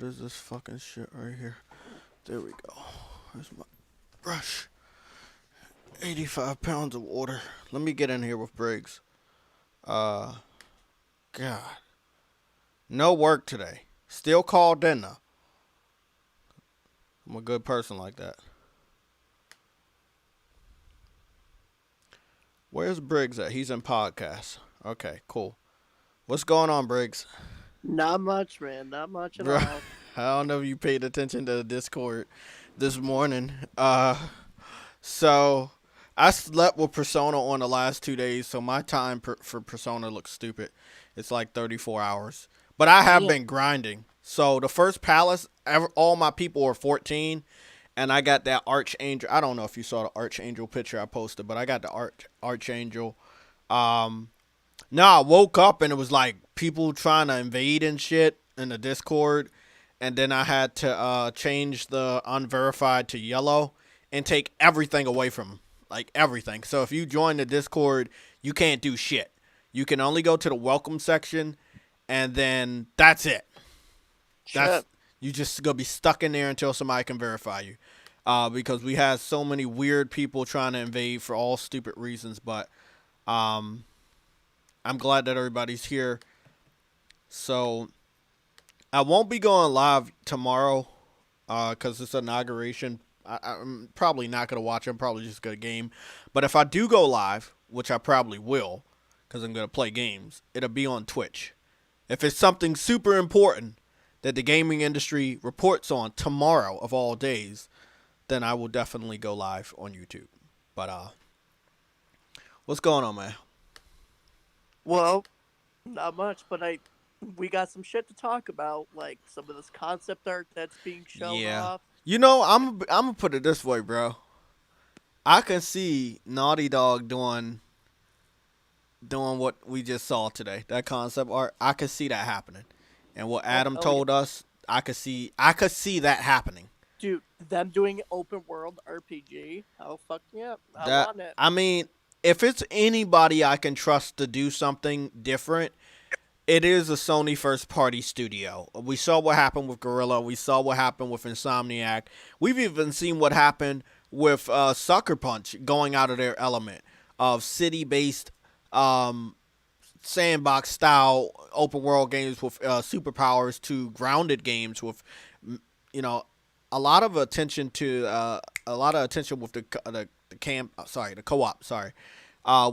What is this fucking shit right here? There we go. There's my brush. 85 pounds of water. Let me get in here with Briggs. Uh, God. No work today. Still called in though. I'm a good person like that. Where's Briggs at? He's in podcast. Okay, cool. What's going on, Briggs? Not much, man. Not much at Bro, all. I don't know if you paid attention to the Discord this morning. So I slept with Persona on the last 2 days, so my time for Persona looks stupid. It's like 34 hours. But I have Damn. been grinding. So the first palace, all my people were 14, and I got that Archangel. I don't know if you saw the Archangel picture I posted, but I got the Archangel. Um, no, I woke up and it was like people trying to invade and shit in the Discord, and then I had to change the unverified to yellow and take everything away from them, like everything. So if you join the Discord, you can't do shit. You can only go to the welcome section, and then that's it. That's Shit. you just gonna be stuck in there until somebody can verify you. Because we had so many weird people trying to invade for all stupid reasons, but um, I'm glad that everybody's here. So I won't be going live tomorrow because it's inauguration. I'm probably not going to watch it. I'm probably just going to game. But if I do go live, which I probably will because I'm going to play games, it'll be on Twitch. If it's something super important that the gaming industry reports on tomorrow of all days, then I will definitely go live on YouTube. But what's going on, man? Well, not much, but we got some shit to talk about, like some of this concept art that's being shown Yeah. off. You know, I'm gonna put it this way, bro. I can see Naughty Dog doing what we just saw today. That concept art, I could see that happening. And what Oh Adam hell yeah, told us, I could see that happening. dude! Them doing open world RPG. Oh fuck yeah, I That want it. I mean, if it's anybody I can trust to do something different, it is a Sony first party studio. We saw what happened with Gorilla. We saw what happened with Insomniac. We've even seen what happened with Sucker Punch going out of their element of city based um, sandbox style open world games with superpowers to grounded games with you know a lot of attention to with the camp sorry the co-op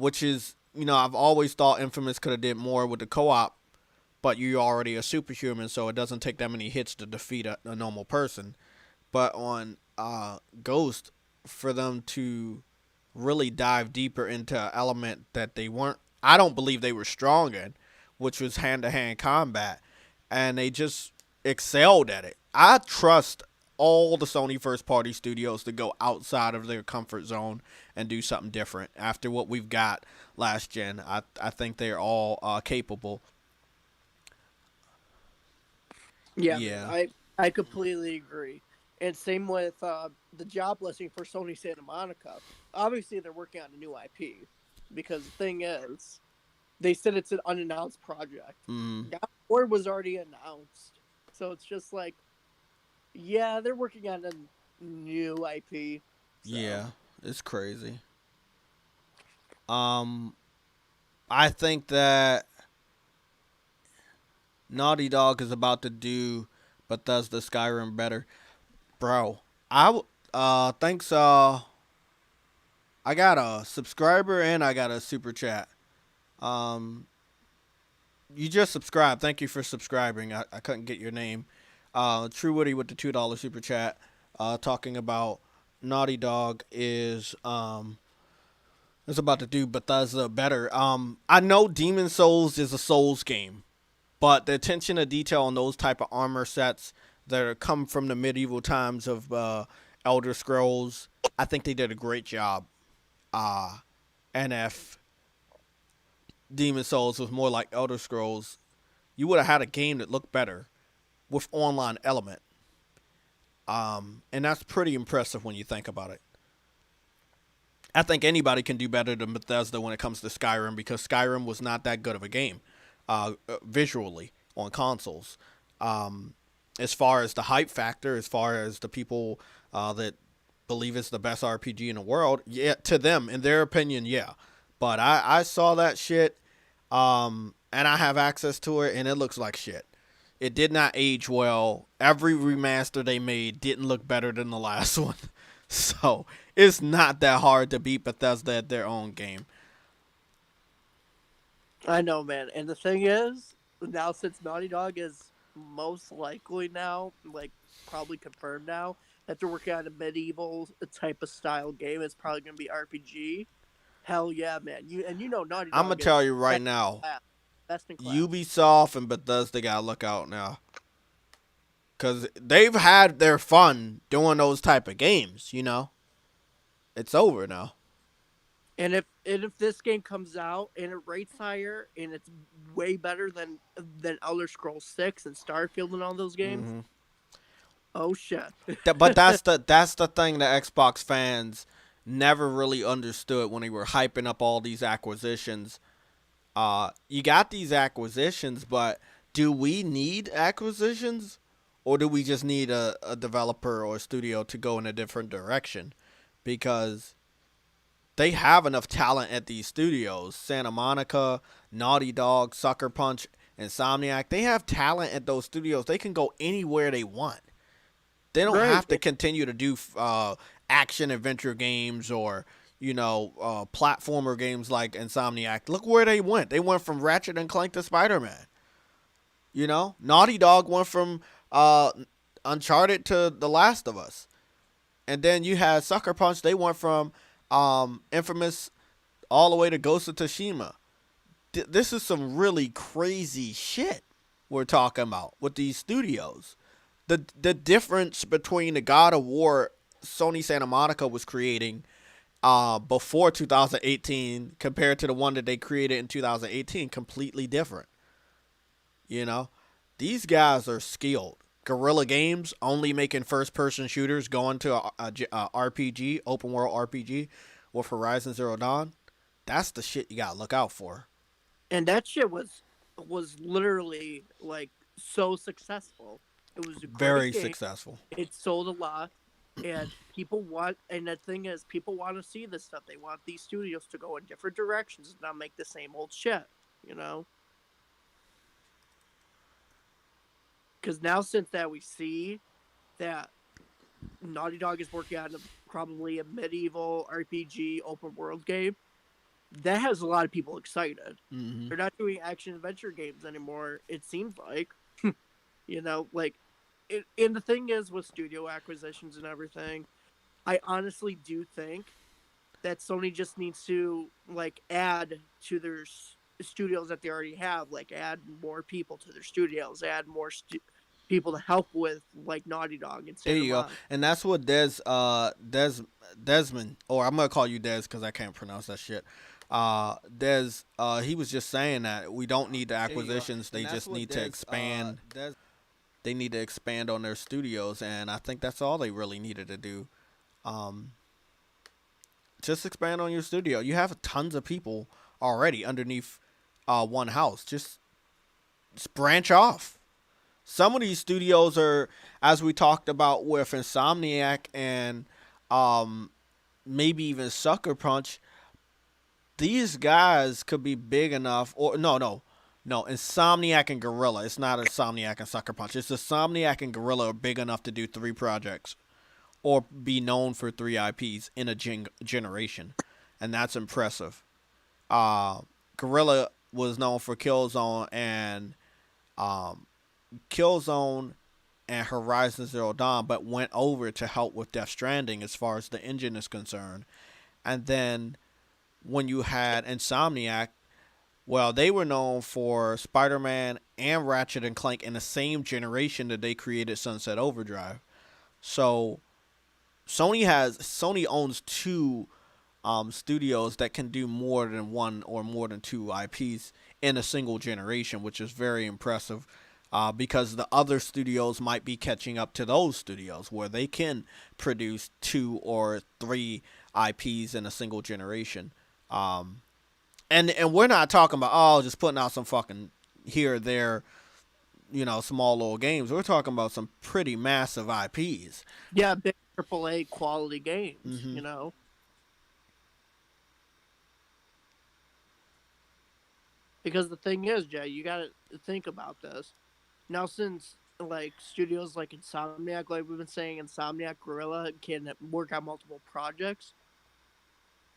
which is I've always thought Infamous could have did more with the co-op, but you're already a superhuman, so it doesn't take that many hits to defeat a normal person. But on Ghost, for them to really dive deeper into an element that they weren't, I don't believe they were strong in, which was hand to hand combat, and they just excelled at it. I trust all the Sony first party studios to go outside of their comfort zone and do something different. After what we've got last gen, I think they're all capable. Yeah, man. Yeah. I completely agree. And same with the job listing for Sony Santa Monica. Obviously, they're working on a new IP because the thing is, they said it's an unannounced project. Mm, God of War was already announced, so it's just like, yeah, they're working on a new IP. So yeah. It's crazy. Um, I think that Naughty Dog is about to do Bethesda Skyrim better, bro. Thanks. I got a subscriber and I got a super chat. Um, you just subscribed. Thank you for subscribing. I couldn't get your name. True Woody with the $2 super chat. Talking about Naughty Dog is about to do Bethesda better. I know Demon Souls is a Souls game, but the attention to detail on those type of armor sets that are come from the medieval times of Elder Scrolls, I think they did a great job. And if Demon Souls was more like Elder Scrolls, you would have had a game that looked better with online element. And that's pretty impressive when you think about it. I think anybody can do better than Bethesda when it comes to Skyrim because Skyrim was not that good of a game visually on consoles. Um, as far as the hype factor, as far as the people that believe it's the best RPG in the world, yeah, to them, in their opinion, yeah. But I saw that shit, and I have access to it, and it looks like shit. It did not age well. Every remaster they made didn't look better than the last one. So it's not that hard to beat Bethesda at their own game. I know, man. And the thing is, now since Naughty Dog is most likely now, like probably confirmed now, that they're working on a medieval type of style game, it's probably gonna be RPG. Hell yeah, man! You know Naughty I'm gonna Dog tell is you right now, class, best in class. Ubisoft and Bethesda gotta look out now, cause they've had their fun doing those type of games. It's over now. And if this game comes out and it rates higher and it's way better than Elder Scrolls 6 and Starfield and all those games, Hmm. oh shit. But that's the thing that Xbox fans never really understood when they were hyping up all these acquisitions. You got these acquisitions, but do we need acquisitions, or do we just need a developer or a studio to go in a different direction? Because they have enough talent at these studios. Santa Monica, Naughty Dog, Sucker Punch, Insomniac. They have talent at those studios. They can go anywhere they want. They don't Right. have to continue to do action adventure games or platformer games like Insomniac. Look where they went. They went from Ratchet and Clank to Spider Man. Naughty Dog went from Uncharted to The Last of Us, and then you had Sucker Punch. They went from Infamous all the way to Ghost of Tsushima. This is some really crazy shit we're talking about with these studios. The difference between the God of War Sony Santa Monica was creating before 2018 compared to the one that they created in 2018, completely different. You know, these guys are skilled. Guerrilla Games only making first person shooters, going to a RPG, open world RPG with Horizon Zero Dawn. That's the shit you gotta look out for. And that shit was literally like so successful. It was a great Very game. successful. It sold a lot, and people want. And the thing is, people want to see this stuff. They want these studios to go in different directions and not make the same old shit. You know, because now since that we see that Naughty Dog is working on probably a medieval RPG open world game, that has a lot of people excited. Hmm. They're not doing action adventure games anymore. It seems like, like, and the thing is with studio acquisitions and everything, I honestly do think that Sony just needs to like add to their studios that they already have, like add more people to their studios, add more people to help with like Naughty Dog and There Santa you go, Monica. and that's what Desmond, or I'm gonna call you Des because I can't pronounce that shit. Des, he was just saying that we don't need the acquisitions; they just need to expand. They need to expand on their studios, and I think that's all they really needed to do. Um, just expand on your studio. You have tons of people already underneath one house. Just branch off. Some of these studios are, as we talked about with Insomniac and um, maybe even Sucker Punch. These guys could be big enough, or no, Insomniac and Gorilla. It's not Insomniac and Sucker Punch. It's Insomniac and Gorilla are big enough to do three projects or be known for three IPs in a generation, and that's impressive. Uh, Gorilla was known for um, Killzone and Horizon Zero Dawn, but went over to help with Death Stranding as far as the engine is concerned. And then when you had Insomniac, well, they were known for Spider-Man and Ratchet and Clank in the same generation that they created Sunset Overdrive. So Sony owns two studios that can do more than one or more than two IPs in a single generation, which is very impressive. Because the other studios might be catching up to those studios where they can produce two or three IPs in a single generation. And we're not talking about just putting out some fucking here or there small little games. We're talking about some pretty massive IPs. Yeah, big AAA quality games, Hmm. you know. Because the thing is, Jay, you got to think about this. Now, since like studios like Insomniac, like we've been saying, Insomniac Gorilla can work on multiple projects.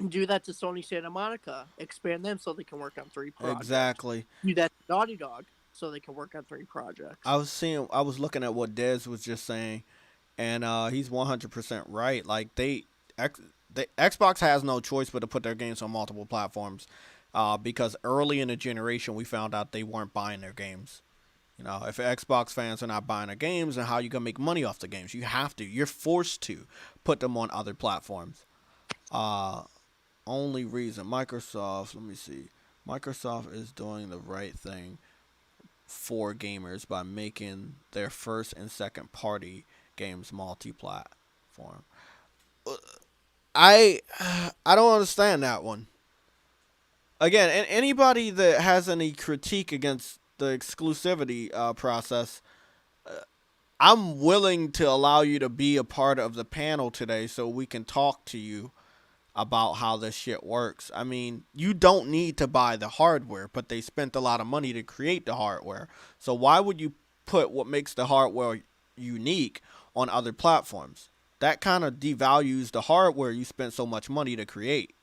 Do that to Sony Santa Monica. Expand them so they can work on three projects. Exactly. Do that to Naughty Dog so they can work on three I projects. was seeing. I was looking at what Dez was just saying, and he's 100% right. Like Xbox has no choice but to put their games on multiple platforms, because early in the generation we found out they weren't buying their games. If Xbox fans are not buying their games, then how you gonna make money off the games? You have to. You're forced to put them on other platforms. Uh, Only reason Microsoft. Let me see. Microsoft is doing the right thing for gamers by making their first and second party games multi-platform. I I don't understand that one. Again, and anybody that has any critique against the exclusivity process, I'm willing to allow you to be a part of the panel today so we can talk to you about how this shit works. I mean, you don't need to buy the hardware, but they spent a lot of money to create the hardware. So why would you put what makes the hardware unique on other platforms? That kind of devalues the hardware you spent so much money to create.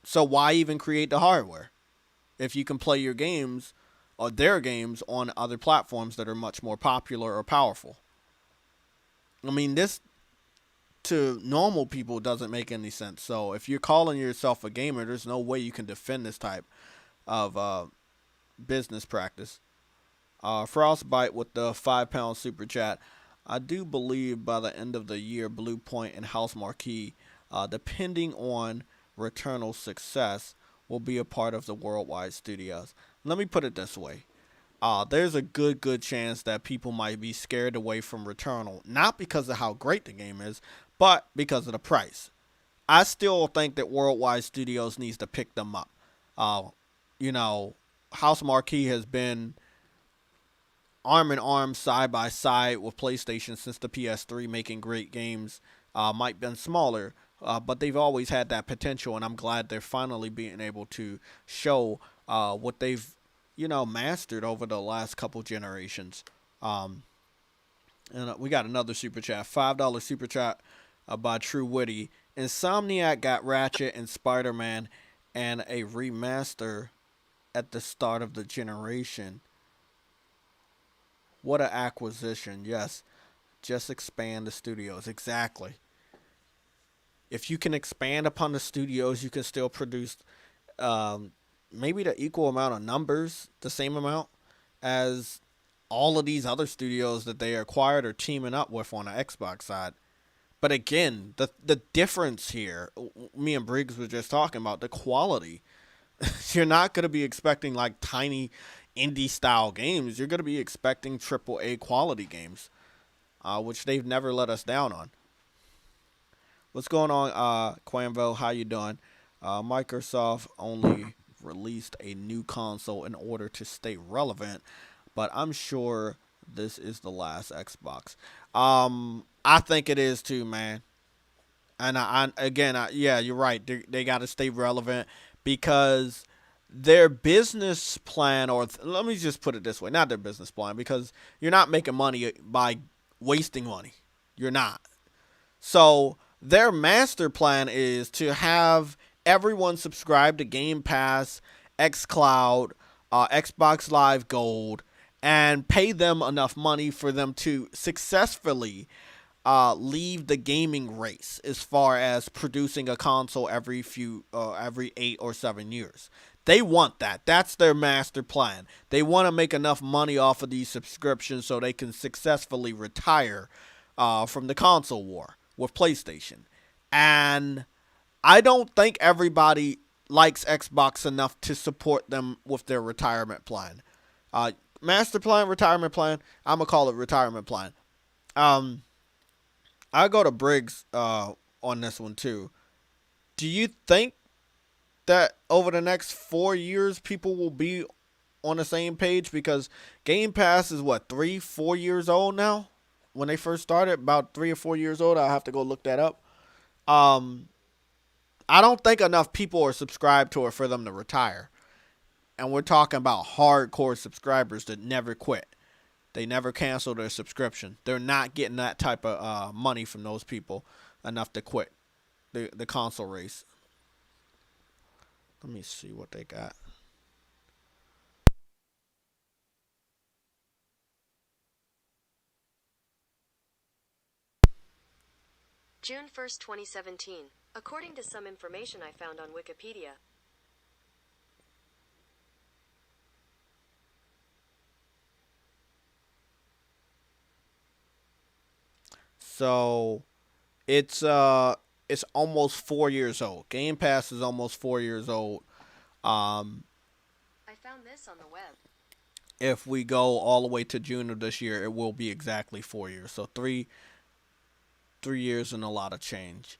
So why even create the hardware if you can play your games or their games on other platforms that are much more popular or powerful? I mean, this to normal people doesn't make any sense. So if you're calling yourself a gamer, there's no way you can defend this type of business practice. Frostbite with the £5 super chat. I do believe by the end of the year, Blue Point and House Marquee, depending on Returnal's success, will be a part of the worldwide studios. Let me put it this way. There's a good chance that people might be scared away from Returnal, not because of how great the game is, but because of the price. I still think that Worldwide Studios needs to pick them up. Uh, you know, House Marquee has been arm in arm, side by side with PlayStation since the PS3, making great games. Might been smaller, but they've always had that potential, and I'm glad they're finally being able to show what they've mastered over the last couple generations. Um, and we got another super chat, $5 super chat by True Witty. Insomniac got Ratchet and Spider Man, and a remaster at the start of the generation. What an acquisition! Yes, just expand the studios. Exactly. If you can expand upon the studios, you can still produce um, maybe the equal amount of numbers, the same amount as all of these other studios that they acquired or teaming up with on the Xbox side. But again, the difference here, me and Briggs were just talking about the quality. You're not going to be expecting like tiny indie style games. You're going to be expecting AAA quality games, which they've never let us down on. What's going on, Quanvo? How you doing? Microsoft only released a new console in order to stay relevant, but I'm sure this is the last Xbox. I think it is too, man. And yeah, you're right. They got to stay relevant because their business plan, or let me just put it this way, not their business plan, because you're not making money by wasting money. You're not. So their master plan is to have everyone subscribe to Game Pass, XCloud, Xbox Live Gold, and pay them enough money for them to successfully leave the gaming race as far as producing a console every 8 or 7 years. They want that. That's their master plan. They want to make enough money off of these subscriptions so they can successfully retire from the console war with PlayStation. And I don't think everybody likes Xbox enough to support them with their retirement plan. Uh, Master plan, retirement plan. I'm gonna call it retirement plan. Um, I go to Briggs on this one too. Do you think that over the next 4 years people will be on the same page because Game Pass is what 3, 4 years old now. When they first started, about 3 or 4 years old. I'll have to go look that up. Um, I don't think enough people are subscribed to it for them to retire. And we're talking about hardcore subscribers that never quit. They never cancel their subscription. They're not getting that type of money from those people enough to quit the console race. Let me see what they got. June 1st, 2017. According to some information I found on Wikipedia. So it's almost 4 years old. Game Pass is almost 4 years old. Um, I found this on the web. if we go all the way to June of this year, it will be exactly 4 years. So three years and a lot of change.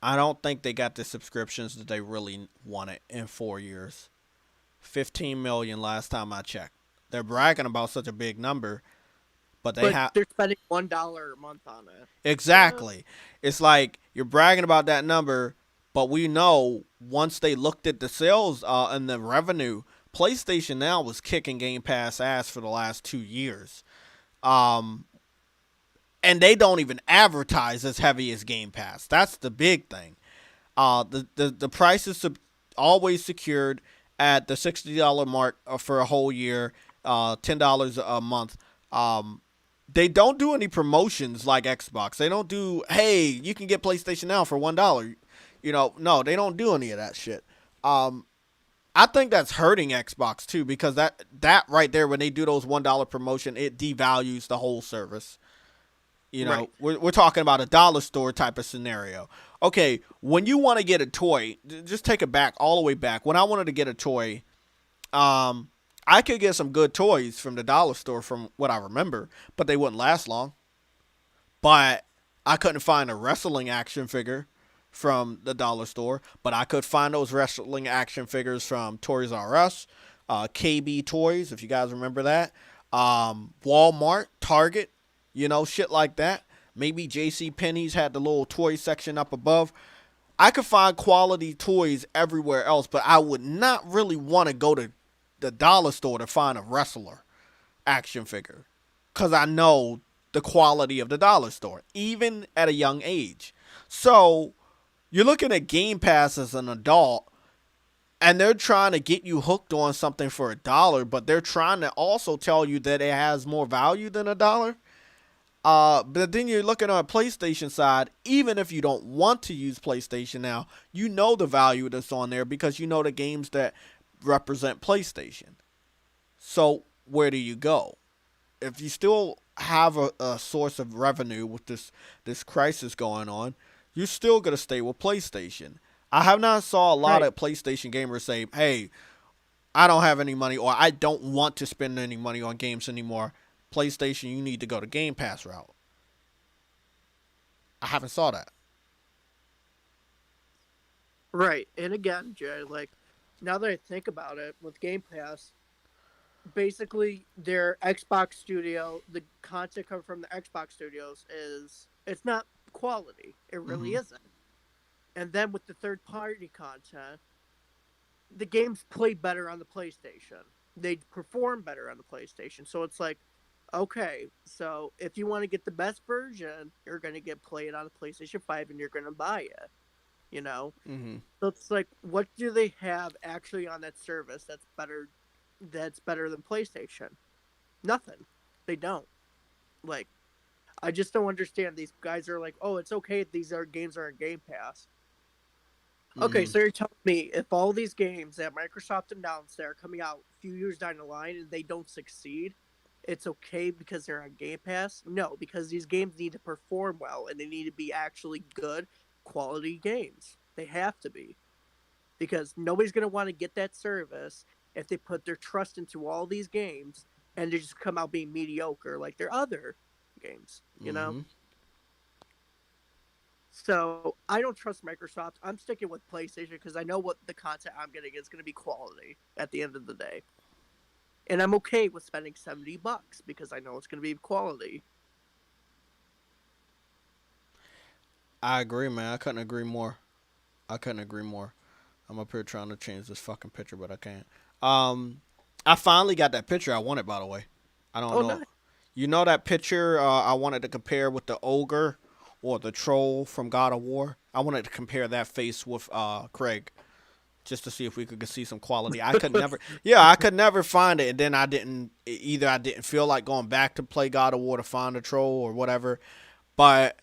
I don't think they got the subscriptions that they really wanted in 4 years. 15 million last time I checked. They're bragging about such a big number, but they But have they're spending $1 a month on it. exactly. It's like you're bragging about that number, but we know once they looked at the sales and the revenue, PlayStation now was kicking Game Pass ass for the last 2 years. Um, and they don't even advertise as heavy as Game Pass. That's the big thing. The price is always secured at the $60 mark for a whole year, $10 a month. They don't do any promotions like Xbox. They don't do, hey, you can get PlayStation Now for $1. No, they don't do any of that shit. Um, I think that's hurting Xbox too because that right there, when they do those $1 promotion, it devalues the whole service. Right. We're talking about a dollar store type of scenario. Okay, when you want to get a toy, just take it back all the way back. When I wanted to get a toy, um, I could get some good toys from the dollar store from what I remember, but they wouldn't last long. But I couldn't find a wrestling action figure from the dollar store, but I could find those wrestling action figures from Toys R Us, KB Toys, if you guys remember that, Walmart, Target, shit like that. Maybe J.C. Penney's had the little toy section up above. I could find quality toys everywhere else, but I would not really want to go to the dollar store to find a wrestler action figure because I know the quality of the dollar store, even at a young age. So you're looking at Game Pass as an adult, and they're trying to get you hooked on something for $1, but they're trying to also tell you that it has more value than $1. But then you're looking on a PlayStation side, even if you don't want to use PlayStation now, you know the value that's on there because you know the games that represent PlayStation. So where do you go? If you still have a source of revenue with this crisis going on, you're still gonna stay with PlayStation. I have not saw a lot Right. of PlayStation gamers say, "Hey, I don't have any money, or I don't want to spend any money on games anymore. PlayStation, you need to go to Game Pass route." I haven't saw that. Right. And again, Jay, like now that I think about it, with Game Pass, basically their Xbox studio, the content coming from the Xbox studios is it's not quality. It really Mm-hmm. isn't. And then with the third party content, the games play better on the PlayStation. They perform better on the PlayStation. So it's like, okay, so if you want to get the best version, you're going to get play it on the PlayStation 5 and you're going to buy it, you know? Mm-hmm. So it's like, what do they have actually on that service that's better than PlayStation? Nothing. They don't. Like, I just don't understand. These guys are like, oh, it's okay if these are games are in Game Pass. Okay, Mm-hmm. so you're telling me if all these games that Microsoft announced that are coming out a few years down the line and they don't succeed, it's okay because they're on Game Pass? No, because these games need to perform well and they need to be actually good quality games. They have to be. Because nobody's going to want to get that service if they put their trust into all these games and they just come out being mediocre like their other games, you know? Mm-hmm. So I don't trust Microsoft. I'm sticking with PlayStation because I know what the content I'm getting is going to be quality at the end of the day. And I'm okay with spending $70 because I know it's going to be quality. I agree, man. I couldn't agree more. I couldn't agree more. I'm up here trying to change this fucking picture, but I can't. Um, I finally got that picture I wanted. By the way, I don't Oh, know. nice. You know that picture I wanted to compare with the ogre or the troll from God of War. I wanted to compare that face with Craig just to see if we could see some quality. I could never, yeah, I could never find it, and then I didn't. Either I didn't feel like going back to play God of War to find the troll or whatever. But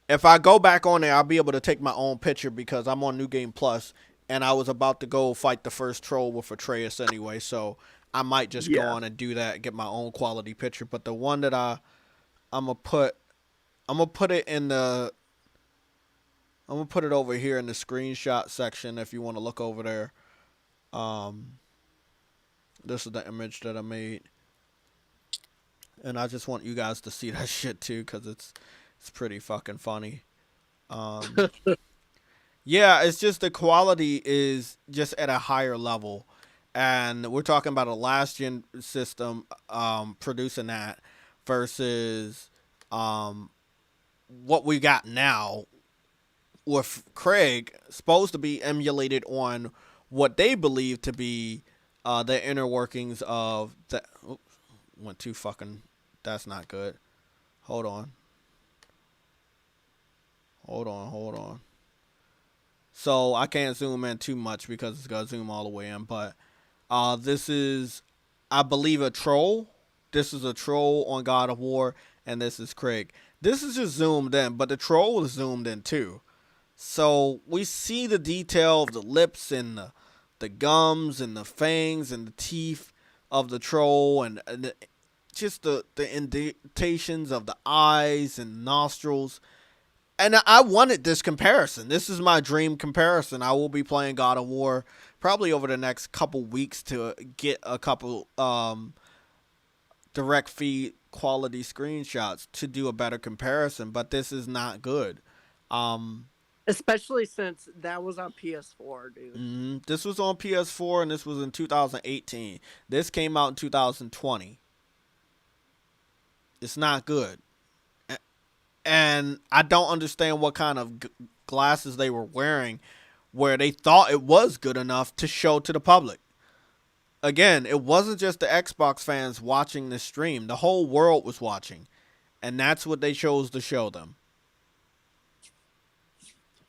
if I go back on there, I'll be able to take my own picture because I'm on New Game Plus, and I was about to go fight the first troll with Atreus anyway. So I might just go Yeah. on and do that and get my own quality picture. But the one that I'm gonna put, I'm gonna put it in the, I'm gonna put it over here in the screenshot section if you want to look over there. Um, this is the image that I made, and I just want you guys to see that shit too because it's pretty fucking funny. Um, Yeah, it's just the quality is just at a higher level. And we're talking about a last gen system producing that versus um, what we got now with Craig supposed to be emulated on what they believe to be the inner workings of the. Oops, went too fucking. That's not good. Hold on. Hold on. Hold on. So I can't zoom in too much because it's gonna zoom all the way in. But this is, I believe, a troll. This is a troll on God of War, and this is Craig. This is just zoomed in, but the troll is zoomed in too. So we see the detail of the lips and the gums and the fangs and the teeth of the troll and just the indentations of the eyes and nostrils. And I wanted this comparison. This is my dream comparison. I will be playing God of War probably over the next couple weeks to get a couple direct feed quality screenshots to do a better comparison. But this is not good. Um, Especially since that was on PS4, dude. this was on PS4 and this was in 2018. This came out in 2020. It's not good. And I don't understand what kind of glasses they were wearing where they thought it was good enough to show to the public. Again, it wasn't just the Xbox fans watching this stream. The whole world was watching. And that's what they chose to show them.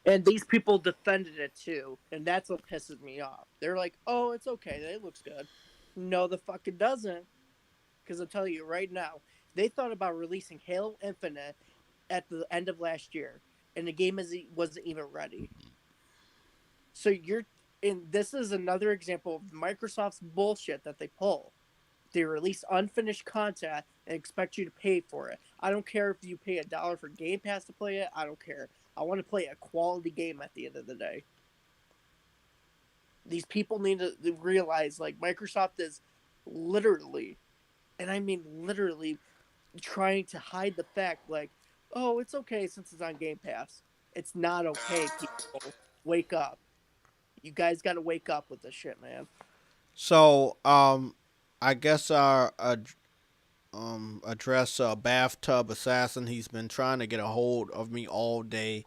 And these people defended it too, and that's what pisses me off. They're like, "Oh, it's okay. It looks good." No, the fuck it doesn't. Because I'll tell you right now, they thought about releasing Halo Infinite at the end of last year, and the game wasn't even ready. So and this is another example of Microsoft's bullshit that they pull. They release unfinished content and expect you to pay for it. I don't care if you pay $1 for Game Pass to play it. I don't care. I want to play a quality game at the end of the day. These people need to realize, like, Microsoft is literally, and I mean literally, trying to hide the fact, like, oh, it's okay since it's on Game Pass. It's not okay, people. Wake up. You guys got to wake up with this shit, man. So, I guess our address bathtub assassin. He's been trying to get a hold of me all day.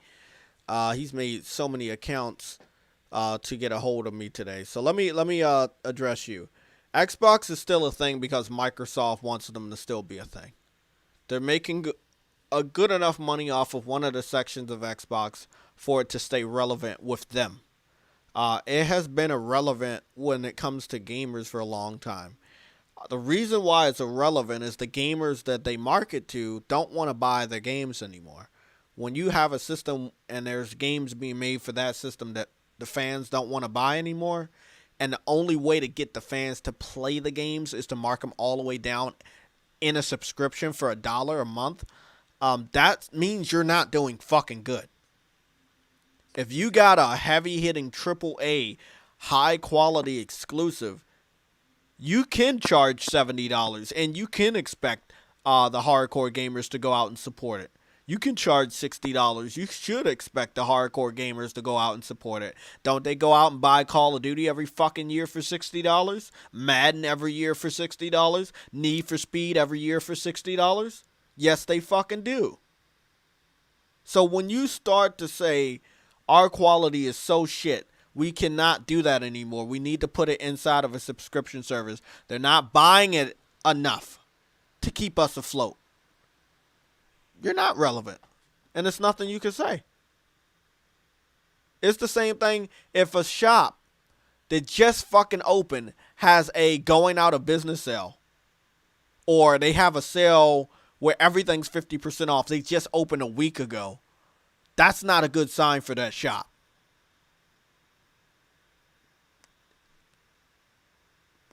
He's made so many accounts to get a hold of me today. So let me address you. Xbox is still a thing because Microsoft wants them to still be a thing. They're making a good enough money off of one of the sections of Xbox for it to stay relevant with them. It has been irrelevant when it comes to gamers for a long time. The reason why it's irrelevant is the gamers that they market to don't want to buy their games anymore. When you have a system and there's games being made for that system that the fans don't want to buy anymore, and the only way to get the fans to play the games is to mark them all the way down in a subscription for $1 a month, that means you're not doing fucking good. If you got a heavy hitting AAA, high quality exclusive, you can charge $70 and you can expect the hardcore gamers to go out and support it. You can charge $60. You should expect the hardcore gamers to go out and support it. Don't they go out and buy Call of Duty every fucking year for $60? Madden every year for $60? Need for Speed every year for $60? Yes, they fucking do. So when you start to say our quality is so shit, we cannot do that anymore. We need to put it inside of a subscription service. They're not buying it enough to keep us afloat. You're not relevant. And it's nothing you can say. It's the same thing if a shop that just fucking opened has a going out of business sale. Or they have a sale where everything's 50% off. They just opened a week ago. That's not a good sign for that shop.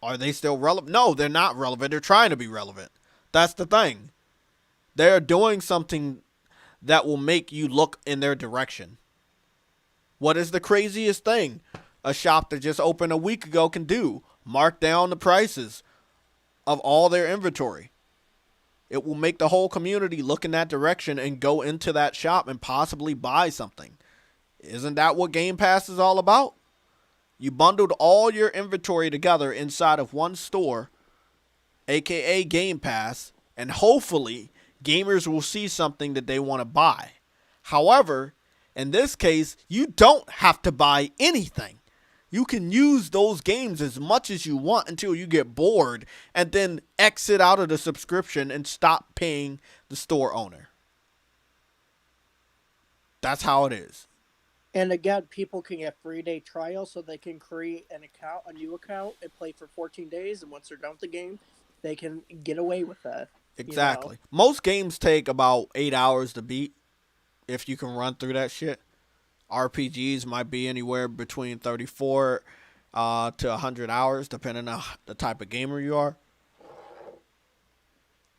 Are they still relevant? No, they're not relevant. They're trying to be relevant. That's the thing. They're doing something that will make you look in their direction. What is the craziest thing a shop that just opened a week ago can do? Mark down the prices of all their inventory. It will make the whole community look in that direction and go into that shop and possibly buy something. Isn't that what Game Pass is all about? You bundled all your inventory together inside of one store, aka Game Pass, and hopefully gamers will see something that they want to buy. However, in this case, you don't have to buy anything. You can use those games as much as you want until you get bored and then exit out of the subscription and stop paying the store owner. That's how it is. And again, people can get free day trial so they can create an account, a new account, and play for 14 days. And once they're done with the game, they can get away with that. Exactly. You know? Most games take about 8 hours to beat if you can run through that shit. RPGs might be anywhere between 34 to 100 hours, depending on the type of gamer you are.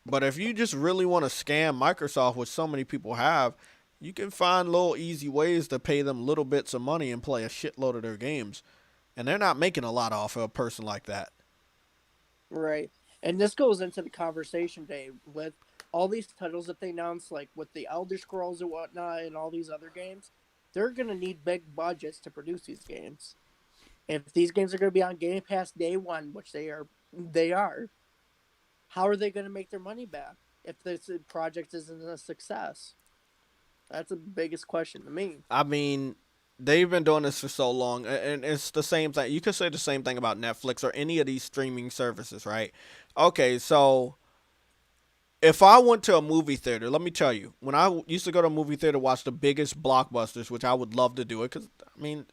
But if you just really want to scam Microsoft, which so many people have, you can find little easy ways to pay them little bits of money and play a shitload of their games. And they're not making a lot off of a person like that. Right. And this goes into the conversation, Dave, with all these titles that they announced, like with the Elder Scrolls and whatnot and all these other games. They're going to need big budgets to produce these games. If these games are going to be on Game Pass day one, which they are, how are they going to make their money back if this project isn't a success? That's the biggest question to me. I mean, they've been doing this for so long, and it's the same thing. You could say the same thing about Netflix or any of these streaming services, right? Okay, so if I went to a movie theater, let me tell you, when I used to go to a movie theater to watch the biggest blockbusters, which I would love to do it, because, I mean,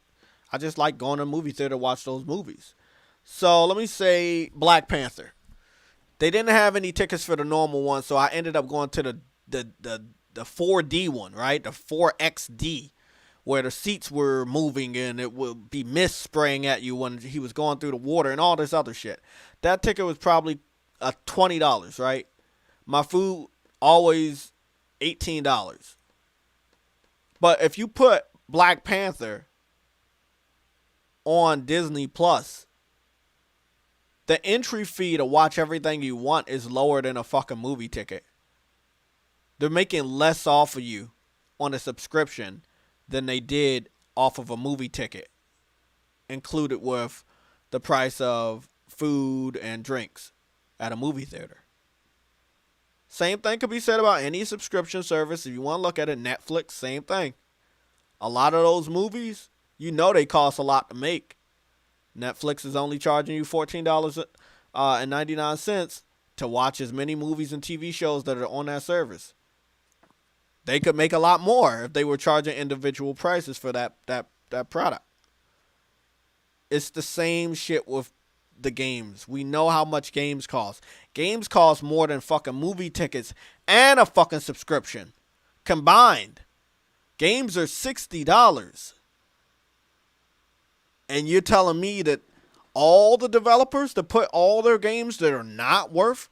I just like going to a movie theater to watch those movies. So let me say Black Panther. They didn't have any tickets for the normal one, so I ended up going to the 4D one, right? The 4XD, where the seats were moving and it would be mist spraying at you when he was going through the water and all this other shit. That ticket was probably $20, right? My food, always $18. But if you put Black Panther on Disney Plus, the entry fee to watch everything you want is lower than a fucking movie ticket. They're making less off of you on a subscription than they did off of a movie ticket, included with the price of food and drinks at a movie theater. Same thing could be said about any subscription service. If you want to look at it, Netflix, same thing. A lot of those movies, you know they cost a lot to make. Netflix is only charging you $14.99 to watch as many movies and TV shows that are on that service. They could make a lot more if they were charging individual prices for that product. It's the same shit with the games. We know how much games cost. Games cost more than fucking movie tickets and a fucking subscription combined. Games are $60. And you're telling me that all the developers to put all their games that are not worth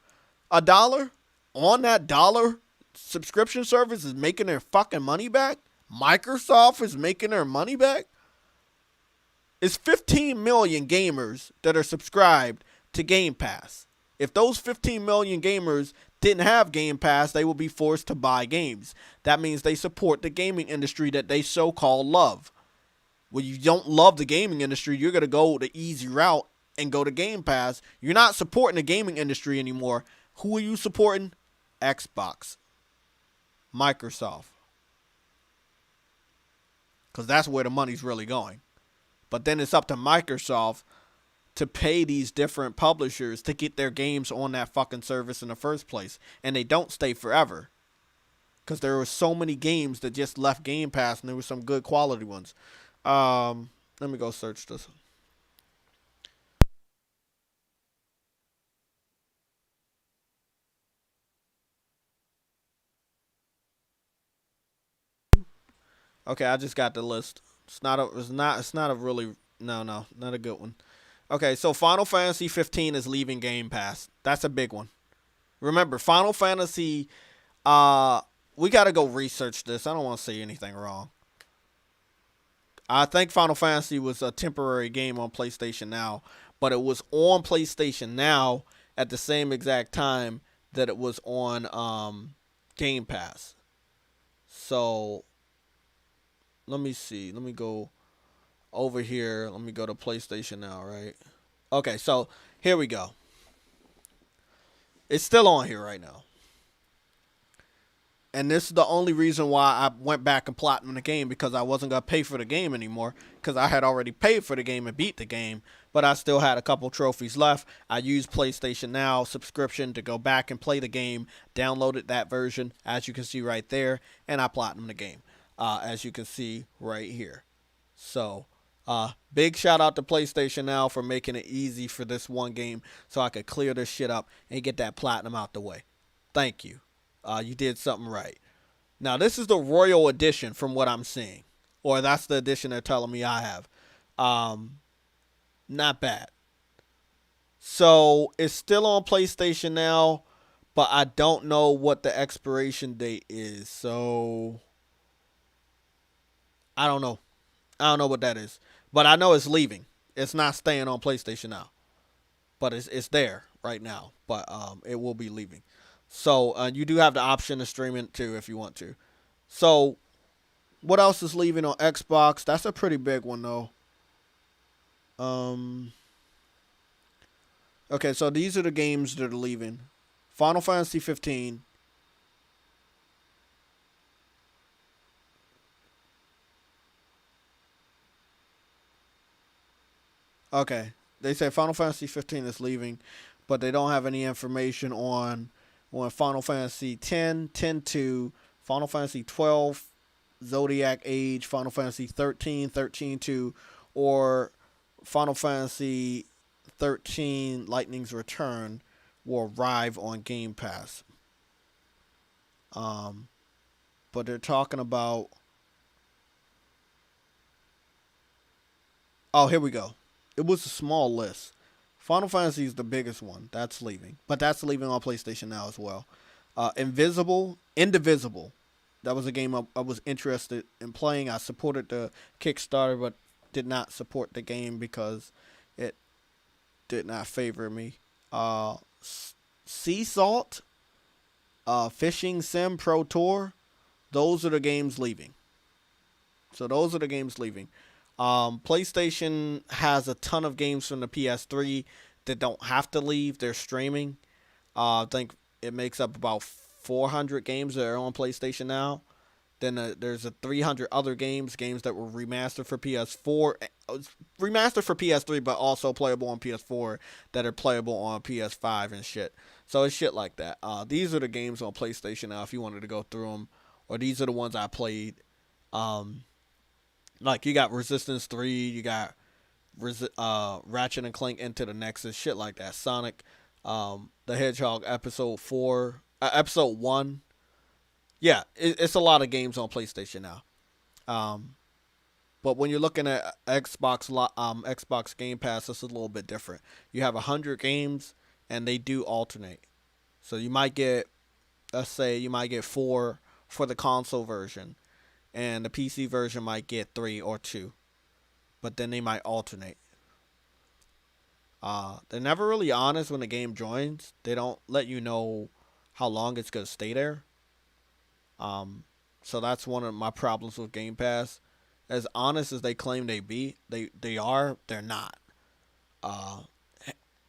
$1 on that dollar subscription service is making their fucking money back? Microsoft is making their money back? It's 15 million gamers that are subscribed to Game Pass. If those 15 million gamers didn't have Game Pass, they would be forced to buy games. That means they support the gaming industry that they so-called love. When you don't love the gaming industry, you're going to go the easy route and go to Game Pass. You're not supporting the gaming industry anymore. Who are you supporting? Xbox, Microsoft. Because that's where the money's really going. But then it's up to Microsoft to pay these different publishers to get their games on that fucking service in the first place. And they don't stay forever. Because there were so many games that just left Game Pass, and there were some good quality ones. Let me go search this. Okay, I just got the list. It's not a really, not a good one. Okay, so Final Fantasy 15 is leaving Game Pass. That's a big one. Remember, Final Fantasy, we got to go research this. I don't want to say anything wrong. I think Final Fantasy was a temporary game on PlayStation Now, but it was on PlayStation Now at the same exact time that it was on Game Pass. So, let me see. Let me go over here. Let me go to PlayStation Now, right? Okay, so here we go. It's still on here right now. And this is the only reason why I went back and platinum the game, because I wasn't going to pay for the game anymore, because I had already paid for the game and beat the game, but I still had a couple trophies left. I used PlayStation Now subscription to go back and play the game, downloaded that version, as you can see right there, and I platinumed the game, as you can see right here. So, big shout out to PlayStation Now for making it easy for this one game so I could clear this shit up and get that platinum out the way. Thank you. You did something right. Now, this is the Royal Edition from what I'm seeing. Or that's the edition they're telling me I have. Not bad. So, it's still on PlayStation Now, but I don't know what the expiration date is. So, I don't know. I don't know what that is. But I know it's leaving. It's not staying on PlayStation Now. But it's there right now. But it will be leaving. So, you do have the option to stream it too if you want to. So, what else is leaving on Xbox? That's a pretty big one, though. Okay, so these are the games that are leaving. Final Fantasy 15. Okay, they say Final Fantasy 15 is leaving, but they don't have any information on Final Fantasy 10, 10-2, Final Fantasy 12, Zodiac Age, Final Fantasy 13, 13-2, or Final Fantasy 13 Lightning's Return will arrive on Game Pass. But they're talking about... Oh, here we go. It was a small list. Final Fantasy is the biggest one. That's leaving. But that's leaving on PlayStation Now as well. Indivisible. That was a game I was interested in playing. I supported the Kickstarter, but did not support the game because it did not favor me. Sea Salt, Fishing Sim Pro Tour. Those are the games leaving. So those are the games leaving. PlayStation has a ton of games from the PS3 that don't have to leave. They're streaming. I think it makes up about 400 games that are on PlayStation Now. Then there's 300 other games that were remastered for PS4, remastered for PS3, but also playable on PS4 that are playable on PS5 and shit. So it's shit like that. These are the games on PlayStation Now if you wanted to go through them, or these are the ones I played. Like, you got Resistance 3, you got Ratchet and Clank Into the Nexus, shit like that. Sonic, the Hedgehog Episode 4, Episode 1. Yeah, it's a lot of games on PlayStation Now. But when you're looking at Xbox Game Pass, it's a little bit different. You have 100 games, and they do alternate. So you might get, let's say, you might get 4 for the console version, and the PC version might get 3 or 2, but then they might alternate. They're never really honest when the game joins. They don't let you know how long it's gonna stay there. Um, so that's one of my problems with Game Pass. As honest as they claim they are. They're not. Uh,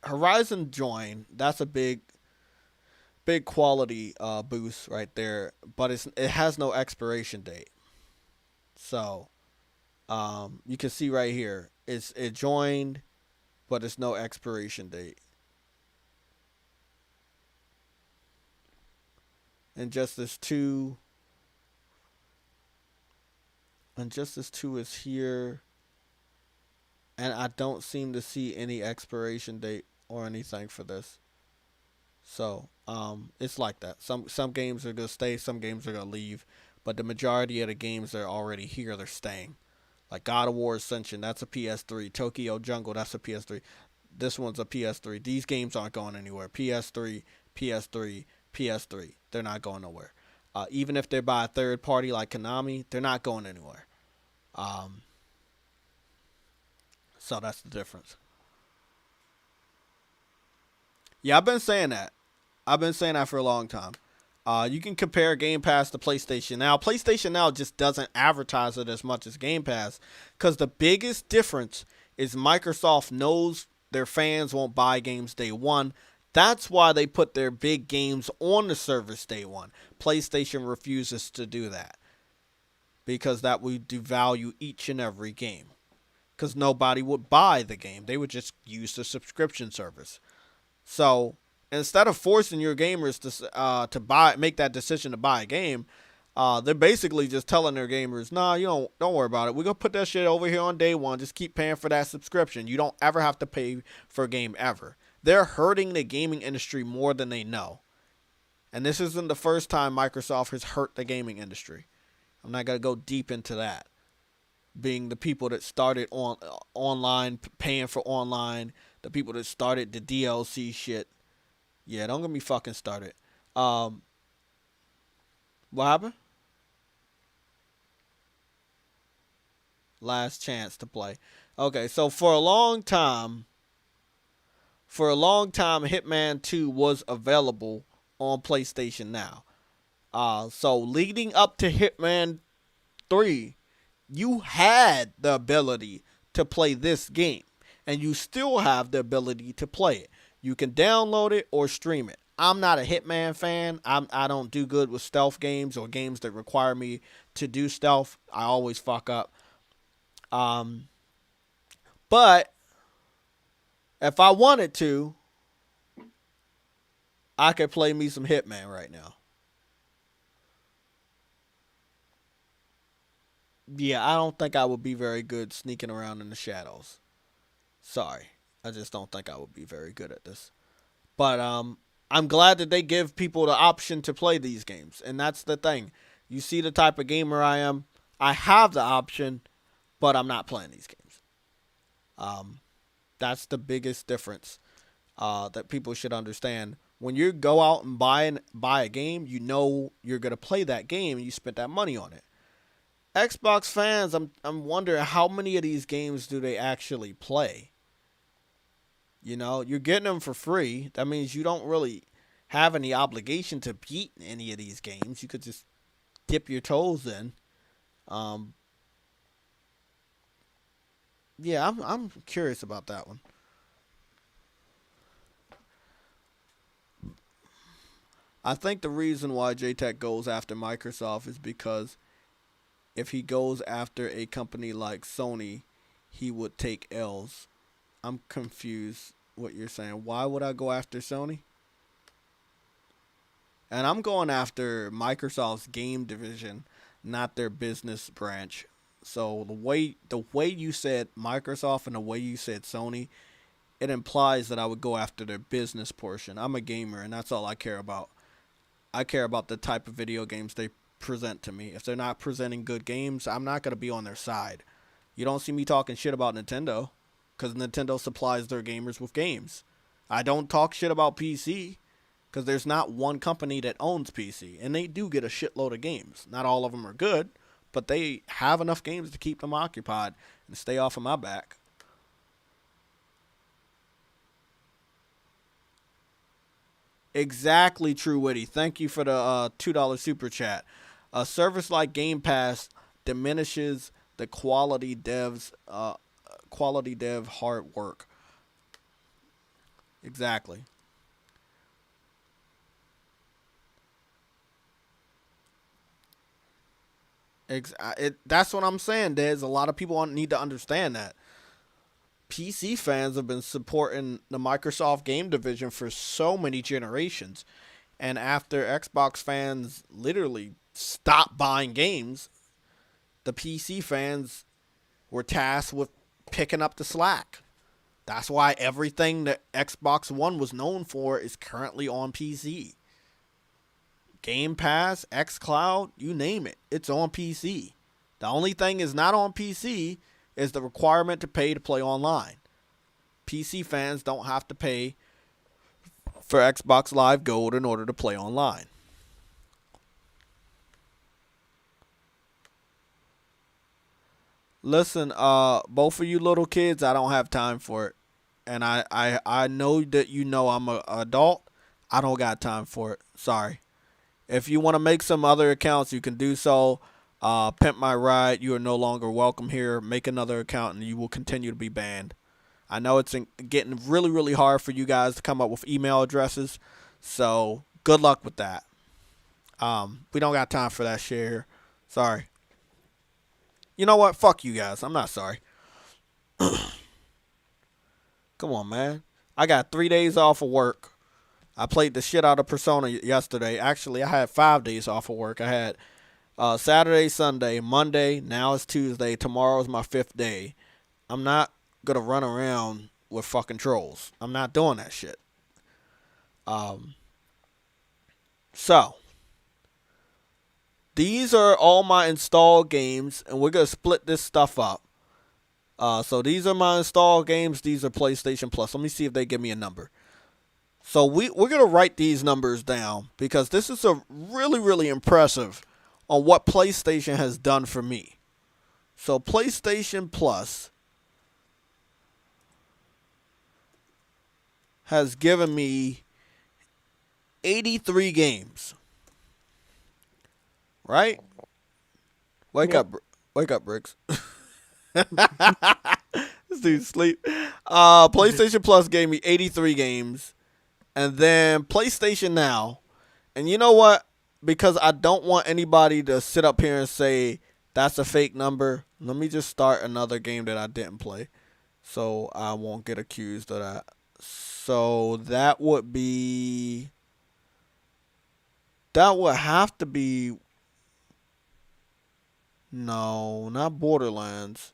Horizon join. That's a big quality boost right there. But it has no expiration date. So you can see right here, it joined, but it's no expiration date. Injustice 2 Injustice 2 is here, and I don't seem to see any expiration date or anything for this. So, it's like that. Some games are gonna stay, some games are gonna leave, but the majority of the games that are already here, they're staying. Like God of War Ascension, that's a PS3. Tokyo Jungle, that's a PS3. This one's a PS3. These games aren't going anywhere. PS3, PS3, PS3. They're not going nowhere. Even if they're by a third party like Konami, they're not going anywhere. Um, so that's the difference. Yeah, I've been saying that. I've been saying that for a long time. You can compare Game Pass to PlayStation Now. PlayStation Now just doesn't advertise it as much as Game Pass because the biggest difference is Microsoft knows their fans won't buy games day one. That's why they put their big games on the service day one. PlayStation refuses to do that because that would devalue each and every game. Because nobody would buy the game. They would just use the subscription service. So instead of forcing your gamers to make that decision to buy a game, they're basically just telling their gamers, "Nah, you don't worry about it. We're gonna put that shit over here on day one. Just keep paying for that subscription. You don't ever have to pay for a game ever." They're hurting the gaming industry more than they know, and this isn't the first time Microsoft has hurt the gaming industry. I'm not gonna go deep into that. Being the people that started online, paying for online, the people that started the DLC shit. Yeah, don't get me fucking started. What happened? Last chance to play. Okay, so for a long time, Hitman 2 was available on PlayStation Now. So leading up to Hitman 3, you had the ability to play this game, and you still have the ability to play it. You can download it or stream it. I'm not a Hitman fan. I don't do good with stealth games or games that require me to do stealth. I always fuck up. But if I wanted to, I could play me some Hitman right now. Yeah, I don't think I would be very good sneaking around in the shadows. Sorry. I just don't think I would be very good at this. But I'm glad that they give people the option to play these games. And that's the thing. You see the type of gamer I am. I have the option, but I'm not playing these games. That's the biggest difference that people should understand. When you go out and buy a game, you know you're going to play that game and you spent that money on it. Xbox fans, I'm wondering how many of these games do they actually play? You know, you're getting them for free. That means you don't really have any obligation to beat any of these games. You could just dip your toes in. Yeah, I'm curious about that one. I think the reason why JTech goes after Microsoft is because if he goes after a company like Sony, he would take L's. I'm confused what you're saying. Why would I go after Sony? And I'm going after Microsoft's game division, not their business branch. So the way you said Microsoft and the way you said Sony, it implies that I would go after their business portion. I'm a gamer and that's all I care about. I care about the type of video games they present to me. If they're not presenting good games, I'm not going to be on their side. You don't see me talking shit about Nintendo because Nintendo supplies their gamers with games. I don't talk shit about PC because there's not one company that owns PC, and they do get a shitload of games. Not all of them are good, but they have enough games to keep them occupied and stay off of my back. Exactly, True Witty. Thank you for the $2 super chat. A service like Game Pass diminishes the quality dev hard work. Exactly. That's what I'm saying. There's a lot of people need to understand that. PC fans have been supporting the Microsoft game division for so many generations. And after Xbox fans literally stopped buying games, the PC fans were tasked with picking up the slack. That's why everything that Xbox One was known for is currently on PC. Game Pass, xCloud, you name it, it's on PC. The only thing is not on PC is the requirement to pay to play online. PC fans don't have to pay for Xbox Live Gold in order to play online. Listen, both of you little kids, I don't have time for it. And I know that you know I'm an adult. I don't got time for it. Sorry. If you want to make some other accounts, you can do so. Pimp my ride. You are no longer welcome here. Make another account and you will continue to be banned. I know it's getting really, really hard for you guys to come up with email addresses. So good luck with that. We don't got time for that shit here. Sorry. You know what? Fuck you guys. I'm not sorry. Come on, man. I got 3 days off of work. I played the shit out of Persona yesterday. Actually, I had 5 days off of work. I had Saturday, Sunday, Monday. Now it's Tuesday. Tomorrow is my 5th day. I'm not going to run around with fucking trolls. I'm not doing that shit. So, these are all my installed games, and we're going to split this stuff up. So these are my installed games. These are PlayStation Plus. Let me see if they give me a number. So we're going to write these numbers down because this is a really, really impressive on what PlayStation has done for me. So PlayStation Plus has given me 83 games. Right? Wake up, Bricks. This dude's sleep. PlayStation Plus gave me 83 games. And then PlayStation Now. And you know what? Because I don't want anybody to sit up here and say that's a fake number, let me just start another game that I didn't play. So I won't get accused of that. So that would have to be. No, not Borderlands.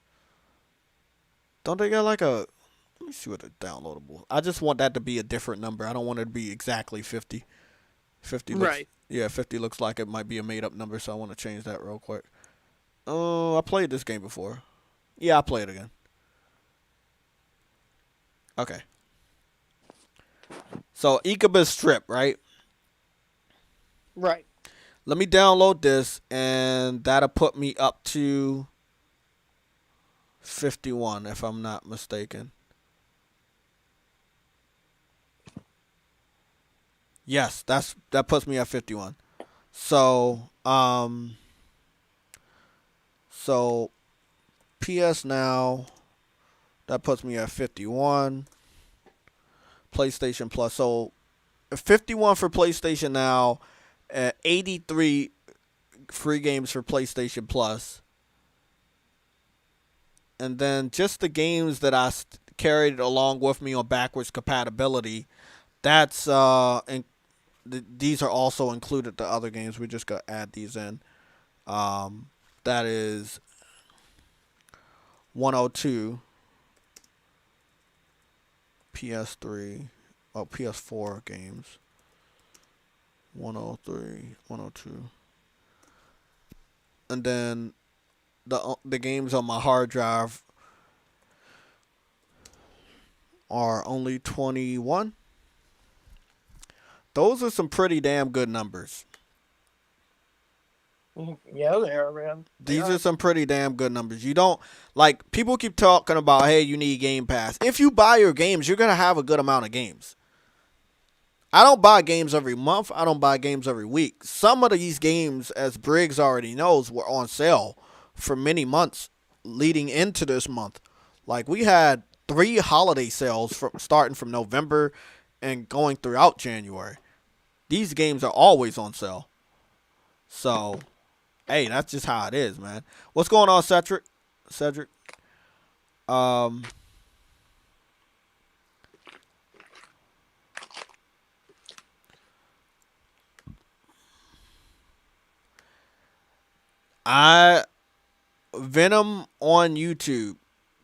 Don't they got like a... Let me see what the downloadable... I just want that to be a different number. I don't want it to be exactly 50. 50 looks, Right. Yeah, 50 looks like it might be a made-up number, so I want to change that real quick. Oh, I played this game before. Yeah, I'll play it again. Okay. So, Incubus Strip, right? Right. Let me download this, and that'll put me up to 51, if I'm not mistaken. Yes, that puts me at 51. So, so PS Now, that puts me at 51. PlayStation Plus, so 51 for PlayStation Now, 83 free games for PlayStation Plus. And then just the games that I carried along with me on backwards compatibility, that's these are also included. The other games, we just got to add these in. That is 102 PS3, PS4 games. 103, 102. And then the games on my hard drive are only 21. Those are some pretty damn good numbers. Yeah, they are, man. These are some pretty damn good numbers. You don't, like, people keep talking about, hey, you need Game Pass. If you buy your games, you're going to have a good amount of games. I don't buy games every month. I don't buy games every week. Some of these games, as Briggs already knows, were on sale for many months leading into this month. Like we had 3 holiday sales starting from November and going throughout January. These games are always on sale. So, hey, that's just how it is, man. What's going on, Cedric? Cedric. Venom on YouTube.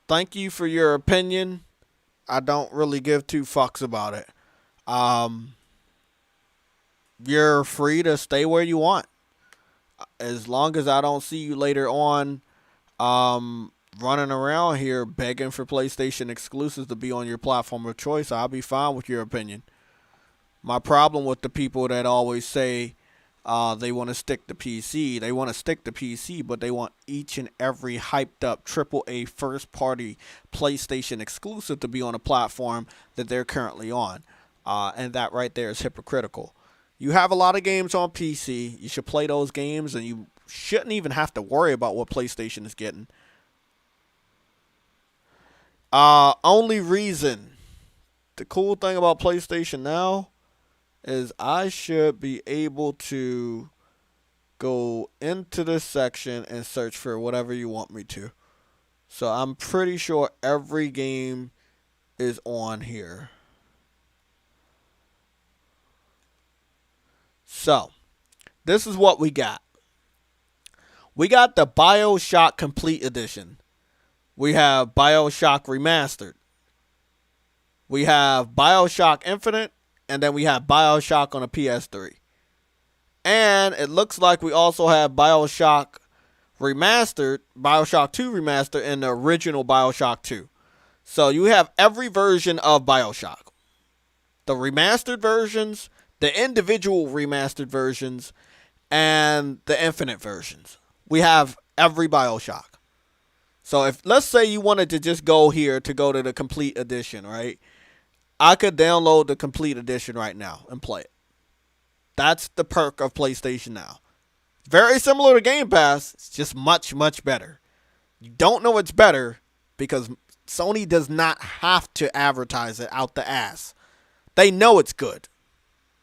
Thank you for your opinion. I don't really give 2 fucks about it. You're free to stay where you want. As long as I don't see you later on running around here begging for PlayStation exclusives to be on your platform of choice, I'll be fine with your opinion. My problem with the people that always say they want to stick to PC, they want to stick to PC, but they want each and every hyped up AAA first party PlayStation exclusive to be on a platform that they're currently on. And that right there is hypocritical. You have a lot of games on PC. You should play those games, and you shouldn't even have to worry about what PlayStation is getting. Only reason. The cool thing about PlayStation Now is I should be able to go into this section and search for whatever you want me to. So I'm pretty sure every game is on here. So, this is what we got. We got the BioShock Complete Edition. We have BioShock Remastered. We have BioShock Infinite. And then we have BioShock on a PS3. And it looks like we also have BioShock Remastered, BioShock 2 Remastered, and the original BioShock 2. So you have every version of BioShock. The remastered versions, the individual remastered versions, and the infinite versions. We have every BioShock. So if, let's say you wanted to just go here to go to the complete edition, right? I could download the complete edition right now and play it. That's the perk of PlayStation Now. Very similar to Game Pass. It's just much, much better. You don't know it's better because Sony does not have to advertise it out the ass. They know it's good.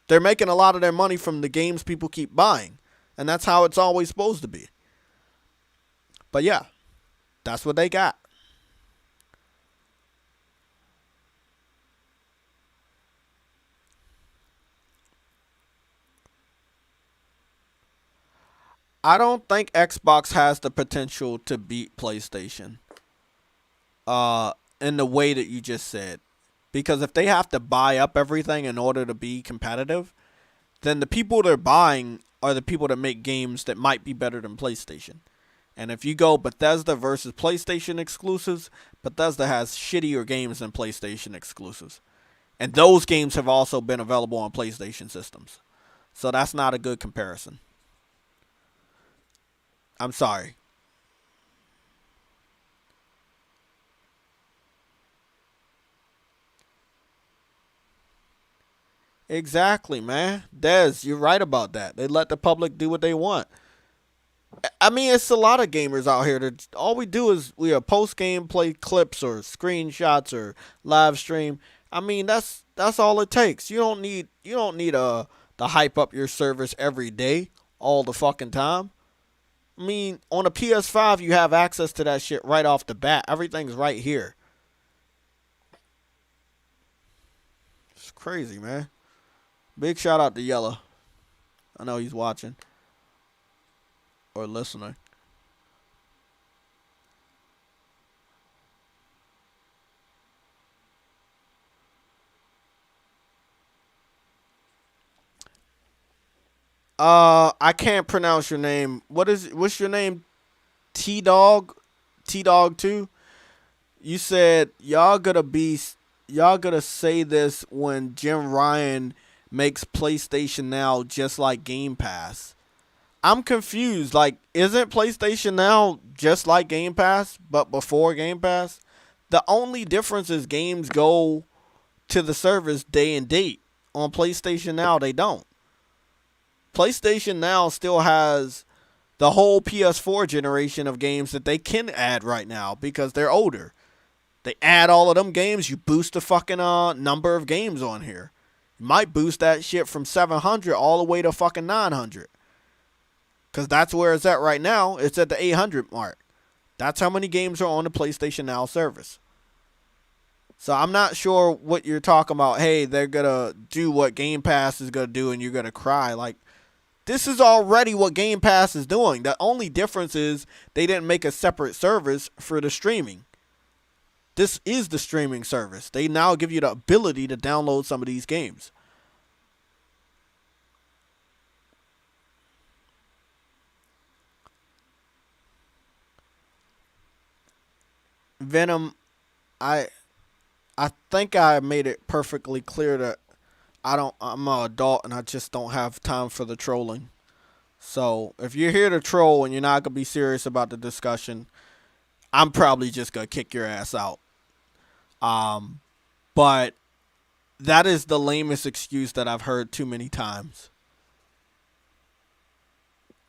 They're making a lot of their money from the games people keep buying. And that's how it's always supposed to be. But yeah, that's what they got. I don't think Xbox has the potential to beat PlayStation in the way that you just said. Because if they have to buy up everything in order to be competitive, then the people they're buying are the people that make games that might be better than PlayStation. And if you go Bethesda versus PlayStation exclusives, Bethesda has shittier games than PlayStation exclusives. And those games have also been available on PlayStation systems. So that's not a good comparison. I'm sorry. Exactly, man. Dez, you're right about that. They let the public do what they want. I mean, it's a lot of gamers out here that all we do is we post gameplay clips or screenshots or live stream. I mean, that's all it takes. You don't need to hype up your service every day all the fucking time. I mean, on a PS5, you have access to that shit right off the bat. Everything's right here. It's crazy, man. Big shout out to Yella. I know he's watching. Or listening. I can't pronounce your name. What's your name? T-Dog? T-Dog 2? You said y'all gonna say this when Jim Ryan makes PlayStation Now just like Game Pass. I'm confused. Like, isn't PlayStation Now just like Game Pass, but before Game Pass? The only difference is games go to the service day and date. On PlayStation Now, they don't. PlayStation Now still has the whole PS4 generation of games that they can add right now because they're older. They add all of them games, you boost the fucking number of games on here. You might boost that shit from 700 all the way to fucking 900. Because that's where it's at right now. It's at the 800 mark. That's how many games are on the PlayStation Now service. So I'm not sure what you're talking about. Hey, they're going to do what Game Pass is going to do and you're going to cry. Like, this is already what Game Pass is doing. The only difference is they didn't make a separate service for the streaming. This is the streaming service. They now give you the ability to download some of these games. Venom, I think I made it perfectly clear that I'm an adult and I just don't have time for the trolling. So if you're here to troll and you're not gonna be serious about the discussion, I'm probably just gonna kick your ass out. But that is the lamest excuse that I've heard too many times.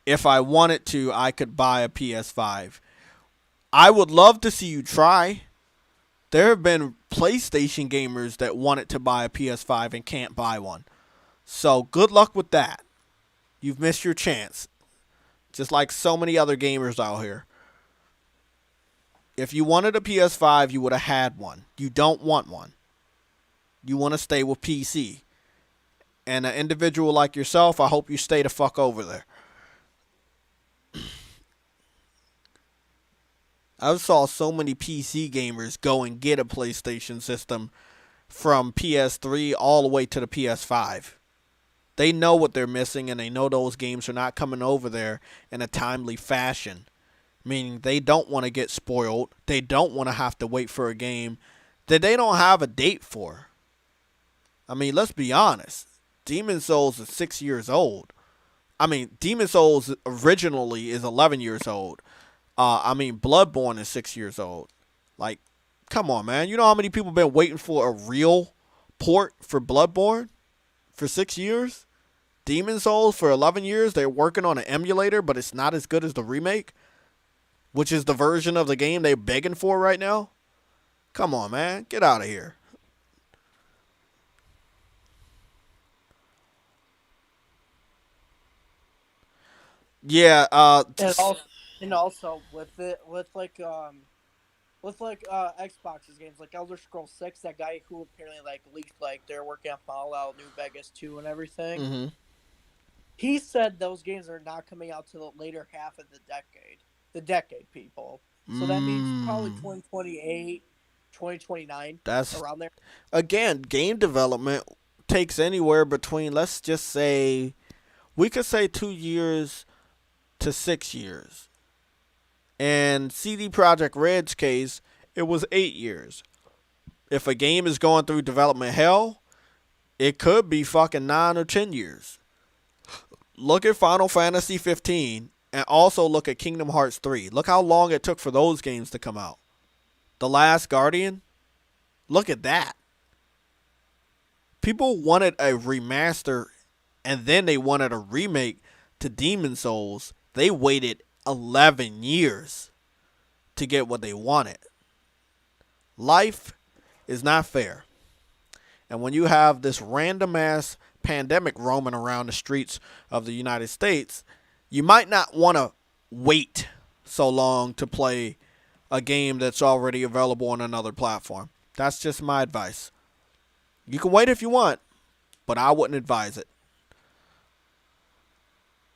If I wanted to, I could buy a PS5. I would love to see you try. There have been PlayStation gamers that wanted to buy a PS5 and can't buy one. So good luck with that. You've missed your chance. Just like so many other gamers out here. If you wanted a PS5, you would have had one. You don't want one. You want to stay with PC. And an individual like yourself, I hope you stay the fuck over there. I saw so many PC gamers go and get a PlayStation system from PS3 all the way to the PS5. They know what they're missing and they know those games are not coming over there in a timely fashion. Meaning they don't want to get spoiled. They don't want to have to wait for a game that they don't have a date for. I mean, let's be honest. Demon Souls is 6 years old. I mean, Demon Souls originally is 11 years old. Bloodborne is 6 years old. Like, come on, man. You know how many people have been waiting for a real port for Bloodborne for 6 years? Demon Souls for 11 years. They're working on an emulator, but it's not as good as the remake, which is the version of the game they're begging for right now. Come on, man. Get out of here. Yeah, And also with it with Xbox's games like Elder Scrolls 6, that guy who apparently like leaked like they're working on Fallout New Vegas 2 and everything. mm-hmm. He said those games are not coming out till the later half of the decade. The decade, people. So that means probably 2028, 2029, That's around there. Again, game development takes anywhere between, let's just say, we could say 2 years to 6 years. And CD Projekt Red's case, it was 8 years. If a game is going through development hell, it could be fucking 9 or 10 years. Look at Final Fantasy 15 and also look at Kingdom Hearts 3. Look how long it took for those games to come out. The Last Guardian, look at that. People wanted a remaster and then they wanted a remake to Demon Souls. They waited 11 years to get what they wanted. Life is not fair. And when you have this random ass pandemic roaming around the streets of the United States, you might not want to wait so long to play a game that's already available on another platform. That's just my advice. You can wait if you want, but I wouldn't advise it.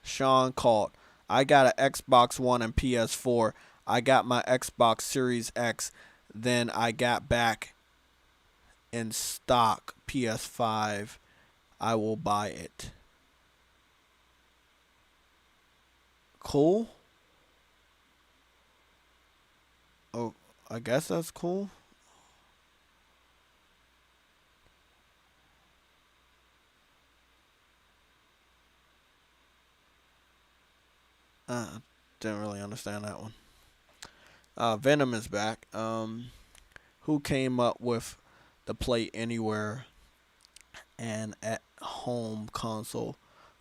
Sean called. I got an Xbox One and PS4. I got my Xbox Series X. Then I got back in stock PS5. I will buy it. Cool. Oh, I guess that's cool. Didn't really understand that one. Venom is back. Who came up with the Play Anywhere and at home console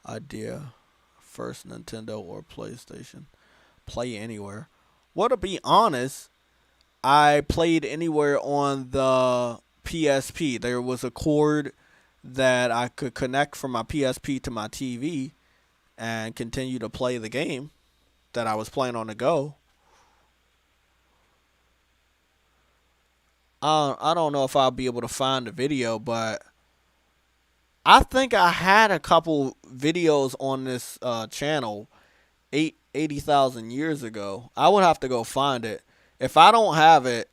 idea. First Nintendo or PlayStation. Play anywhere. Well, to be honest, I played anywhere on the PSP. There was a cord that I could connect from my PSP to my TV and continue to play the game that I was playing on the go. I don't know if I'll be able to find the video, but I think I had a couple videos on this channel 80,000 years ago. I would have to go find it. If I don't have it,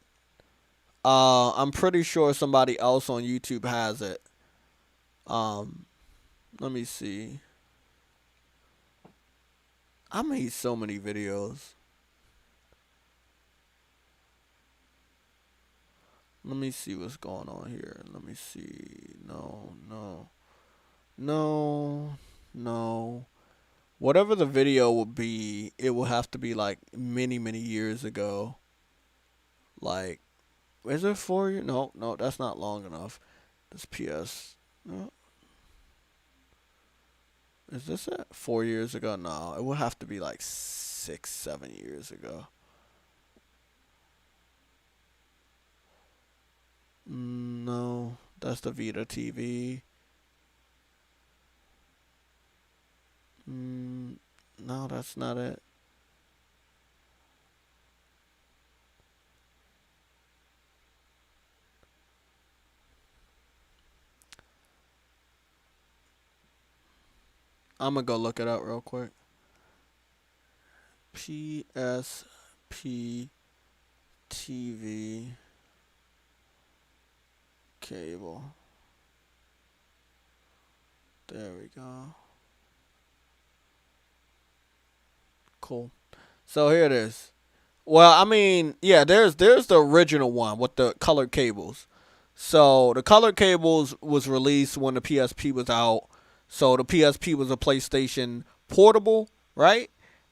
I'm pretty sure somebody else on YouTube has it. Um, Let me see. I made so many videos. Let me see what's going on here. Let me see. No, no, no, no. Whatever the video will be, it will have to be like many, many years ago. Like, is it 4 years? No, no, that's not long enough. This PS. No. Is this it? 4 years ago? No, it will have to be like 6, 7 years ago. No, that's the Vita TV. No, that's not it. I'm gonna go look it up real quick. PSP TV cable. There we go. Cool. So here it is. Well, I mean, yeah, there's the original one with the colored cables. So the colored cables was released when the PSP was out. So the PSP was a PlayStation portable, right?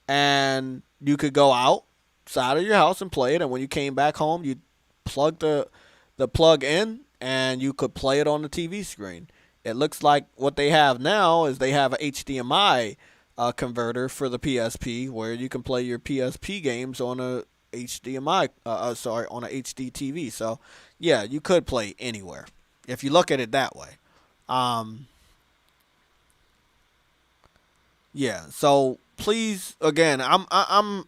And you could go outside of your house and play it. And when you came back home, you plug the plug in, and you could play it on the TV screen. It looks like what they have now is they have a HDMI converter for the PSP, where you can play your PSP games on a HDMI, on a HD TV. So, yeah, you could play anywhere if you look at it that way. Um, yeah. So please, again, I'm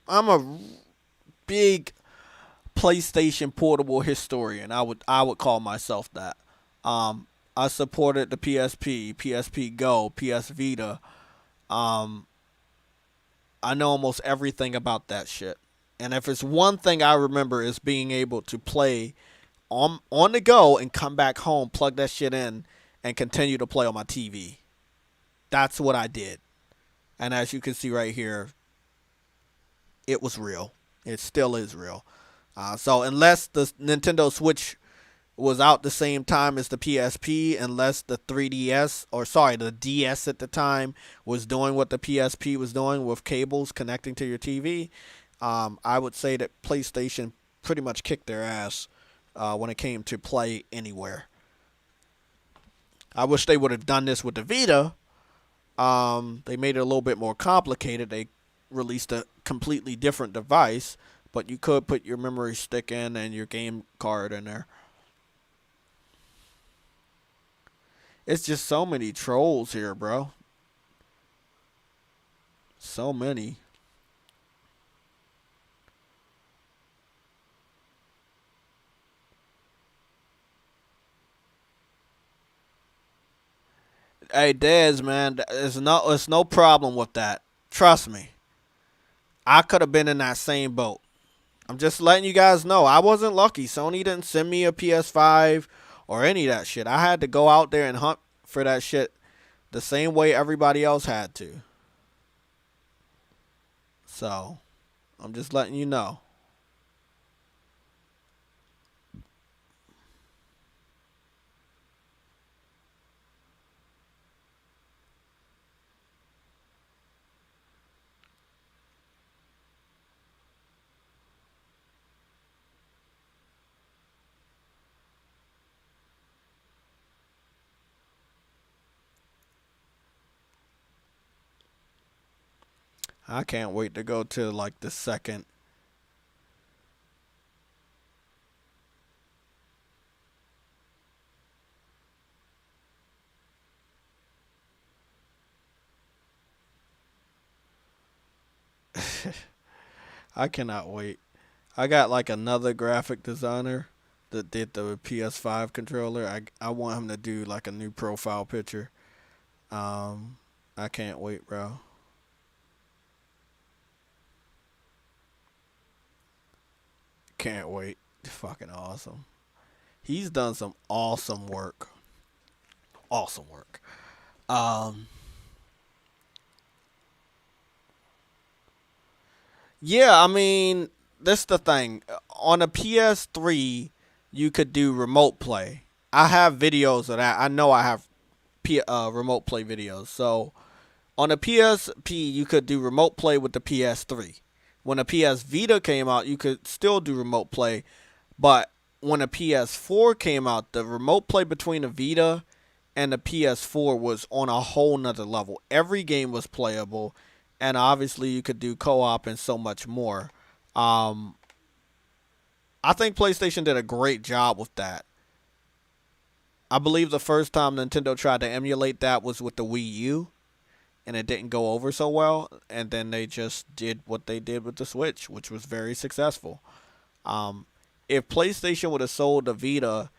a big PlayStation portable historian. I would call myself that. I supported the PSP, PSP Go, PS Vita. Um, I know almost everything about that shit. And if it's one thing I remember is being able to play on the go and come back home, plug that shit in, and continue to play on my TV. That's what I did. And as you can see right here, it was real. It still is real. So unless the Nintendo Switch was out the same time as the PSP, unless the 3DS, or sorry, the DS at the time was doing what the PSP was doing with cables connecting to your TV, I would say that PlayStation pretty much kicked their ass when it came to play anywhere. I wish they would have done this with the Vita. They made it a little bit more complicated. They released a completely different device, but you could put your memory stick in and your game card in there. It's just so many trolls here, bro. So many. Hey, Dez, man, it's no problem with that. Trust me. I could have been in that same boat. I'm just letting you guys know. I wasn't lucky. Sony didn't send me a PS5 or any of that shit. I had to go out there and hunt for that shit the same way everybody else had to. So, I'm just letting you know. I can't wait to go to like the second. I cannot wait. I got like another graphic designer that did the PS5 controller. I want him to do like a new profile picture. Um, I can't wait, bro. Can't wait. Fucking awesome. He's done some awesome work. Awesome work. Um, yeah, I mean, that's the thing. On a PS3, you could do remote play. I have videos of that. I know I have remote play videos. So on a PSP, you could do remote play with the PS3. When a PS Vita came out, you could still do remote play. But when a PS4 came out, the remote play between the Vita and the PS4 was on a whole nother level. Every game was playable, and obviously you could do co-op and so much more. Um, I think PlayStation did a great job with that. I believe the first time Nintendo tried to emulate that was with the Wii U, and it didn't go over so well. And then they just did what they did with the Switch, which was very successful. Um, if PlayStation would have sold the Vita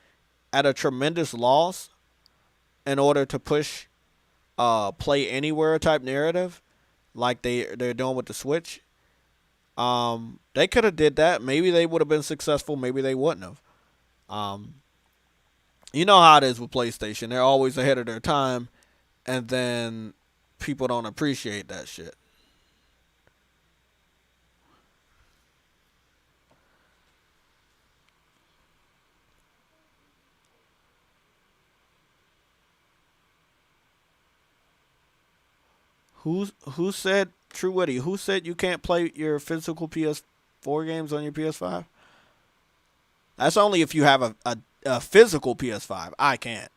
at a tremendous loss in order to push play anywhere type narrative like they're doing with the Switch, they could have did that. Maybe they would have been successful. Maybe they wouldn't have. Um, you know how it is with PlayStation. They're always ahead of their time, and then people don't appreciate that shit. Who said True Witty? Who said you can't play your physical PS4 games on your PS5? That's only if you have a physical PS5. I can't.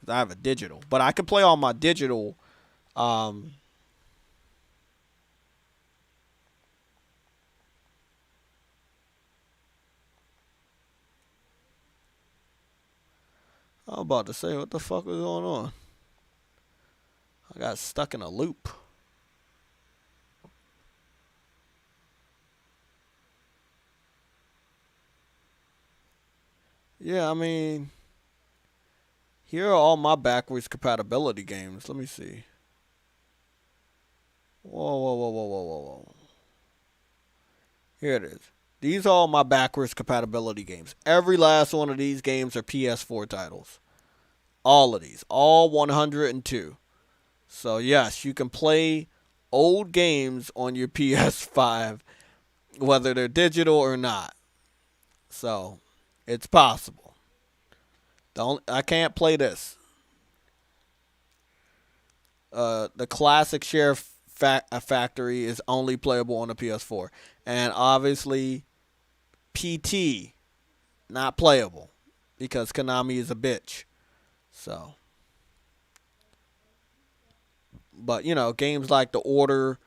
I have a digital, but I can play on my digital. Um, I'm about to say, what the fuck is going on? I got stuck in a loop. Yeah, I mean, here are all my backwards compatibility games. Let me see. Whoa, whoa, whoa, whoa, whoa, whoa, whoa. Here it is. These are all my backwards compatibility games. Every last one of these games are PS4 titles. All of these. All 102. So, yes, you can play old games on your PS5, whether they're digital or not. So, it's possible. I can't play this. The classic Sheriff Factory is only playable on the PS4. And obviously, PT, not playable. Because Konami is a bitch. So. But, you know, games like The Order,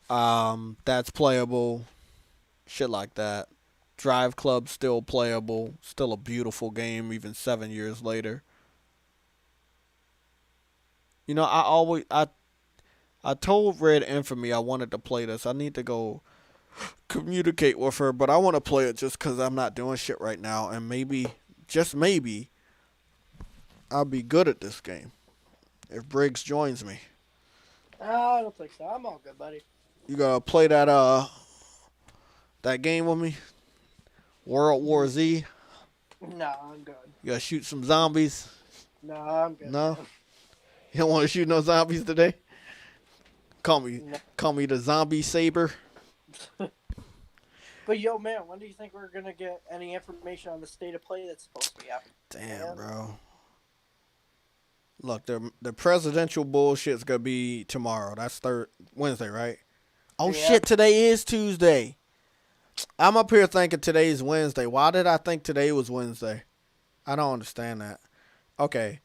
that's playable. Shit like that. Drive Club still playable. Still a beautiful game even 7 years later. You know, I told Red Infamy I wanted to play this. I need to go communicate with her, but I want to play it just because I'm not doing shit right now. And maybe, just maybe, I'll be good at this game if Briggs joins me. I don't think so. I'm all good, buddy. You gonna play that game with me? World War Z? No, I'm good. You gotta shoot some zombies? No, I'm good. No? Man. You don't want to shoot no zombies today? Call No. me the zombie saber. But yo, man, when do you think we're gonna get any information on the state of play that's supposed to be happening? Damn, bro. Look, the presidential bullshit's gonna be tomorrow. That's Wednesday, right? Oh Yeah. shit, today is Tuesday. I'm up here thinking today's Wednesday. Why did I think today was Wednesday? I don't understand that. Okay.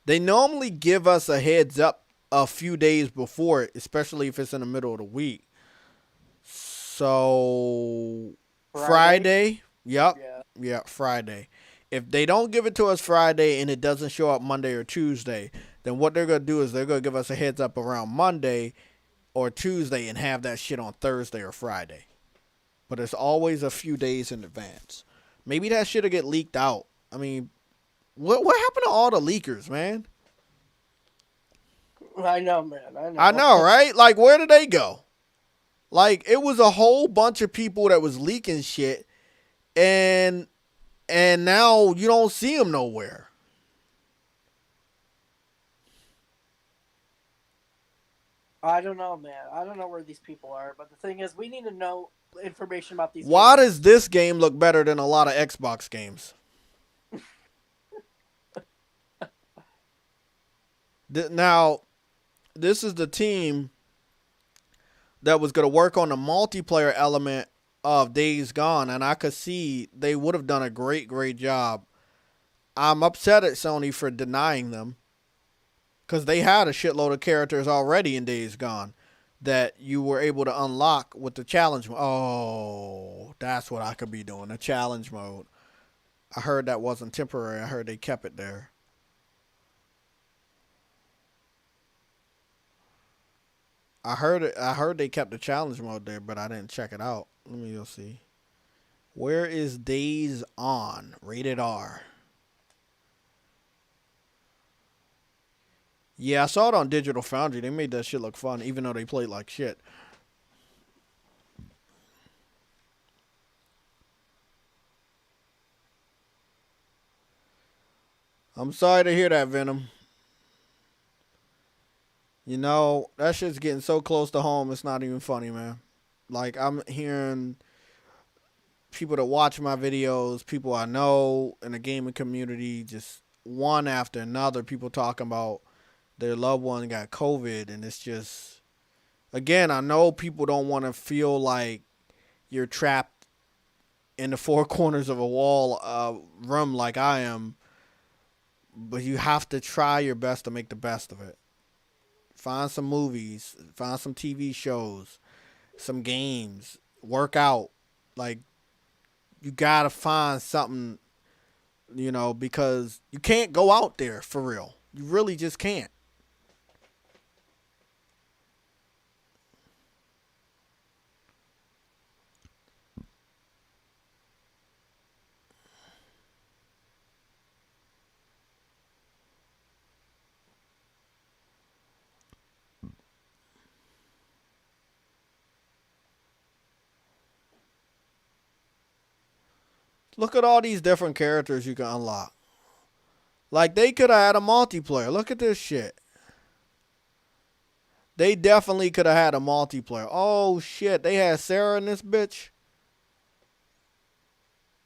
They normally give us a heads up a few days before it, especially if it's in the middle of the week. So Friday. Yep. Yeah. Yeah, Friday. If they don't give it to us Friday and it doesn't show up Monday or Tuesday, then what they're gonna do is they're gonna give us a heads up around Monday or Tuesday and have that shit on Thursday or Friday. But it's always a few days in advance. Maybe that shit'll get leaked out. I mean, what happened to all the leakers, man? I know, man. I know. I know, right? Like, where did they go? Like, it was a whole bunch of people that was leaking shit, and now you don't see them nowhere. I don't know, man. I don't know where these people are. But the thing is, we need to know information about these. Why games. does this game look better than a lot of Xbox games? Now, this is the team that was going to work on the multiplayer element of Days Gone, and I could see they would have done a great job. I'm upset at Sony for denying them, because they had a shitload of characters already in Days Gone that you were able to unlock with the challenge mode. Oh, that's what I could be doing, the challenge mode. I heard that wasn't temporary. I heard they kept it there. I heard they kept the challenge mode there, but I didn't check it out. Let me go see. Where is Days On? Rated R. Yeah, I saw it on Digital Foundry. They made that shit look fun, even though they played like shit. I'm sorry to hear that, Venom. You know, that shit's getting so close to home, it's not even funny, man. Like, I'm hearing people that watch my videos, people I know in the gaming community, just one after another, people talking about their loved one got COVID, and it's just, again, I know people don't want to feel like you're trapped in the four corners of a wall room like I am, but you have to try your best to make the best of it. Find some movies, find some TV shows, some games, work out. Like, you gotta find something, you know, because you can't go out there for real. You really just can't. Look at all these different characters you can unlock. Like, they could have had a multiplayer. Look at this shit. They definitely could have had a multiplayer. Oh, shit. They had Sarah in this bitch.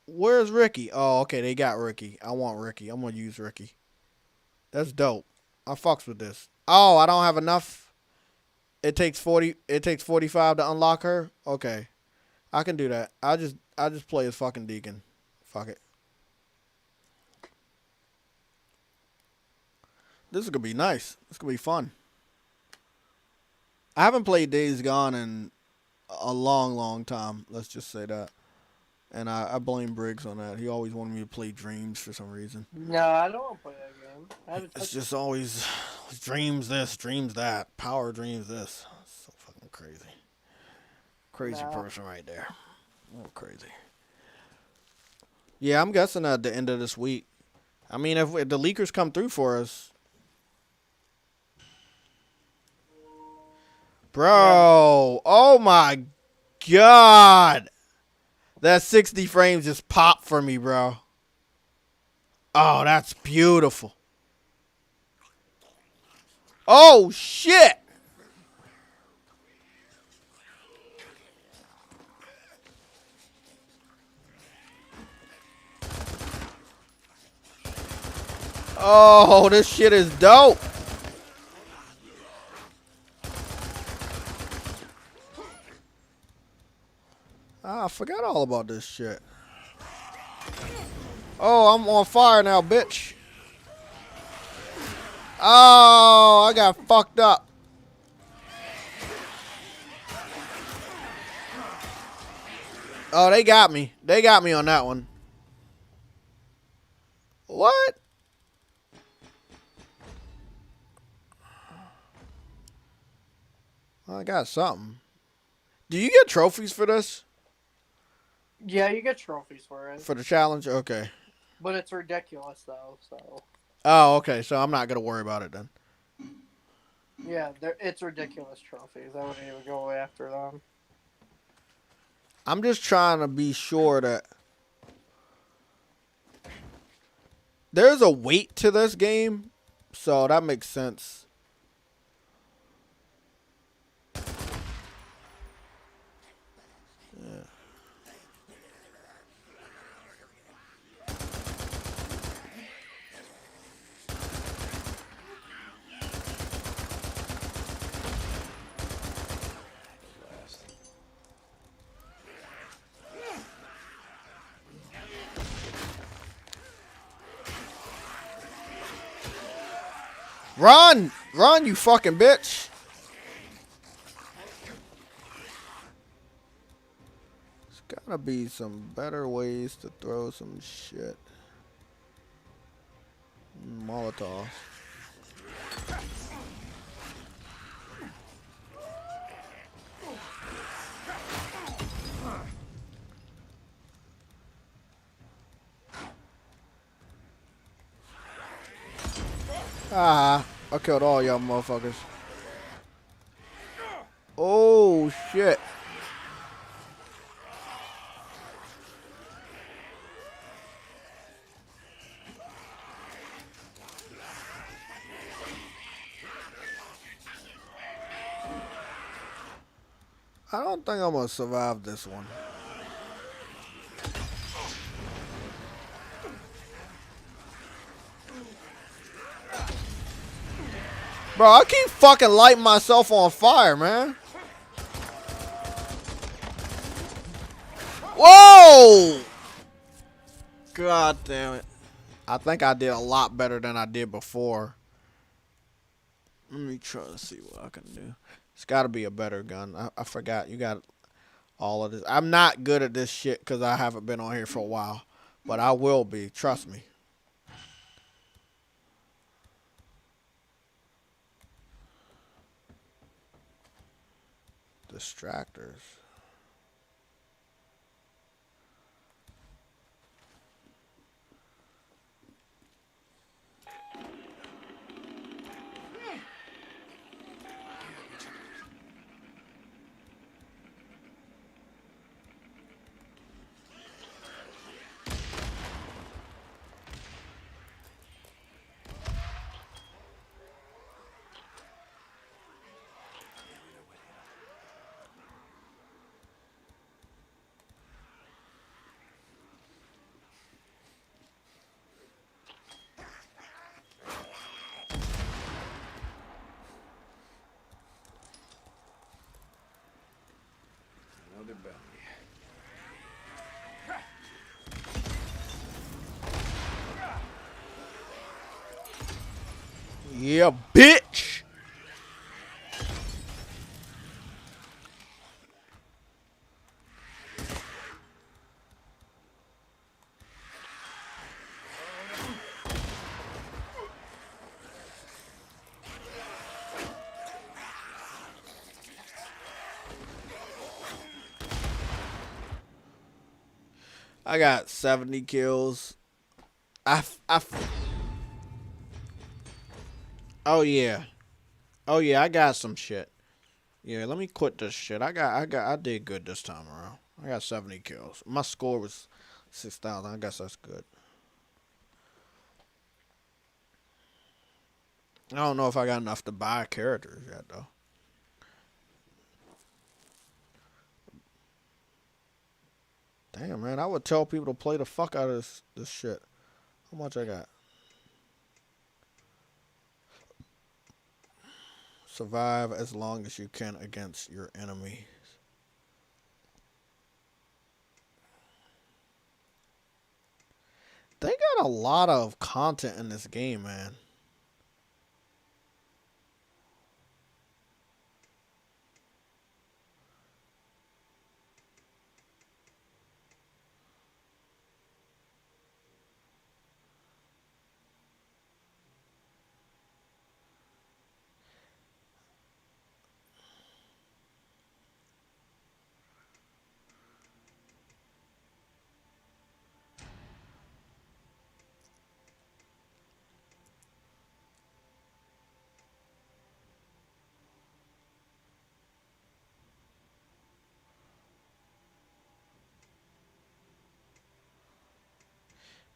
Where's Ricky? Oh, okay. They got Ricky. I want Ricky. I'm going to use Ricky. That's dope. I fucks with this. Oh, I don't have enough. It takes 40. It takes 45 to unlock her. Okay. I can do that. I just play as fucking Deacon. Fuck it. This is gonna be nice. This is gonna be fun. I haven't played Days Gone in a long time. Let's just say that. And I blame Briggs on that. He always wanted me to play Dreams for some reason. No, I don't want to play that game. I haven't It's touched just always Dreams this, Dreams that, Power Dreams this. So fucking crazy. Crazy person right there. Oh, crazy. Yeah, I'm guessing at the end of this week. I mean, if the leakers come through for us. Bro, oh my God. That 60 frames just popped for me, bro. Oh, that's beautiful. Oh, shit. Oh, this shit is dope. I forgot all about this shit. Oh, I'm on fire now, bitch. Oh, I got fucked up. Oh, they got me. They got me on that one. What? I got something. Do you get trophies for this? Yeah, you get trophies for it. For the challenge? Okay. But it's ridiculous, though, so. Oh, okay. So I'm not going to worry about it then. Yeah, it's ridiculous trophies. I wouldn't even go after them. I'm just trying to be sure that there's a weight to this game, so that makes sense. Yeah. Run! Run, you fucking bitch! There's gotta be some better ways to throw some shit. Molotov. Ah, I killed all y'all motherfuckers. Oh, shit. I don't think I'm gonna survive this one. Bro, I keep fucking lighting myself on fire, man. Whoa! God damn it. I think I did a lot better than I did before. Let me try to see what I can do. It's got to be a better gun. I forgot. You got all of this. I'm not good at this shit because I haven't been on here for a while. But I will be. Trust me. Distractors. Yeah, bitch. I got 70 kills. Oh yeah. Oh yeah, I got some shit. Yeah, let me quit this shit. I did good this time around. I got 70 kills. My score was 6,000. I guess that's good. I don't know if I got enough to buy characters yet though. Damn man, I would tell people to play the fuck out of this shit. How much I got? Survive as long as you can against your enemy. They got a lot of content in this game, man.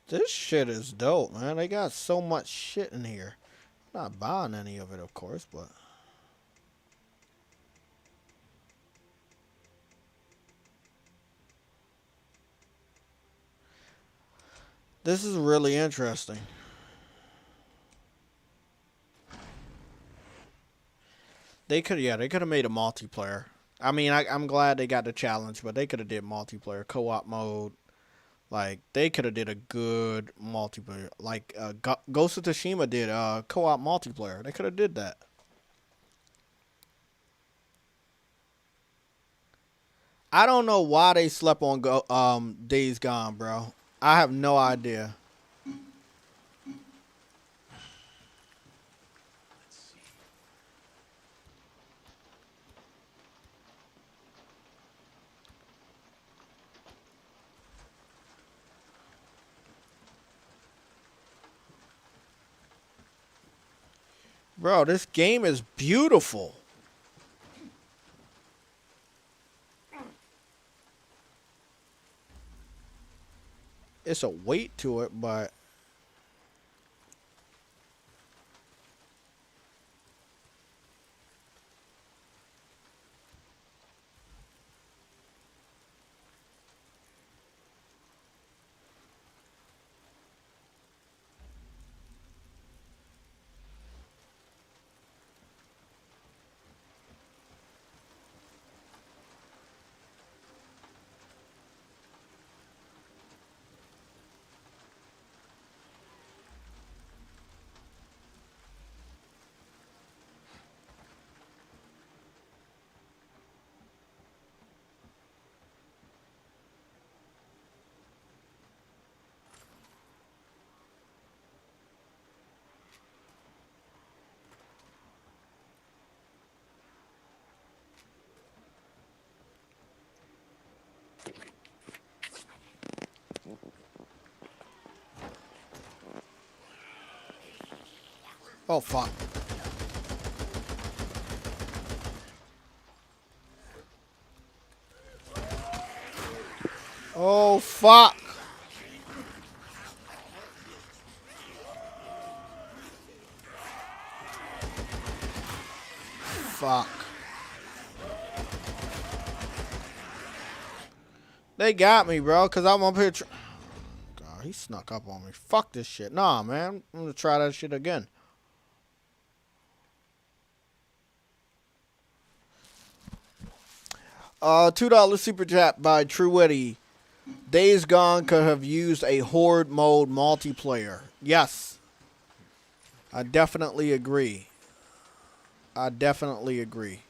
This shit is dope, man. They got so much shit in here. I'm not buying any of it, of course, but this is really interesting. They could, yeah, they could have made a multiplayer. I mean, I'm glad they got the challenge, but they could have did multiplayer, co-op mode. Like they could have did a good multiplayer, like Ghost of Tsushima did co-op multiplayer. They could have did that. I don't know why they slept on Days Gone, bro. I have no idea. Bro, this game is beautiful. It's a weight to it, but oh fuck. Oh fuck. Fuck. They got me, bro, because I'm up here. God, he snuck up on me. Fuck this shit. Nah, man. I'm going to try that shit again. $2 super chat by True Witty. Days Gone could have used a horde mode multiplayer. Yes. I definitely agree. I definitely agree.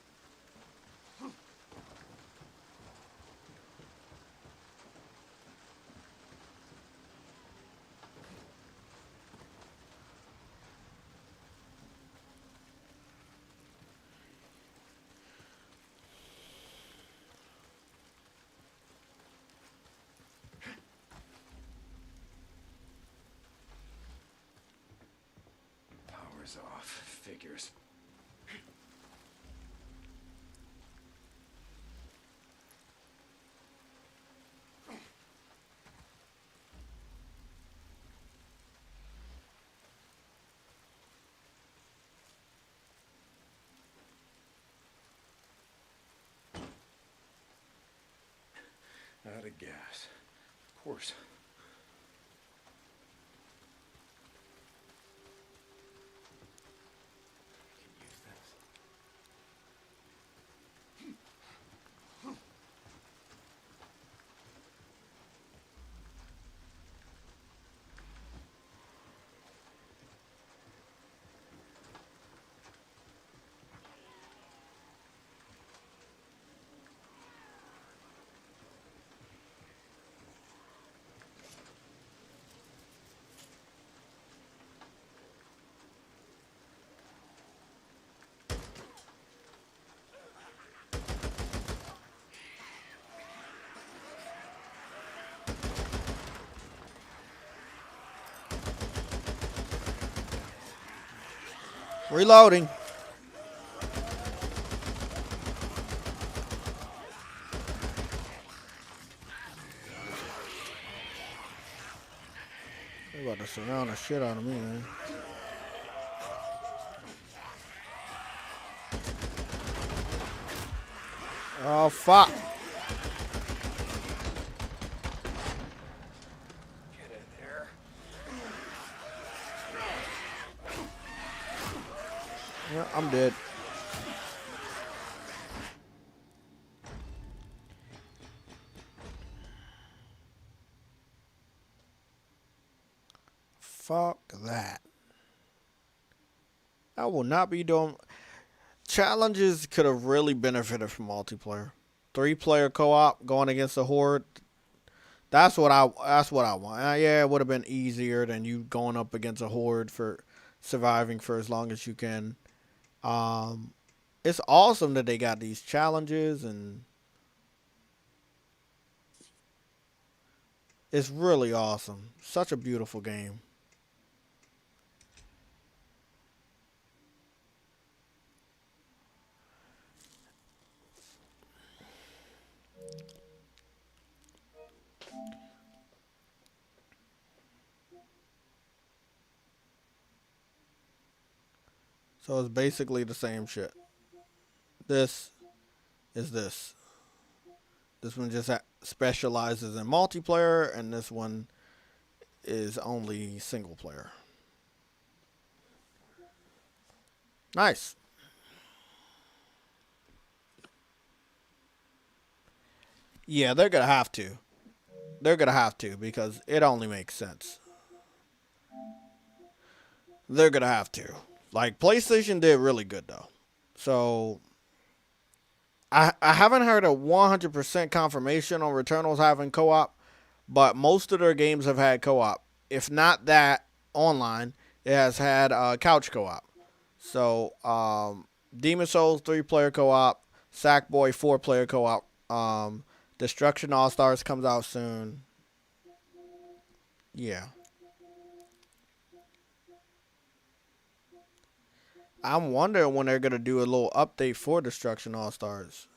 Power's off. Figures. Out of gas. Of course. Can use this. Reloading. surround the shit out of me, man. Oh, fuck. Get in there. Yeah, I'm dead. Fuck that. I will not be doing... Challenges could have really benefited from multiplayer. 3-player co-op going against a horde. That's what I want. Yeah, it would have been easier than you going up against a horde for surviving for as long as you can. It's awesome that they got these challenges, and it's really awesome. Such a beautiful game. So it's basically the same shit. This is this. This one just specializes in multiplayer, and this one is only single player. Nice. Yeah, they're gonna have to. They're gonna have to because it only makes sense. They're gonna have to. Like, PlayStation did really good though. So I haven't heard a 100% confirmation on Returnals having co-op, but most of their games have had co-op. If not that online, it has had couch co-op. So Demon Souls 3-player co-op, Sackboy 4-player co-op, Destruction All Stars comes out soon. Yeah. I'm wondering when they're gonna do a little update for Destruction All Stars.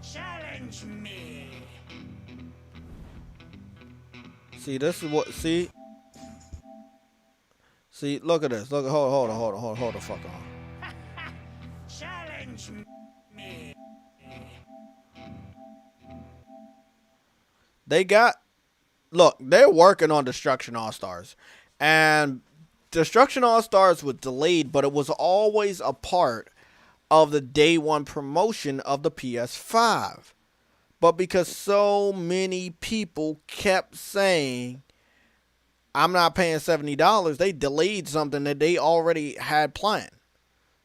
Challenge me. See, this is what. See, look at this. Look, hold the fuck on. Challenge me. They got. Look, they're working on Destruction All Stars, and Destruction All Stars was delayed, but it was always a part of the day one promotion of the PS5. But because so many people kept saying, I'm not paying $70, they delayed something that they already had planned.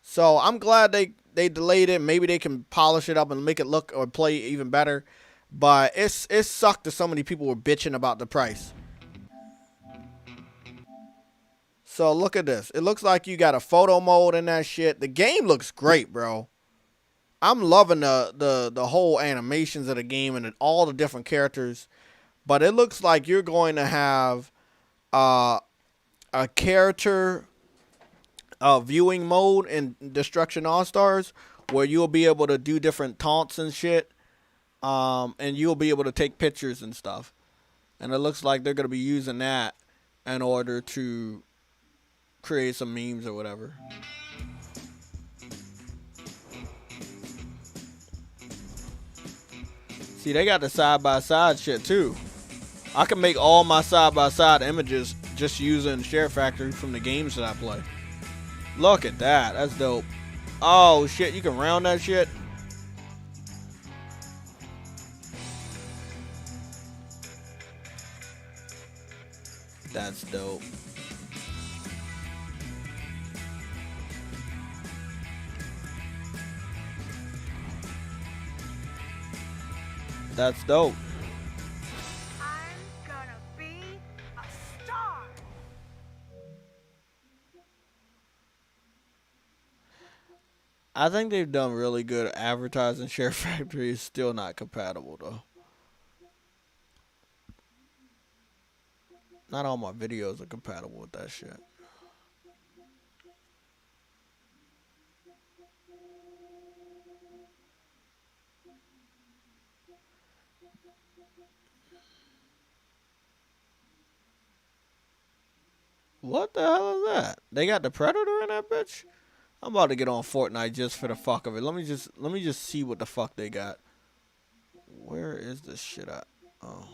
So I'm glad they delayed it. Maybe they can polish it up and make it look or play even better. But it sucked that so many people were bitching about the price. So look at this. It looks like you got a photo mode in that shit. The game looks great, bro. I'm loving the whole animations of the game and all the different characters. But it looks like you're going to have a character viewing mode in Destruction All Stars where you'll be able to do different taunts and shit. And you'll be able to take pictures and stuff. And it looks like they're going to be using that in order to create some memes or whatever. See, they got the side-by-side shit too. I can make all my side-by-side images just using Share Factory from the games that I play. Look at that. That's dope. Oh, shit. You can round that shit. That's dope. That's dope. I'm gonna be a star. I think they've done really good at advertising. Share Factory is still not compatible though. Not all my videos are compatible with that shit. What the hell is that? They got the Predator in that bitch? I'm about to get on Fortnite just for the fuck of it. Let me just see what the fuck they got. Where is this shit at? Oh.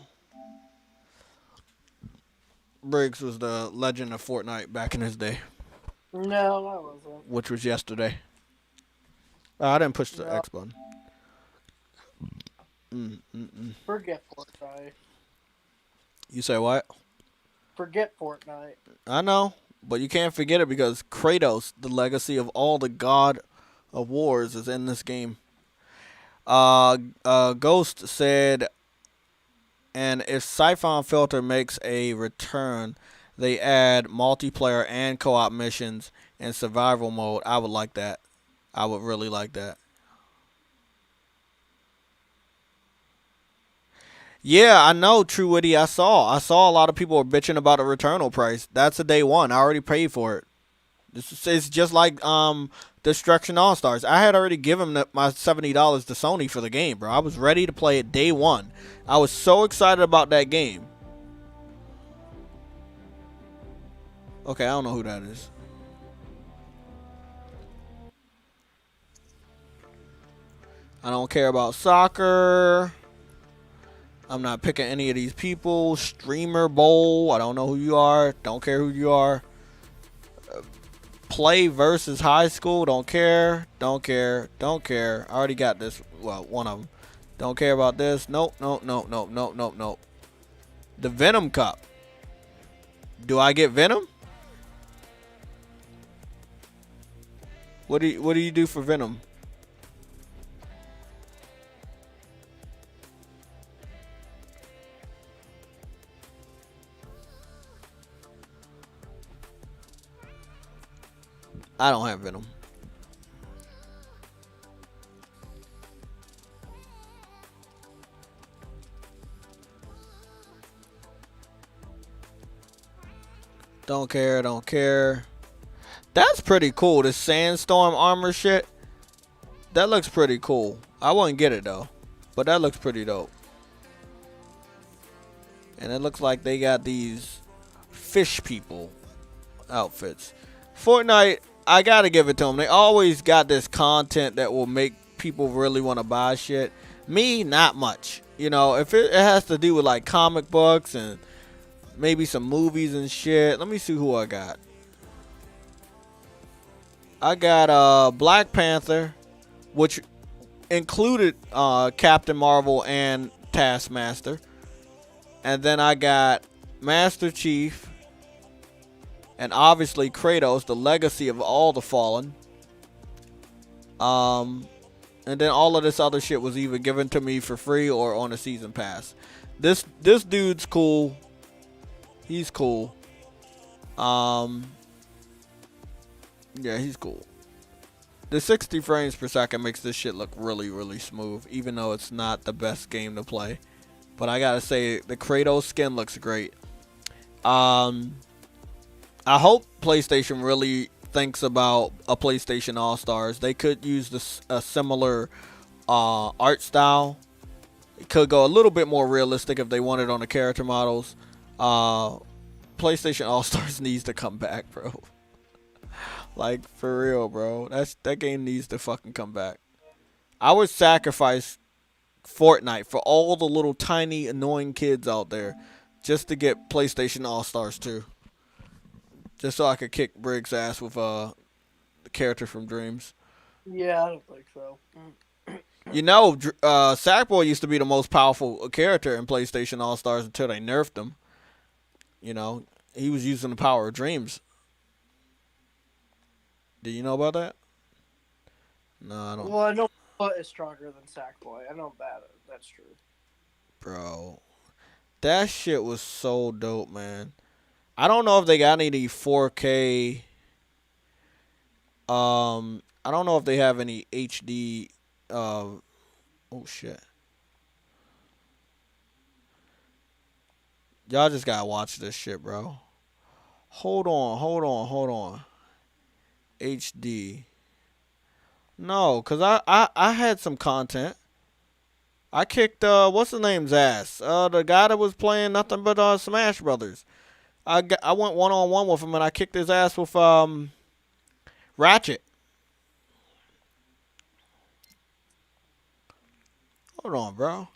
Briggs was the legend of Fortnite back in his day, No, I wasn't. which was yesterday. Oh, I didn't push the No, X button. forget Fortnite. You say what? Forget Fortnite. I know, but you can't forget it because Kratos, the legacy of all the god of wars, is in this game. Ghost said, and if Siphon Filter makes a return, they add multiplayer and co-op missions and survival mode. I would like that. I would really like that. Yeah, I know, True Witty. I saw a lot of people were bitching about the Returnal price. That's a day one. I already paid for it. It's just like Destruction All Stars. I had already given my $70 to Sony for the game, bro. I was ready to play it day one. I was so excited about that game. Okay, I don't know who that is. I don't care about soccer. I'm not picking any of these people. Streamer Bowl. I don't know who you are. Don't care who you are. Play versus high school. Don't care. Don't care. Don't care. I already got this. Well, one of them. Don't care about this. Nope. Nope. Nope. Nope. Nope. Nope. Nope. The Venom Cup. Do I get Venom? What do you do for Venom? I don't have Venom. Don't care, don't care. That's pretty cool. This sandstorm armor shit. That looks pretty cool. I wouldn't get it though. But that looks pretty dope. And it looks like they got these fish people outfits. Fortnite, I gotta give it to them. They always got this content that will make people really want to buy shit. Me, not much. You know, if it has to do with like comic books and maybe some movies and shit. Let me see who I got. I got Black Panther, which included Captain Marvel and Taskmaster. And then I got Master Chief. And obviously Kratos, the legacy of all the fallen. And then all of this other shit was either given to me for free or on a season pass. This dude's cool. He's cool. Yeah, he's cool. The 60 frames per second makes this shit look really, really smooth, even though it's not the best game to play. But I gotta say, the Kratos skin looks great. I hope PlayStation really thinks about a PlayStation All-Stars. They could use a similar art style. It could go a little bit more realistic if they wanted on the character models. PlayStation All-Stars needs to come back, bro. Like, for real, bro. That game needs to fucking come back. I would sacrifice Fortnite for all the little tiny annoying kids out there just to get PlayStation All-Stars 2. Just so I could kick Briggs' ass with the character from Dreams. Yeah, I don't think so. You know, Sackboy used to be the most powerful character in PlayStation All-Stars until they nerfed him. You know, he was using the power of Dreams. Did you know about that? No, I don't. Well, I know Foot is stronger than Sackboy. I know that's true. Bro, that shit was so dope, man. I don't know if they got any 4K. I don't know if they have any HD. Oh shit. Y'all just gotta watch this shit, bro. Hold on. HD. No, cause I had some content. I kicked what's his name's ass? The guy that was playing nothing but Smash Brothers. I went 1-on-1 with him and I kicked his ass with Ratchet. Hold on, bro.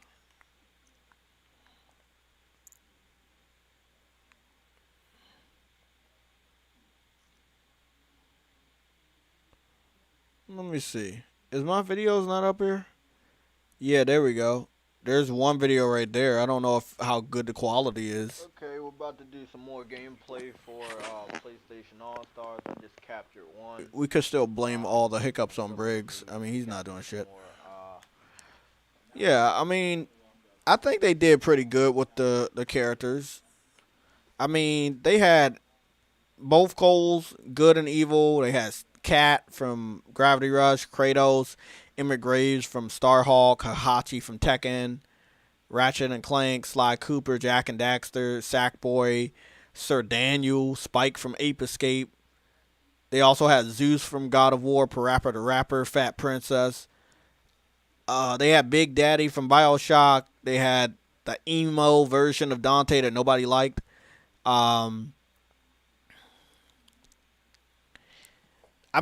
Let me see. Is my videos not up here? Yeah, there we go. There's one video right there. I don't know how good the quality is. Okay, we're about to do some more gameplay for PlayStation All Stars. I just captured one. We could still blame all the hiccups on Briggs. I mean, he's not doing shit. Yeah, I mean, I think they did pretty good with the characters. I mean, they had both Coles, good and evil. They had Cat from Gravity Rush, Kratos, Emmett Graves from Starhawk, Hahachi from Tekken, Ratchet and Clank, Sly Cooper, Jack and Daxter, Sackboy, Sir Daniel, Spike from Ape Escape. They also had Zeus from God of War, Parappa the Rapper, Fat Princess. They had Big Daddy from Bioshock. They had the emo version of Dante that nobody liked. I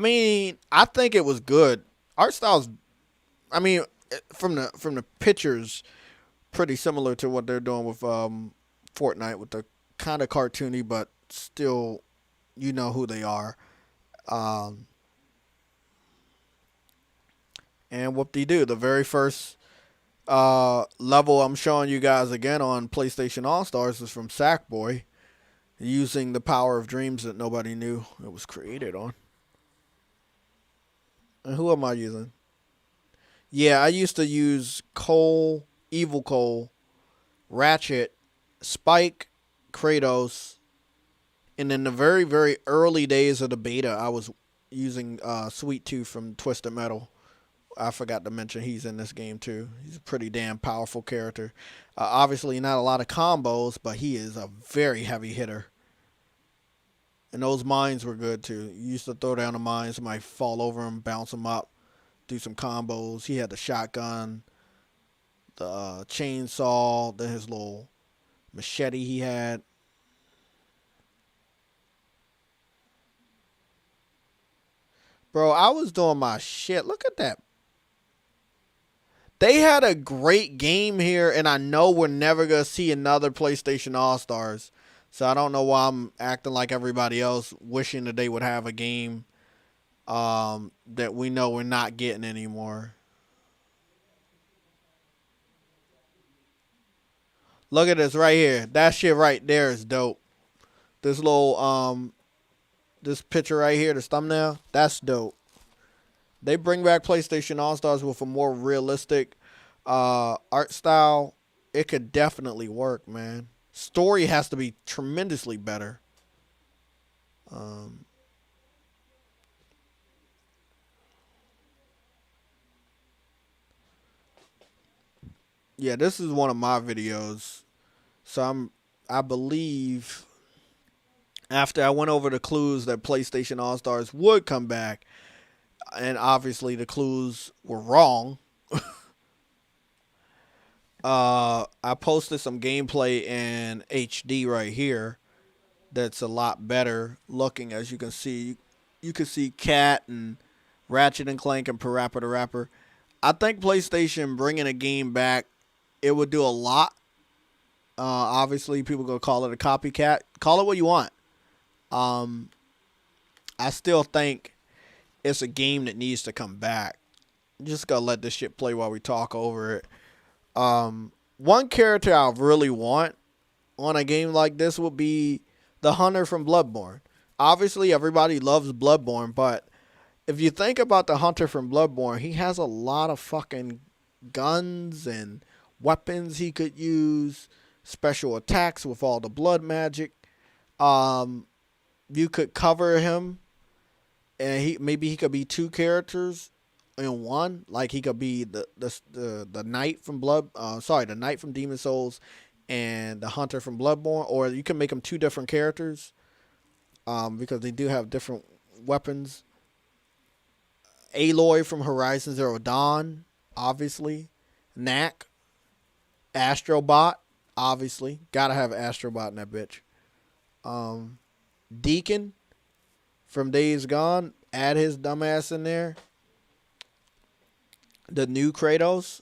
mean, I think it was good. Art style's, I mean, from the pictures, pretty similar to what they're doing with Fortnite, with the kind of cartoony, but still, you know who they are. And whoop-de-doo, the very first level I'm showing you guys again on PlayStation All-Stars is from Sackboy, using the power of dreams that nobody knew it was created on. And who am I using? Yeah, I used to use Cole, Evil Cole, Ratchet, Spike, Kratos, and in the very, very early days of the beta, I was using Sweet Tooth from Twisted Metal. I forgot to mention he's in this game too. He's a pretty damn powerful character. Obviously not a lot of combos, but he is a very heavy hitter. And those mines were good too. You used to throw down a mine, somebody fall over him, bounce him up, do some combos. He had the shotgun, the chainsaw, then his little machete he had. Bro, I was doing my shit. Look at that. They had a great game here, and I know we're never going to see another PlayStation All-Stars. So I don't know why I'm acting like everybody else, wishing that they would have a game that we know we're not getting anymore. Look at this right here. That shit right there is dope. This little, this picture right here, this thumbnail, that's dope. They bring back PlayStation All-Stars with a more realistic art style. It could definitely work, man. Story has to be tremendously better. Yeah, this is one of my videos. So I believe after I went over the clues that PlayStation All-Stars would come back, and obviously the clues were wrong. I posted some gameplay in HD right here that's a lot better looking. As you can see, you can see Cat and Ratchet and Clank and Parappa the Rapper. I think PlayStation bringing a game back, it would do a lot. Obviously, people gonna call it a copycat. Call it what you want. I still think it's a game that needs to come back. Just gotta let this shit play while we talk over it. One character I really want on a game like this would be the Hunter from Bloodborne. Obviously, everybody loves Bloodborne, but if you think about the Hunter from Bloodborne, he has a lot of fucking guns and weapons he could use, special attacks with all the blood magic. You could cover him, and maybe he could be two characters in one. Like he could be the knight from the knight from Demon Souls and the Hunter from Bloodborne, or you can make them two different characters, because they do have different weapons. Aloy from Horizon Zero Dawn, obviously. Knack, Astrobot, obviously. Gotta have Astrobot in that bitch. Deacon from Days Gone, add his dumbass in there. The new Kratos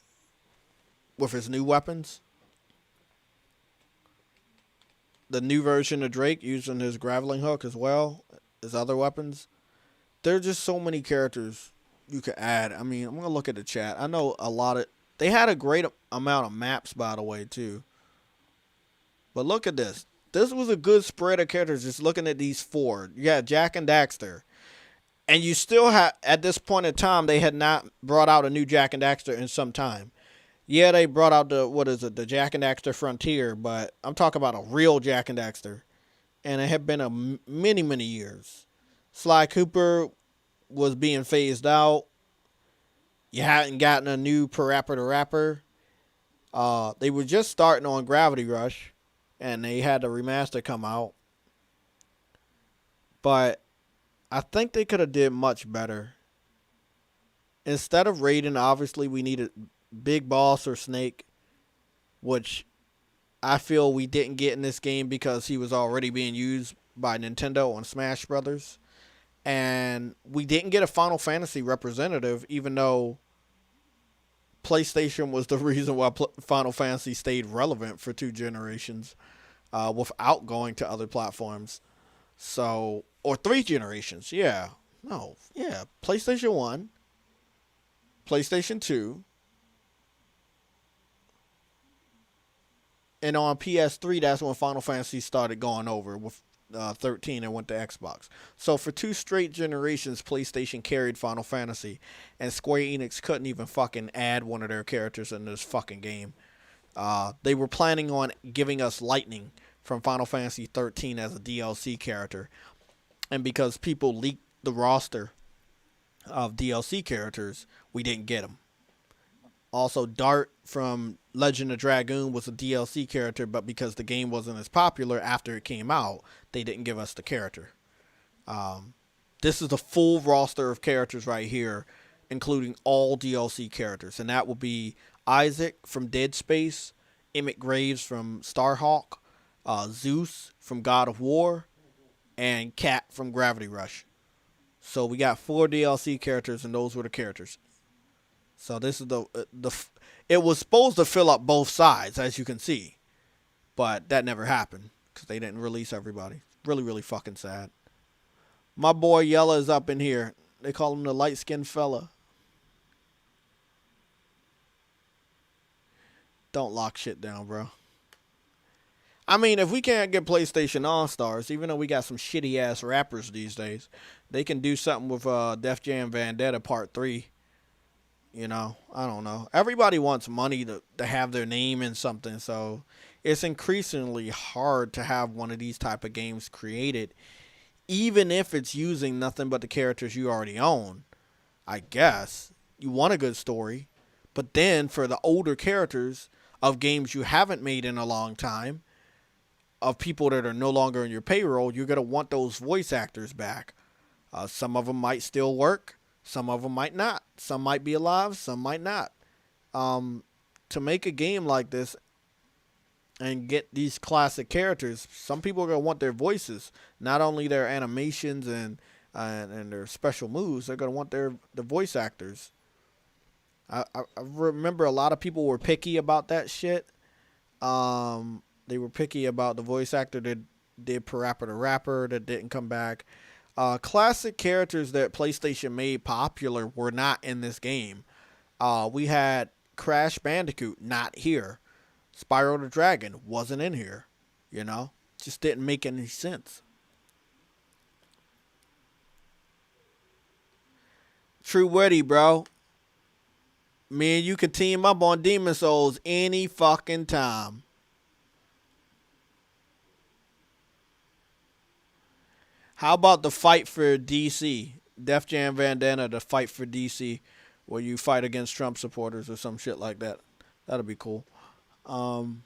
with his new weapons. The new version of Drake using his grappling hook as well, his other weapons. There's just so many characters you could add. I mean, I'm going to look at the chat. I know a lot of... They had a great amount of maps, by the way, too. But look at this. This was a good spread of characters just looking at these four. You got Jak and Daxter. And you still have... At this point in time, they had not brought out a new Jak and Daxter in some time. Yeah, they brought out the Jak and Daxter Frontier, but I'm talking about a real Jak and Daxter. And it had been many, many years. Sly Cooper was being phased out. You hadn't gotten a new Parappa the Rapper. They were just starting on Gravity Rush, and they had the remaster come out. But I think they could have did much better. Instead of Raiden, obviously we needed Big Boss or Snake, which I feel we didn't get in this game because he was already being used by Nintendo on Smash Brothers. And we didn't get a Final Fantasy representative, even though PlayStation was the reason why Final Fantasy stayed relevant for 2 generations without going to other platforms. So, or 3 generations, yeah. No, yeah. PlayStation 1, PlayStation 2, and on PS3, that's when Final Fantasy started going over with 13 and went to Xbox. So for 2 straight generations, PlayStation carried Final Fantasy, and Square Enix couldn't even fucking add one of their characters in this fucking game. They were planning on giving us Lightning from Final Fantasy 13 as a DLC character, and because people leaked the roster of DLC characters, we didn't get them. Also, Dart from Legend of Dragoon was a DLC character, but because the game wasn't as popular after it came out, they didn't give us the character. This is the full roster of characters right here, including all DLC characters. And that will be Isaac from Dead Space, Emmett Graves from Starhawk, Zeus from God of War, and Cat from Gravity Rush. So we got 4 DLC characters, and those were the characters. So this is it was supposed to fill up both sides, as you can see. But that never happened, because they didn't release everybody. Really, really fucking sad. My boy Yella is up in here. They call him the light-skinned fella. Don't lock shit down, bro. I mean, if we can't get PlayStation All-Stars, even though we got some shitty-ass rappers these days, they can do something with Def Jam Vendetta Part 3. You know, I don't know. Everybody wants money to have their name in something, so it's increasingly hard to have one of these type of games created, even if it's using nothing but the characters you already own. I guess you want a good story, but then for the older characters of games you haven't made in a long time, of people that are no longer in your payroll, you're going to want those voice actors back. Some of them might still work. Some of them might not. Some might be alive. Some might not. To make a game like this and get these classic characters, some people are going to want their voices. Not only their animations and their special moves, they're going to want the voice actors. I remember a lot of people were picky about that shit. They were picky about the voice actor that did Parappa the Rapper that didn't come back. Classic characters that PlayStation made popular were not in this game. We had Crash Bandicoot, not here. Spyro the Dragon wasn't in here. You know? Just didn't make any sense. True Weddy, bro. Me and you can team up on Demon Souls any fucking time. How about the fight for DC? Def Jam Vendetta, the fight for DC, where you fight against Trump supporters or some shit like that. That'll be cool. Oh,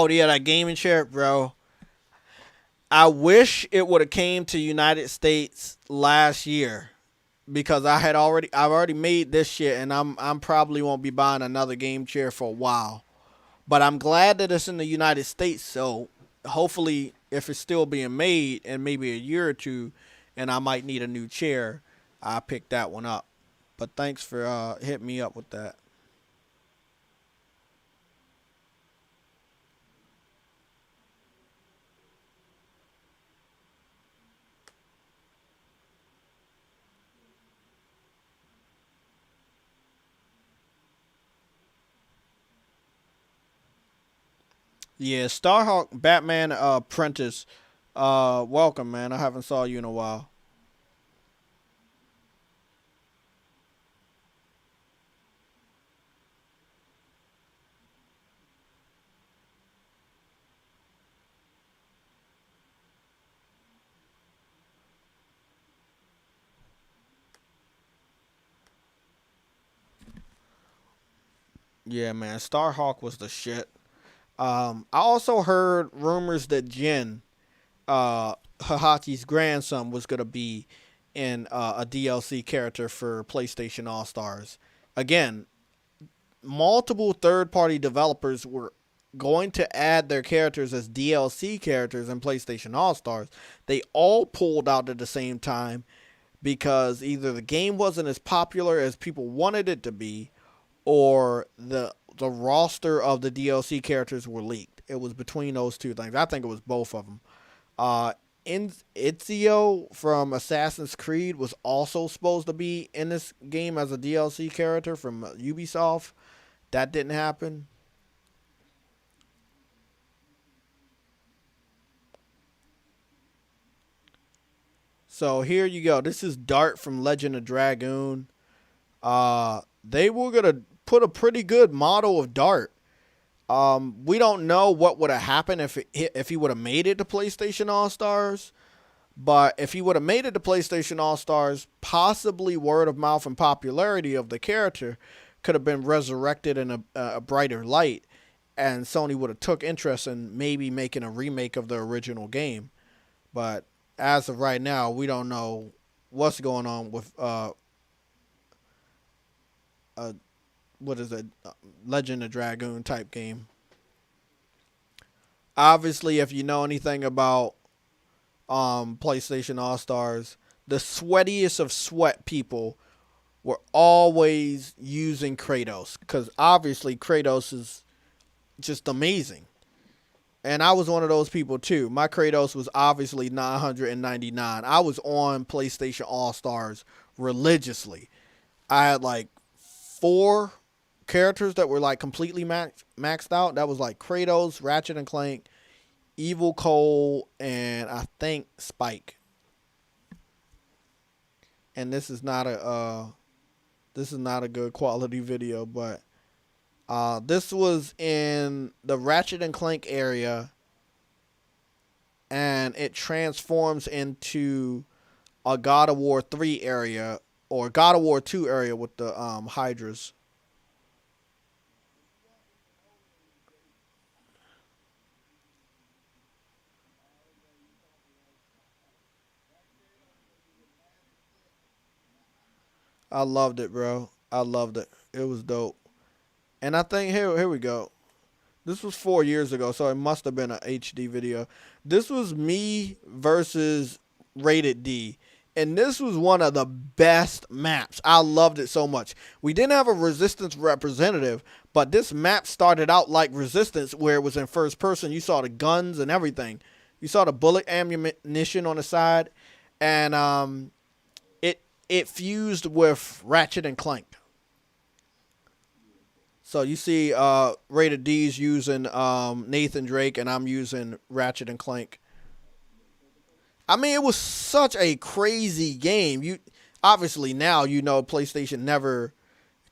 yeah, that gaming chair, bro. I wish it would have came to United States last year, because I've already made this shit, and I'm probably won't be buying another game chair for a while. But I'm glad that it's in the United States, so hopefully, if it's still being made in maybe a year or two, and I might need a new chair, I'll pick that one up. But thanks for hitting me up with that. Yeah, Starhawk Batman Apprentice. Welcome, man. I haven't saw you in a while. Yeah, man. Starhawk was the shit. I also heard rumors that Jin, Hahachi's grandson, was gonna be in a DLC character for PlayStation All Stars. Again, multiple third-party developers were going to add their characters as DLC characters in PlayStation All Stars. They all pulled out at the same time because either the game wasn't as popular as people wanted it to be, or the roster of the DLC characters were leaked. It was between those two things. I think it was both of them. Uh, Ezio from Assassin's Creed was also supposed to be in this game as a DLC character from Ubisoft. That didn't happen. So here you go. This is Dart from Legend of Dragoon. They were gonna put a pretty good model of Dart. We don't know what would have happened if he would have made it to PlayStation All Stars. But if he would have made it to PlayStation All Stars, possibly word of mouth and popularity of the character could have been resurrected in a brighter light, and Sony would have took interest in maybe making a remake of the original game. But as of right now, we don't know what's going on with what is it, Legend of Dragoon type game. Obviously, if you know anything about PlayStation All Stars, the sweatiest of sweat people were always using Kratos, because obviously Kratos is just amazing. And I was one of those people too. My Kratos was obviously 999. I was on PlayStation All Stars religiously. I had like 4 characters that were like completely maxed out. That was like Kratos, Ratchet and Clank, Evil Cole, and I think Spike. And this is not a good quality video, but this was in the Ratchet and Clank area, and it transforms into a God of War 3 area, or God of War 2 area with the Hydras. I loved it, bro. I loved it. It was dope. And I think here we go. This was 4 years ago, so it must have been an HD video. This was me versus Rated D. And this was one of the best maps. I loved it so much. We didn't have a Resistance representative, but this map started out like Resistance, where it was in first person. You saw the guns and everything. You saw the bullet ammunition on the side. And it fused with Ratchet and Clank. So you see Rated D's using Nathan Drake, and I'm using Ratchet and Clank. I mean, it was such a crazy game. You obviously now you know PlayStation never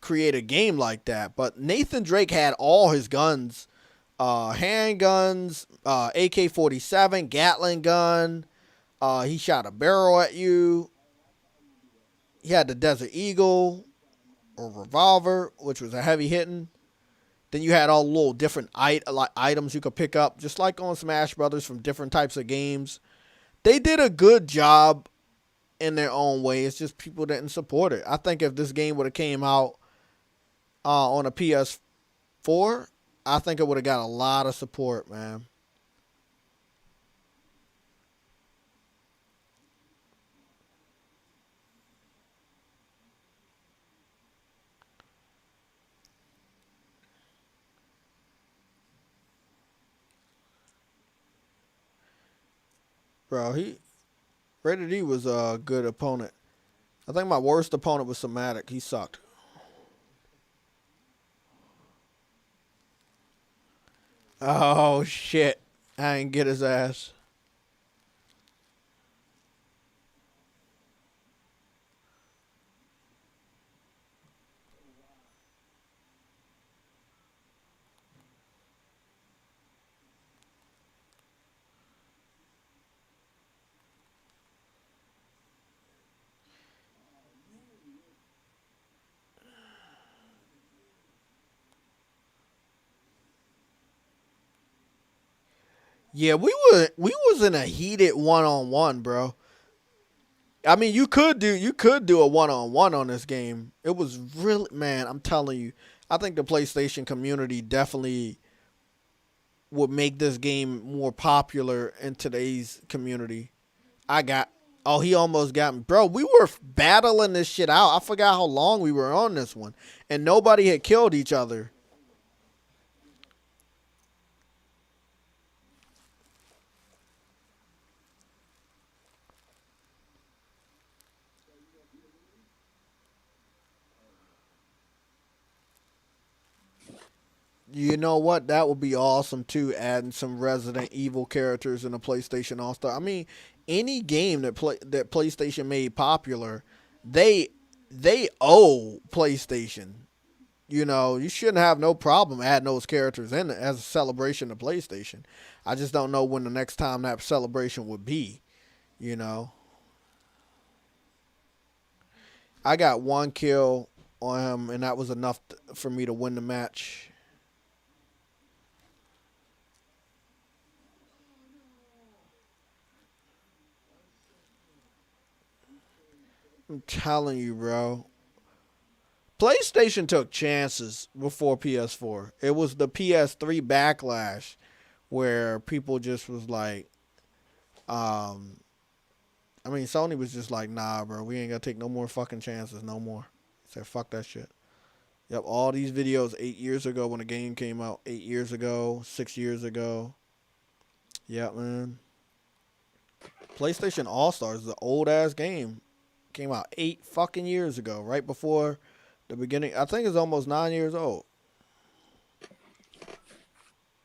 created a game like that, but Nathan Drake had all his guns, handguns, AK-47, Gatling gun. He shot a barrel at you. He had the Desert Eagle or revolver, which was a heavy hitting. Then you had all little different items you could pick up, just like on Smash Brothers, from different types of games. They did a good job in their own way. It's just people didn't support it. I think if this game would have came out on a PS4, I think it would have got a lot of support, man. Bro, Rated E was a good opponent. I think my worst opponent was Somatic. He sucked. Oh shit! I didn't get his ass. Yeah, we was in a heated 1-on-1, bro. I mean, you could do a 1-on-1 on this game. It was really, man, I'm telling you. I think the PlayStation community definitely would make this game more popular in today's community. Oh, he almost got me. Bro, we were battling this shit out. I forgot how long we were on this one. And nobody had killed each other. You know what? That would be awesome too. Adding some Resident Evil characters in the PlayStation All Star. I mean, any game that PlayStation made popular, they owe PlayStation. You know, you shouldn't have no problem adding those characters in as a celebration of PlayStation. I just don't know when the next time that celebration would be. You know, I got one kill on him, and that was enough for me to win the match. I'm telling you, bro. PlayStation took chances before PS4. It was the PS3 backlash where people just was like, I mean, Sony was just like, nah, bro, we ain't gonna take no more fucking chances, no more. Said, fuck that shit. Yep, all these videos 8 years ago when the game came out, 8 years ago, 6 years ago. Yep, man. PlayStation All-Stars is an old-ass game. Came out 8 fucking years ago, right before the beginning. I think it's almost 9 years old.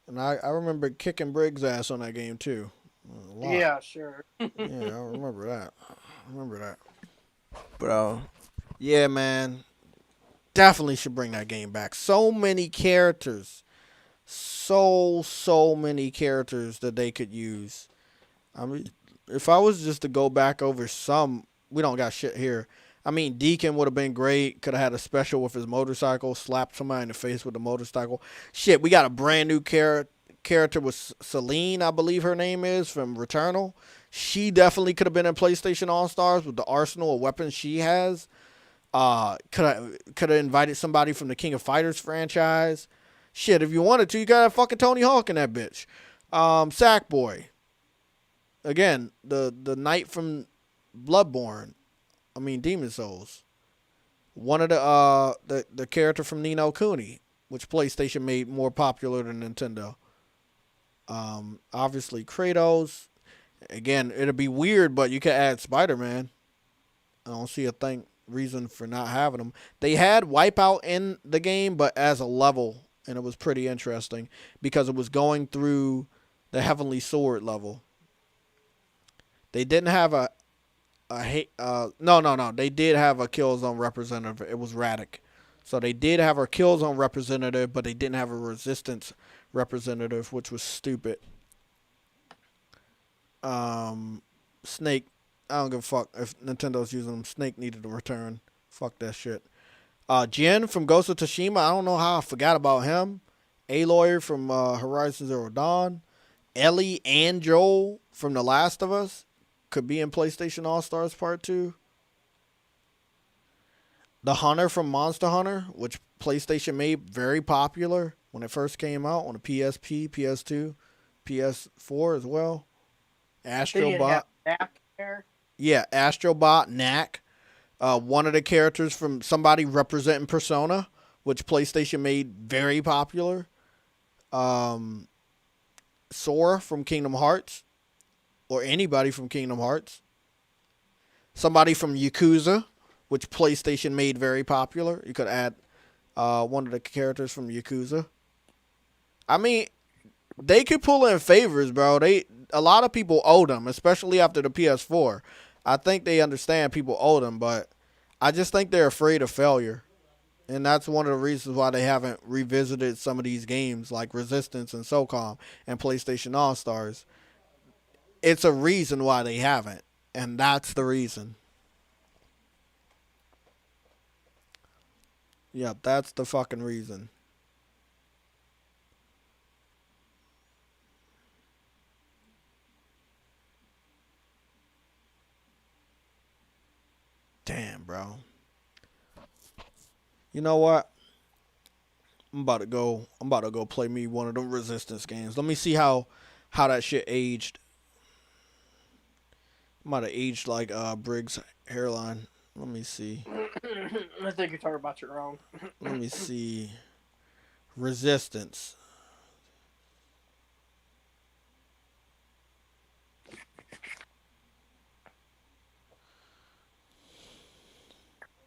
And I remember kicking Briggs' ass on that game, too. Yeah, sure. Yeah, I remember that. Bro. Yeah, man. Definitely should bring that game back. So many characters. So many characters that they could use. I mean, if I was just to go back over some, we don't got shit here. I mean, Deacon would have been great. Could have had a special with his motorcycle. Slapped somebody in the face with the motorcycle. Shit, we got a brand new character with Celine, I believe her name is, from Returnal. She definitely could have been in PlayStation All-Stars with the arsenal of weapons she has. Could have invited somebody from the King of Fighters franchise. Shit, if you wanted to, you got fucking Tony Hawk in that bitch. Sackboy. Again, the knight from Bloodborne. I mean, Demon Souls. One of the character from Ni no Kuni, which PlayStation made more popular than Nintendo. Obviously Kratos. Again, it'd be weird, but you could add Spider-Man. I don't see a reason for not having them. They had Wipeout in the game, but as a level, and it was pretty interesting because it was going through the Heavenly Sword level. They didn't have no. They did have a Killzone representative. It was Radic. So they did have a Killzone representative, but they didn't have a Resistance representative, which was stupid. Snake. I don't give a fuck if Nintendo's using them. Snake needed to return. Fuck that shit. Jin from Ghost of Tsushima. I don't know how I forgot about him. Aloy from Horizon Zero Dawn. Ellie and Joel from The Last of Us. could be in PlayStation All Stars Part 2. The Hunter from Monster Hunter, which PlayStation made very popular when it first came out on the PSP, PS2, PS4 as well. They didn't have Astrobot. Knack there. Yeah, Astrobot, Knack. One of the characters from somebody representing Persona, which PlayStation made very popular. Sora from Kingdom Hearts, or anybody from Kingdom Hearts. Somebody from Yakuza, which PlayStation made very popular. You could add one of the characters from Yakuza. I mean, they could pull in favors, bro. A lot of people owe them, especially after the PS4. I think they understand people owe them, but I just think they're afraid of failure. And that's one of the reasons why they haven't revisited some of these games like Resistance and SOCOM and PlayStation All-Stars. It's a reason why they haven't. And that's the reason. Yeah, that's the fucking reason. Damn, bro. You know what? I'm about to go play me one of them Resistance games. Let me see how that shit aged. Might have aged like Briggs' hairline. Let me see. I think you're talking about your own. Let me see. Resistance.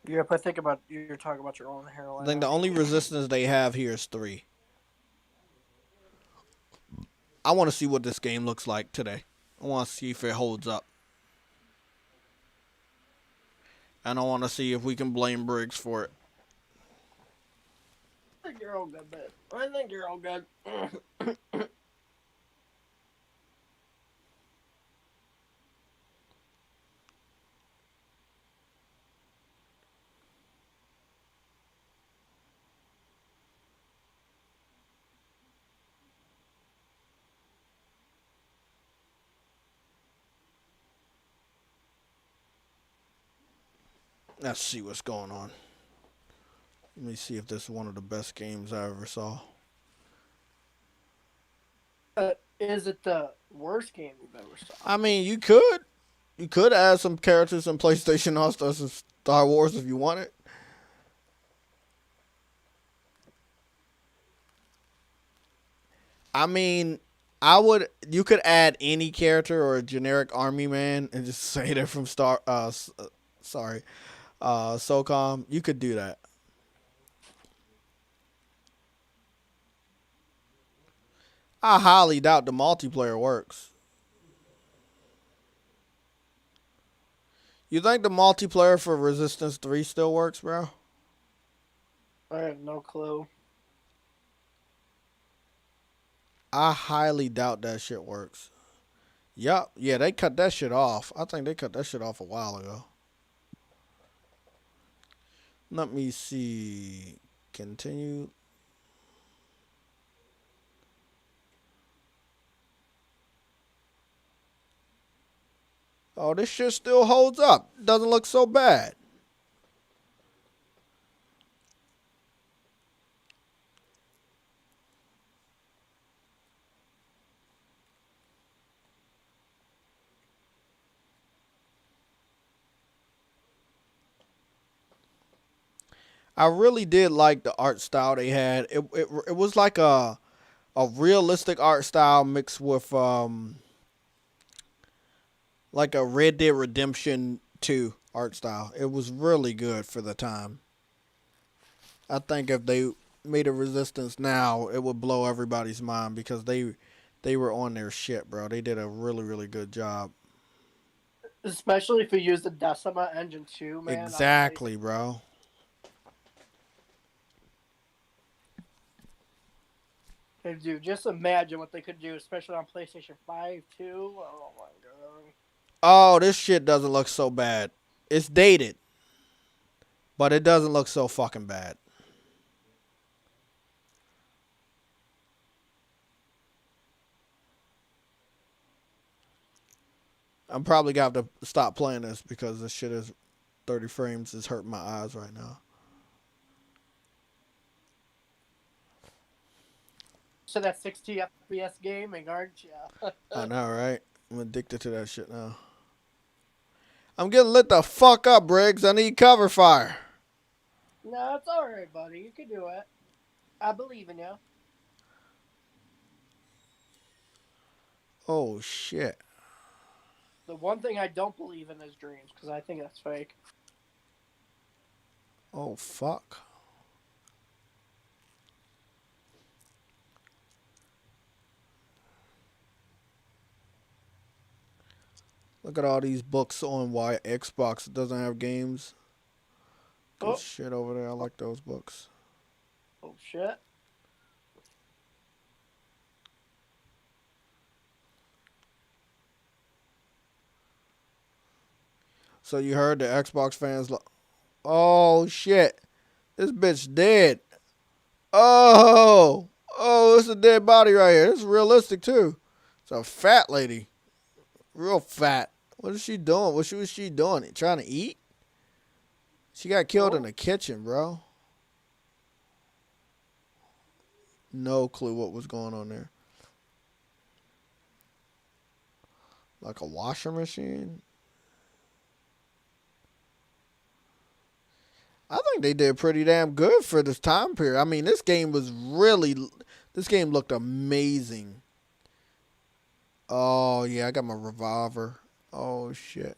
You're talking about your own hairline. I think the only Resistance they have here is 3. I want to see what this game looks like today. I want to see if it holds up. And I want to see if we can blame Briggs for it. I think you're all good, man. I think you're all good. Let's see what's going on. Let me see if this is one of the best games I ever saw. Is it the worst game you've ever saw? I mean, you could add some characters in PlayStation All-Stars and Star Wars if you wanted. I mean, you could add any character or a generic army man and just say they're from SOCOM. You could do that. I highly doubt the multiplayer works. You think the multiplayer for Resistance 3 still works, bro? I have no clue. I highly doubt that shit works. Yup. Yeah, they cut that shit off. I think they cut that shit off a while ago. Let me see. Continue. Oh, this shit still holds up. Doesn't look so bad. I really did like the art style they had. It was like a realistic art style mixed with like a Red Dead Redemption 2 art style. It was really good for the time. I think if they made a Resistance now, it would blow everybody's mind because they were on their shit, bro. They did a really, really good job. Especially if you use the Decima engine too, man. Exactly, bro. Hey, dude, just imagine what they could do, especially on PlayStation 5 too. Oh my god. Oh, this shit doesn't look so bad. It's dated, but it doesn't look so fucking bad. I'm probably gonna have to stop playing this because this shit is 30 frames is hurting my eyes right now. So that 60 FPS gaming, aren't you? I know, right? I'm addicted to that shit now. I'm getting lit the fuck up, Briggs. I need cover fire. No, it's alright, buddy. You can do it. I believe in you. Oh shit. The one thing I don't believe in is dreams, because I think that's fake. Oh fuck. Look at all these books on why Xbox doesn't have games. Good shit over there. I like those books. Oh shit. So you heard the Xbox fans oh shit. This bitch dead. Oh. Oh, it's a dead body right here. It's realistic too. It's a fat lady. Real fat. What is she doing? What was she doing? Trying to eat? She got killed in the kitchen, bro. No clue what was going on there. Like a washer machine? I think they did pretty damn good for this time period. I mean, this game looked amazing. Oh, yeah, I got my revolver. Oh, shit.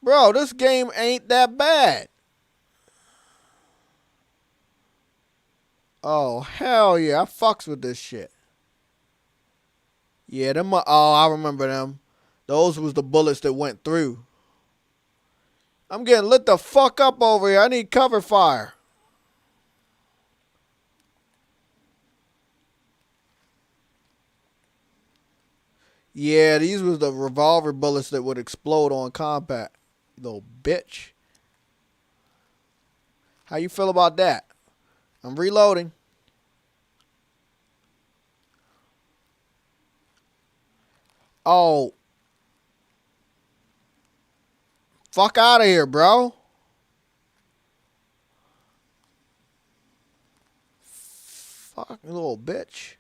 Bro, this game ain't that bad. Oh, hell yeah. I fucks with this shit. Yeah, them. Oh, I remember them. Those was the bullets that went through. I'm getting lit the fuck up over here. I need cover fire. Yeah, these was the revolver bullets that would explode on combat. Little bitch. How you feel about that? I'm reloading. Oh. Fuck out of here, bro. Fuck, little bitch.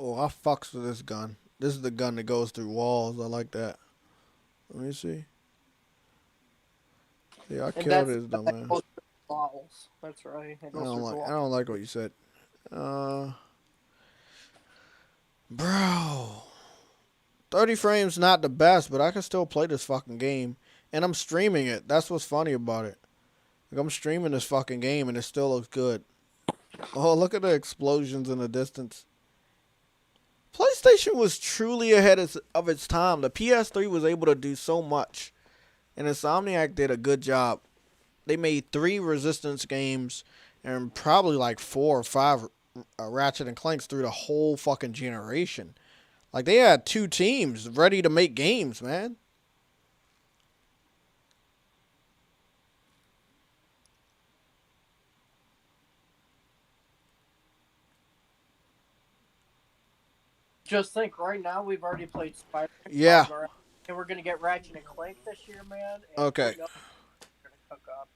Oh, I fucks with this gun. This is the gun that goes through walls. I like that. Let me see. Yeah, I killed his dumb ass. Walls. That's right. I don't like what you said. Bro. 30 frames not the best, but I can still play this fucking game. And I'm streaming it. That's what's funny about it. Like, I'm streaming this fucking game and it still looks good. Oh, look at the explosions in the distance. PlayStation was truly ahead of its time. The PS3 was able to do so much. And Insomniac did a good job. They made 3 Resistance games and probably like 4 or 5 Ratchet and Clanks through the whole fucking generation. Like, they had 2 teams ready to make games, man. Just think, right now we've already played Spider-Man. Yeah. And we're gonna get Ratchet and Clank this year, man. Okay. We're gonna cook up.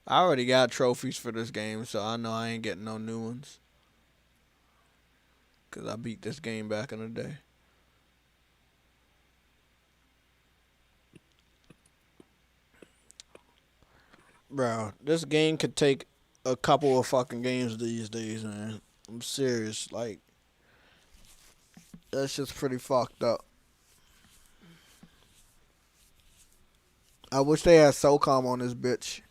I already got trophies for this game, so I know I ain't getting no new ones. Because I beat this game back in the day. Bro, this game could take a couple of fucking games these days, man. I'm serious. Like, that's just pretty fucked up. I wish they had SOCOM on this bitch.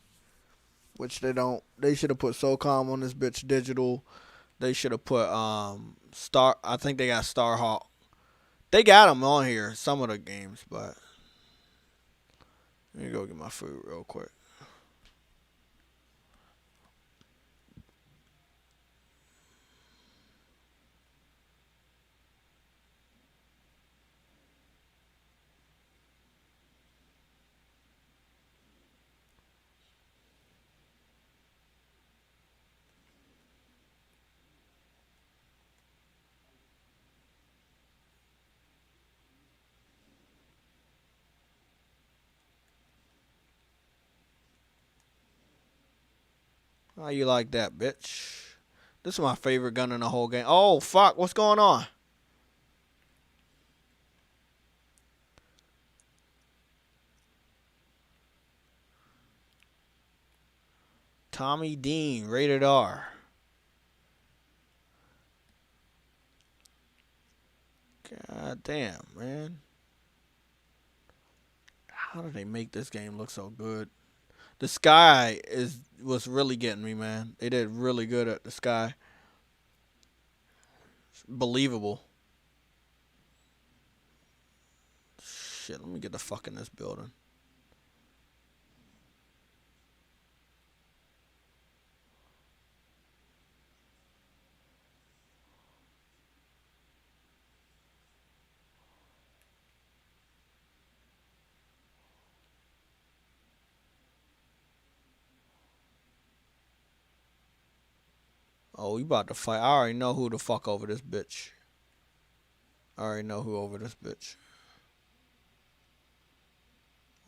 Which they don't. They should have put SOCOM on this bitch digital. They should have put Star. I think they got Starhawk. They got them on here, some of the games, but Let me go get my food real quick. How you like that, bitch? This is my favorite gun in the whole game. Oh, fuck. What's going on? Tommy Dean, rated R. God damn, man. How did they make this game look so good? The sky was really getting me, man. They did really good at the sky. It's believable. Shit, let me get the fuck in this building. Oh, we about to fight. I already know who the fuck over this bitch. I already know who over this bitch.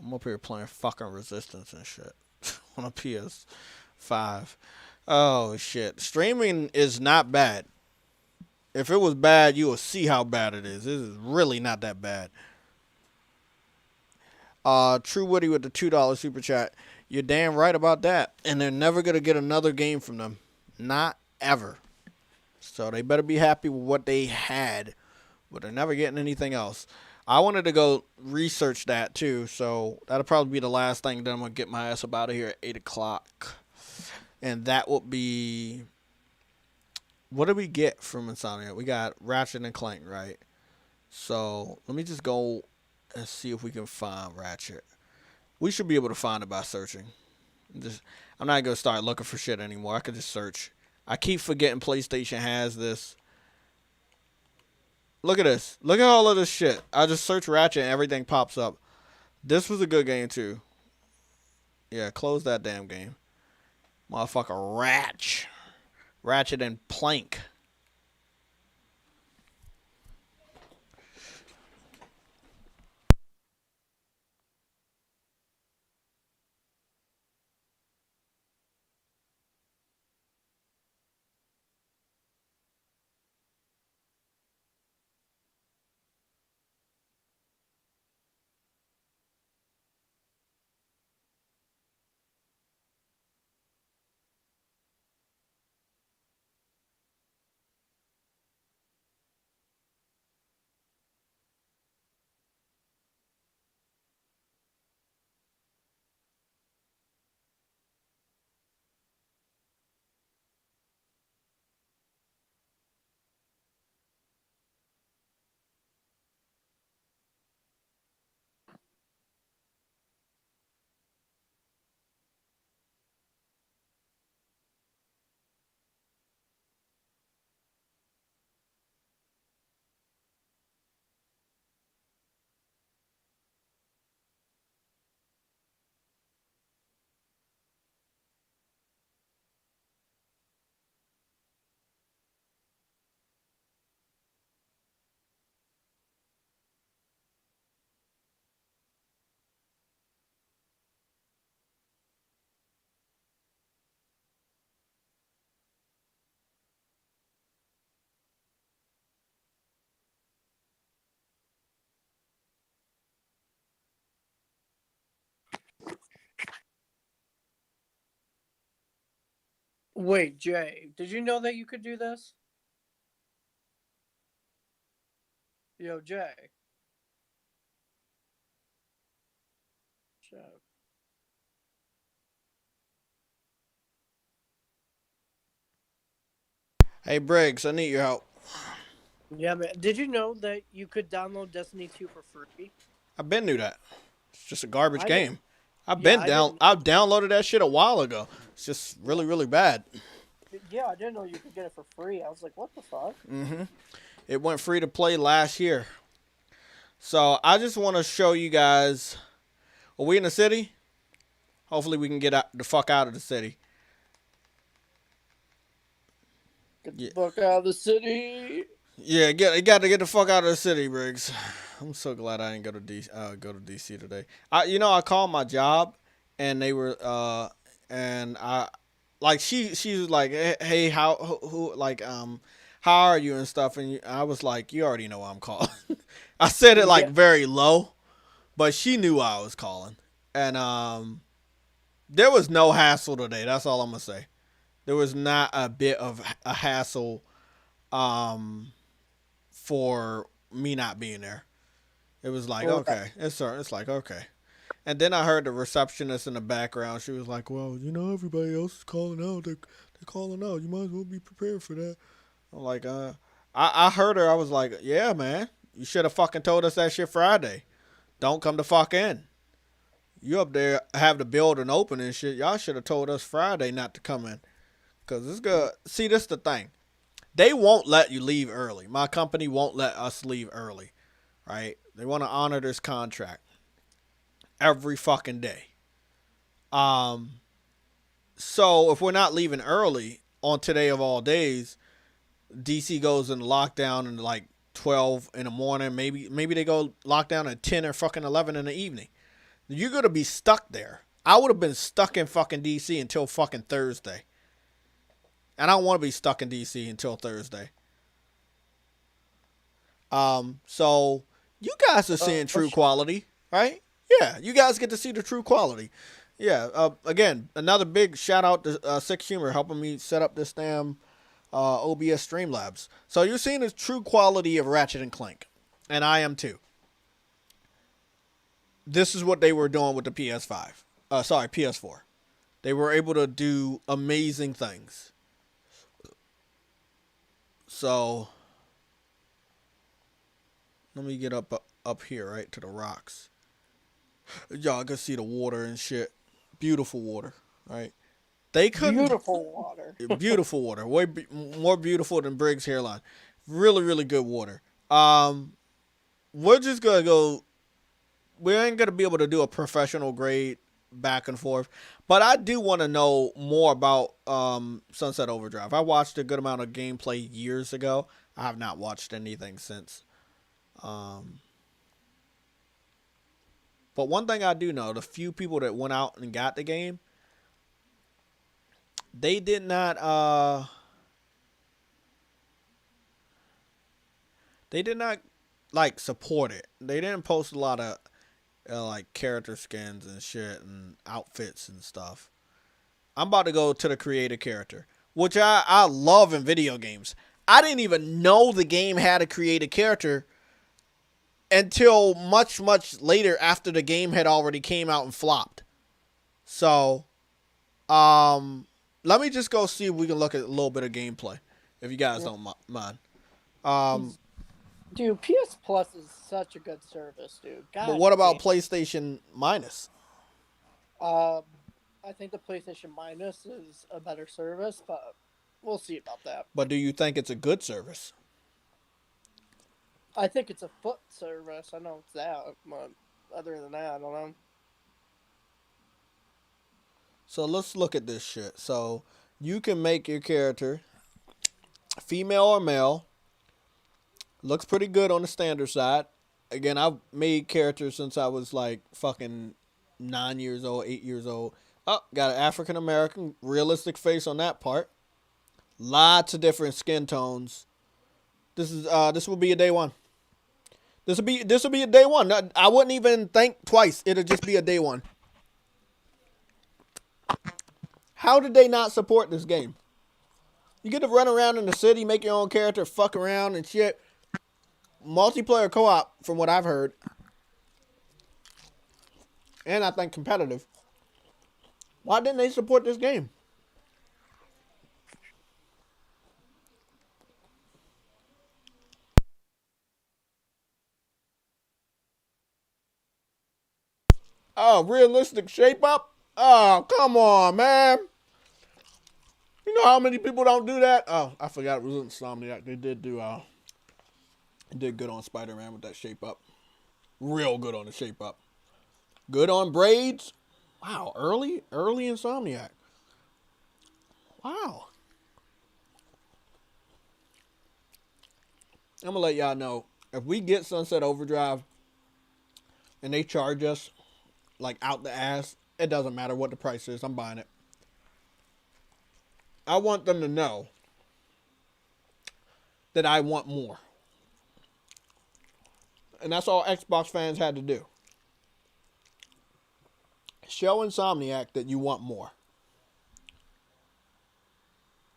I'm up here playing fucking Resistance and shit on a PS5. Oh shit. Streaming is not bad. If it was bad, you will see how bad it is. This is really not that bad. True Woody with the $2 super chat. You're damn right about that. And they're never gonna get another game from them. Not ever. So they better be happy with what they had. But they're never getting anything else. I wanted to go research that too, so that'll probably be the last thing that I'm going to get my ass up out of here at 8 o'clock. And that will be... What did we get from Insomnia? We got Ratchet and Clank, right? So let me just go and see if we can find Ratchet. We should be able to find it by searching. I'm not going to start looking for shit anymore. I could just search. I keep forgetting PlayStation has this. Look at this. Look at all of this shit. I just search Ratchet and everything pops up. This was a good game too. Yeah, close that damn game. Motherfucker Ratchet and Plank. Wait, Jay, did you know that you could do this? Yo, Jay. Shut. Hey Briggs, I need your help. Yeah, man. Did you know that you could download Destiny 2 for free? I been knew that. It's just a garbage I game. Yeah, I didn't. I've downloaded that shit a while ago. It's just really, really bad. Yeah, I didn't know you could get it for free. I was like, what the fuck? It went free to play last year. So I just want to show you guys. Are we in the city? Hopefully we can get the fuck out of the city. Get Yeah. the fuck out of the city. Yeah, got to get the fuck out of the city, Briggs. I'm so glad I didn't go to DC today. I called my job, and they were and I like she was like, hey, how are you and stuff, and I was like, you already know why I'm calling. I said it like Yeah. very low, but she knew why I was calling, and there was no hassle today. That's all I'm gonna say. There was not a bit of a hassle for me not being there. It was like, okay. It's like, okay. And then I heard the receptionist in the background. She was like, well, everybody else is calling out. They're calling out. You might as well be prepared for that. I'm like, I heard her. I was like, yeah, man. You should have fucking told us that shit Friday. Don't come the fuck in. You up there have the building open and shit. Y'all should have told us Friday not to come in. Because it's good. See, this is the thing. They won't let you leave early. My company won't let us leave early, right? They want to honor this contract every fucking day. So if we're not leaving early on today of all days, DC goes in lockdown in like 12 in the morning. Maybe they go lockdown at 10 or fucking 11 in the evening. You're gonna be stuck there. I would have been stuck in fucking DC until fucking Thursday. And I don't want to be stuck in DC until Thursday. So you guys are seeing true quality, right? Yeah, you guys get to see the true quality. Yeah. Again, another big shout out to Six Humor helping me set up this damn OBS Streamlabs. So you're seeing the true quality of Ratchet and Clank, and I am too. This is what they were doing with the PS5. PS4. They were able to do amazing things. So let me get up here, right, to the rocks. Y'all can see the water and shit. Beautiful water, right? They couldn't. Beautiful water. Beautiful water. Way more beautiful than Briggs hairline. Really, really good water. We're just gonna go. We ain't gonna be able to do a professional grade back and forth, but I do want to know more about Sunset Overdrive. I watched a good amount of gameplay years ago. I have not watched anything since. But one thing I do know, the few people that went out and got the game, they did not like support it. They didn't post a lot of like character skins and shit and outfits and stuff. I'm about to go to the creator character, which I love in video games. I didn't even know the game had a creator character until much, much later after the game had already came out and flopped. So, let me just go see if we can look at a little bit of gameplay, if you guys don't mind. Dude, PS Plus is such a good service, dude. God But what about damn. PlayStation Minus? I think the PlayStation Minus is a better service, but we'll see about that. But do you think it's a good service? I think it's a foot service. I know it's that, but other than that, I don't know. So let's look at this shit. So you can make your character female or male. Looks pretty good on the standard side. Again, I've made characters since I was like fucking 9 years old, 8 years old. Oh, got an African American realistic face on that part. Lots of different skin tones. This will be a day one. This will be a day one. I wouldn't even think twice. It'll just be a day one. How did they not support this game? You get to run around in the city, make your own character, fuck around and shit. Multiplayer co-op, from what I've heard. And I think competitive. Why didn't they support this game? Oh, realistic shape up? Oh, come on, man. You know how many people don't do that? Oh, I forgot it was Insomniac. They did good on Spider-Man with that shape up. Real good on the shape up. Good on braids. Wow, early Insomniac. Wow. I'm gonna let y'all know, if we get Sunset Overdrive and they charge us like out the ass, it doesn't matter what the price is. I'm buying it. I want them to know that I want more. And that's all Xbox fans had to do. Show Insomniac that you want more.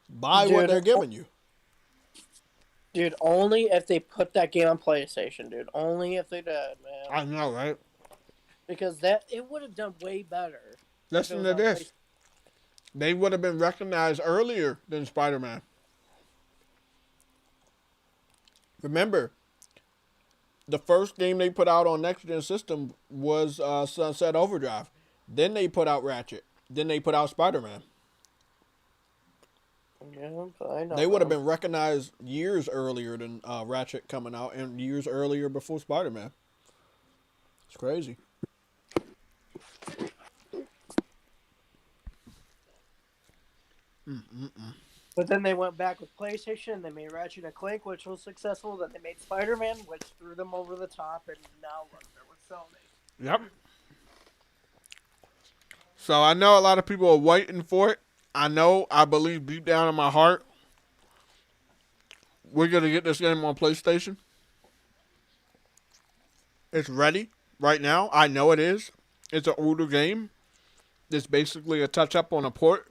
Buy what they're giving you. Dude, only if they put that game on PlayStation, dude. Only if they did, man. I know, right? Because it would have done way better. Listen to this. They would have been recognized earlier than Spider-Man. Remember, the first game they put out on Next Gen system was Sunset Overdrive. Then they put out Ratchet. Then they put out Spider-Man. Yeah, I know. They would have been recognized years earlier than Ratchet coming out, and years earlier before Spider-Man. It's crazy. But then they went back with PlayStation. They made Ratchet and Clank, which was successful. Then they made Spider-Man, which threw them over the top. And now look, they're with Sony. Yep. So I know a lot of people are waiting for it. I believe deep down in my heart, we're going to get this game on PlayStation. It's ready right now. I know it is. It's an older game. It's basically a touch-up on a port.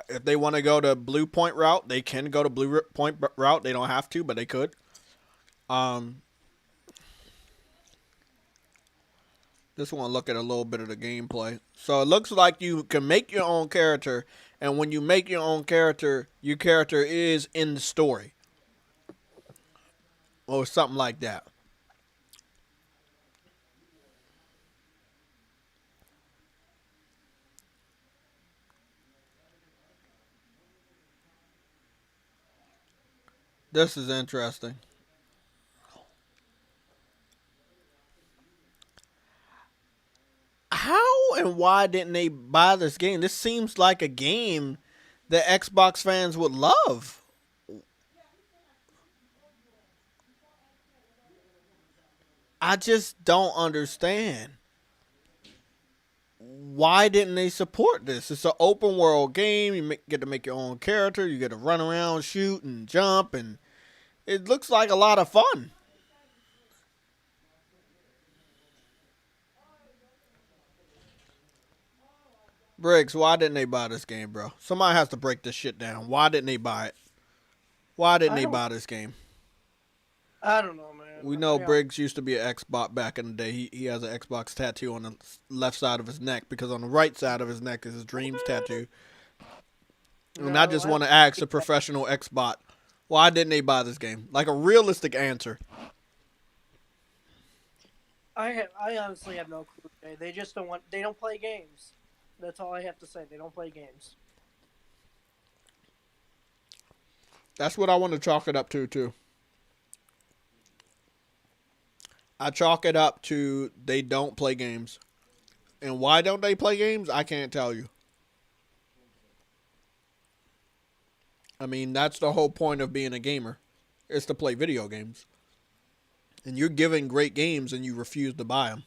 If they want to go to Blue Point route, they can go to Blue Point route. They don't have to, but they could. Just want to look at a little bit of the gameplay. So it looks like you can make your own character, and when you make your own character, your character is in the story. Or something like that. This is interesting. How and why didn't they buy this game? This seems like a game that Xbox fans would love. I just don't understand. Why didn't they support this? It's an open world game. You get to make your own character. You get to run around, shoot, and jump, and it looks like a lot of fun. Briggs, why didn't they buy this game, bro? Somebody has to break this shit down. Why didn't they buy it? Why didn't they buy this game? I don't know, man. We know Briggs used to be an Xbox back in the day. He has an Xbox tattoo on the left side of his neck because on the right side of his neck is his dreams tattoo. And I just want to ask a professional Xbox, why didn't they buy this game? Like a realistic answer. I honestly have no clue. They just don't want. They don't play games. That's all I have to say. They don't play games. That's what I want to chalk it up to, too. I chalk it up to they don't play games. And why don't they play games? I can't tell you. I mean, that's the whole point of being a gamer, is to play video games. And you're giving great games and you refuse to buy them.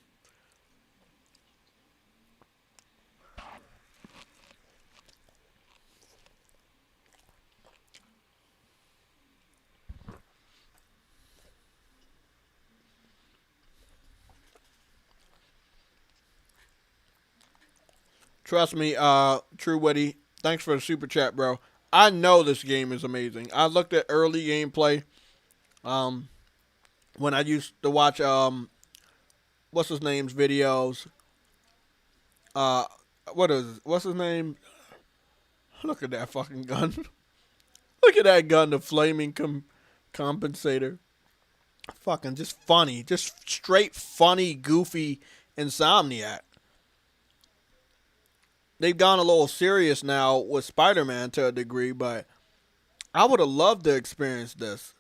Trust me, True Witty, thanks for the super chat, bro. I know this game is amazing. I looked at early gameplay when I used to watch what's his name's videos. What's his name? Look at that fucking gun. Look at that gun, the flaming compensator. Fucking just funny. Just straight funny, goofy Insomniac. They've gone a little serious now with Spider-Man to a degree, but I would have loved to experience this.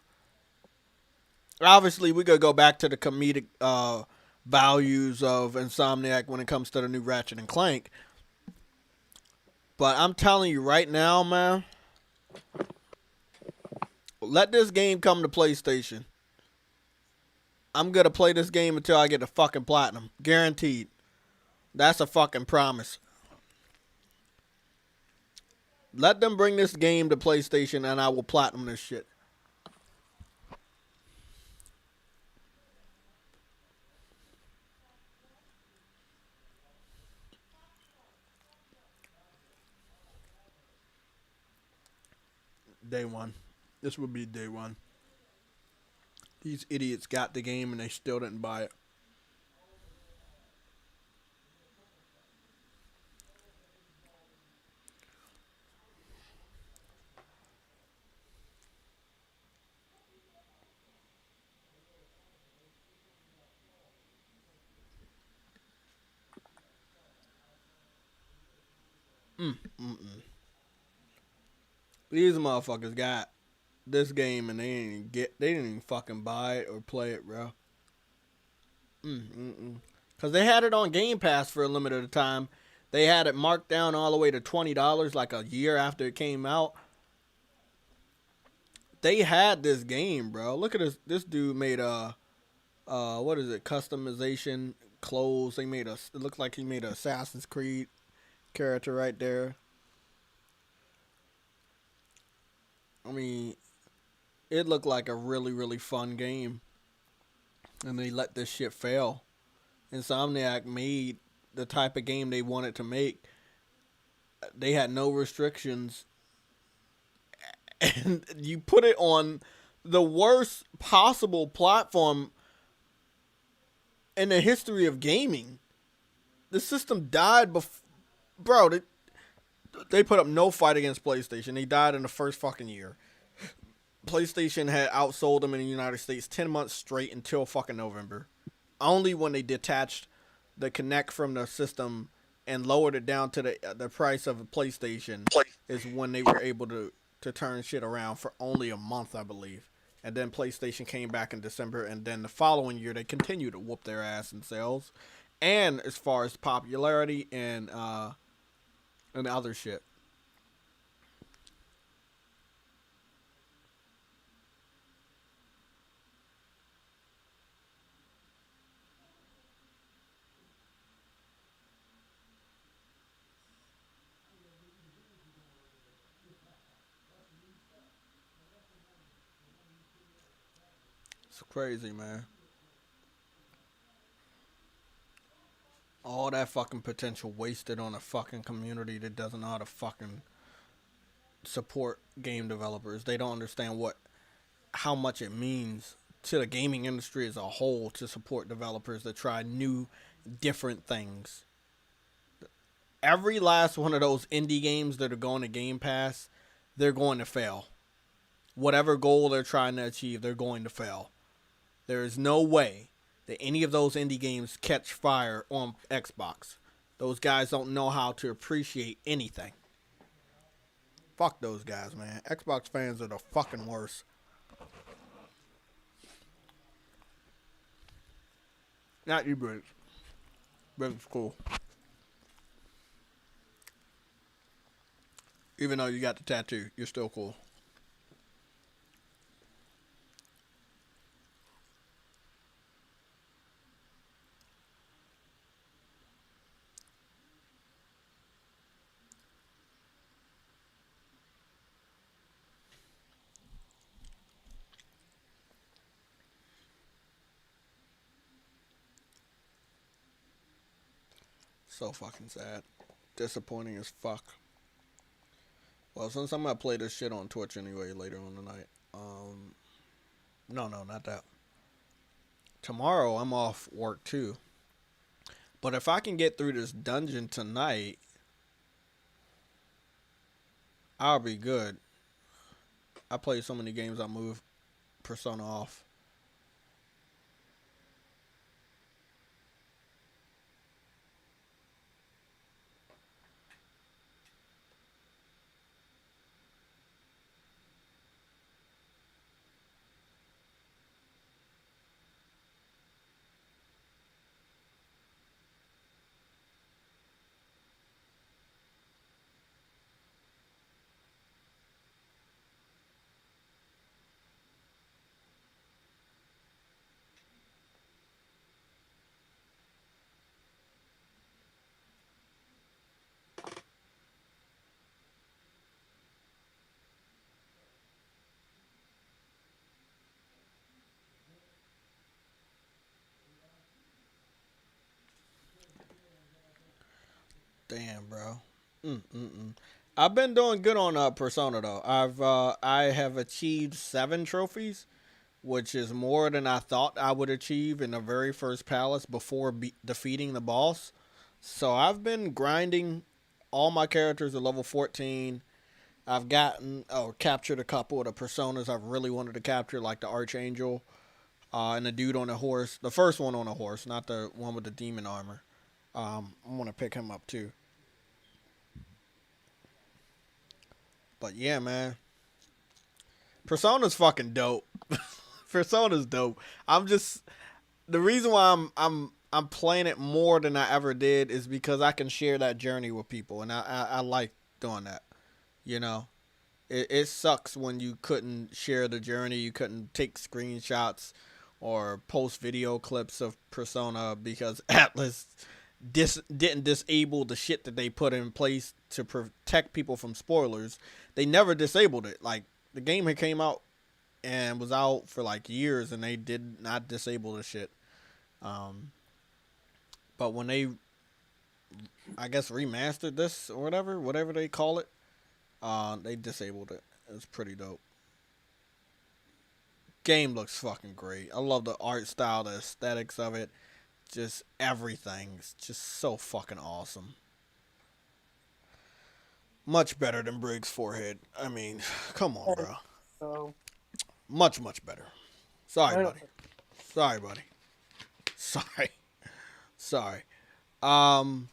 Obviously, we could go back to the comedic values of Insomniac when it comes to the new Ratchet and Clank. But I'm telling you right now, man, let this game come to PlayStation. I'm going to play this game until I get the fucking platinum. Guaranteed. That's a fucking promise. Let them bring this game to PlayStation and I will platinum this shit. Day one. This would be day one. These idiots got the game and they still didn't buy it. These motherfuckers got this game and they didn't even fucking buy it or play it, bro. Cause they had it on Game Pass for a limited time. They had it marked down all the way to $20 like a year after it came out. They had this game, bro. Look at this. This dude made a what is it? Customization clothes. It looks like he made an Assassin's Creed character right there. I mean, it looked like a really, really fun game. And they let this shit fail. Insomniac made the type of game they wanted to make. They had no restrictions. And you put it on the worst possible platform in the history of gaming. The system died before. Bro, they put up no fight against PlayStation. They died in the first fucking year. PlayStation had outsold them in the United States 10 months straight until fucking November. Only when they detached the Kinect from the system and lowered it down to the price of a PlayStation is when they were able to turn shit around for only a month, I believe. And then PlayStation came back in December, and then the following year they continued to whoop their ass in sales. And as far as popularity and other shit. It's crazy, man. All that fucking potential wasted on a fucking community that doesn't know how to fucking support game developers. They don't understand how much it means to the gaming industry as a whole to support developers that try new, different things. Every last one of those indie games that are going to Game Pass, they're going to fail. Whatever goal they're trying to achieve, they're going to fail. There is no way that any of those indie games catch fire on Xbox. Those guys don't know how to appreciate anything. Fuck those guys, man. Xbox fans are the fucking worst. Not you, Briggs. Briggs is cool. Even though you got the tattoo, you're still cool. So fucking sad. Disappointing as fuck. Well, since I'm gonna play this shit on Twitch anyway later on tonight. No, not that. Tomorrow I'm off work too. But if I can get through this dungeon tonight, I'll be good. I play so many games I move Persona off. Damn, bro. I've been doing good on Persona though. I have achieved 7 trophies, which is more than I thought I would achieve in the very first palace before defeating the boss. So I've been grinding. All my characters are level 14. I've gotten or captured a couple of the personas I've really wanted to capture, like the Archangel and the dude on the horse. The first one on a horse, not the one with the demon armor. I want to pick him up too. But yeah, man, Persona's fucking dope. Persona's dope. I'm just the reason why I'm playing it more than I ever did is because I can share that journey with people, and I like doing that. You know, it sucks when you couldn't share the journey, you couldn't take screenshots or post video clips of Persona because Atlas didn't disable the shit that they put in place to protect people from spoilers. They never disabled it. Like the game had came out and was out for like years, and they did not disable the shit. Um, but when they, I guess, remastered this or whatever they call it, they disabled it. It's pretty dope. Game looks fucking great. I love the art style, the aesthetics of it, just everything. It's just so fucking awesome. Much better than Briggs' Forehead. I mean, come on, bro. So Much better. Sorry, I buddy. Sorry, buddy. Sorry. Sorry. Um,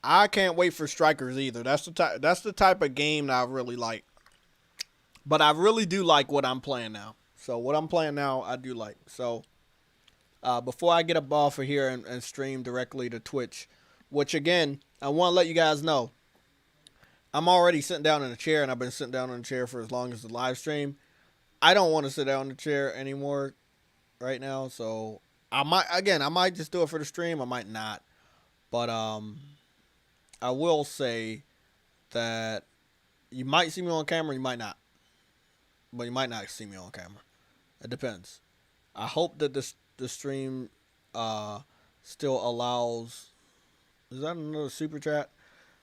I can't wait for Strikers either. That's the type. That's the type of game that I really like. But I really do like what I'm playing now. So what I'm playing now, I do like. So before I get up off of here and stream directly to Twitch, which again, I want to let you guys know, I'm already sitting down in a chair, and I've been sitting down in a chair for as long as the live stream. I don't want to sit down in the chair anymore right now, so I might just do it for the stream. I might not, but I will say that you might see me on camera, you might not, but you might not see me on camera. It depends. I hope that the stream still allows. Is that another super chat?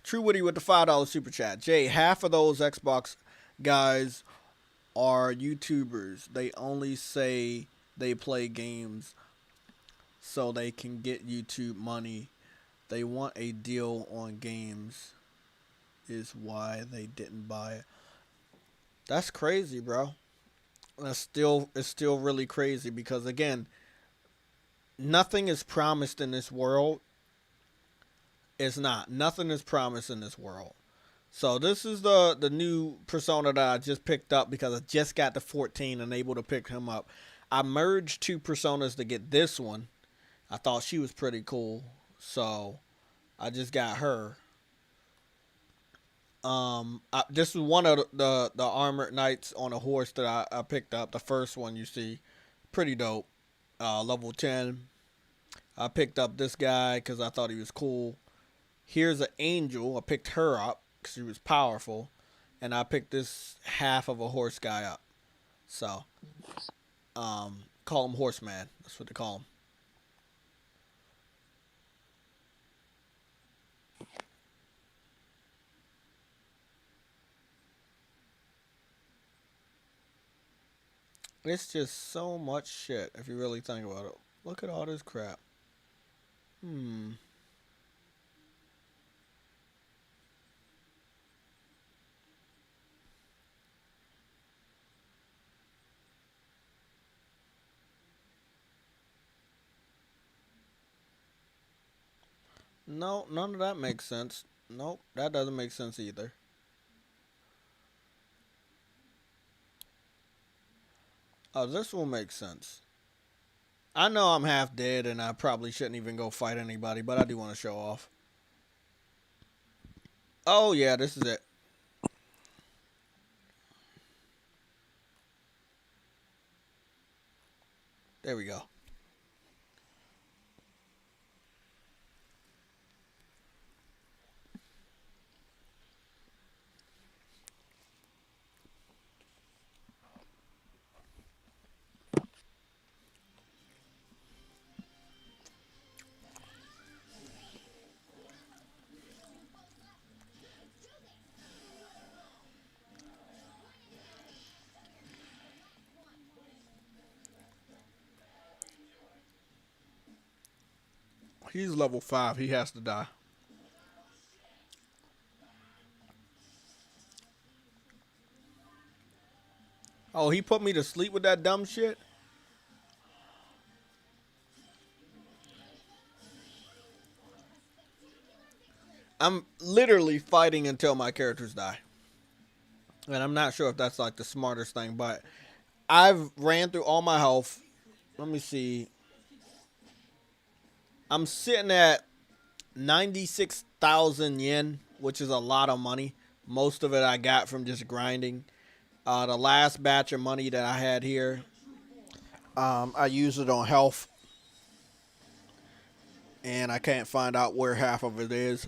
True Woody with the $5 super chat. Jay, half of those Xbox guys are YouTubers. They only say they play games so they can get YouTube money. They want a deal on games is why they didn't buy it. That's crazy, bro. It's still really crazy because again, nothing is promised in this world. It's not. Nothing is promised in this world. So this is the new Persona that I just picked up because I just got to 14 and able to pick him up. I merged 2 Personas to get this one. I thought she was pretty cool, so I just got her. This is one of the armored knights on a horse that I picked up. The first one you see, pretty dope. Level 10. I picked up this guy because I thought he was cool. Here's an angel. I picked her up because she was powerful, and I picked this half of a horse guy up. So, call him Horseman. That's what they call him. It's just so much shit if you really think about it. Look at all this crap. No, none of that makes sense. Nope, that doesn't make sense either. Oh, this will make sense. I know I'm half dead and I probably shouldn't even go fight anybody, but I do want to show off. Oh, yeah, this is it. There we go. He's level 5. He has to die. Oh, he put me to sleep with that dumb shit? I'm literally fighting until my characters die. And I'm not sure if that's like the smartest thing, but I've ran through all my health. Let me see. I'm sitting at 96,000 yen, which is a lot of money. Most of it I got from just grinding. The last batch of money that I had here, I used it on health. And I can't find out where half of it is.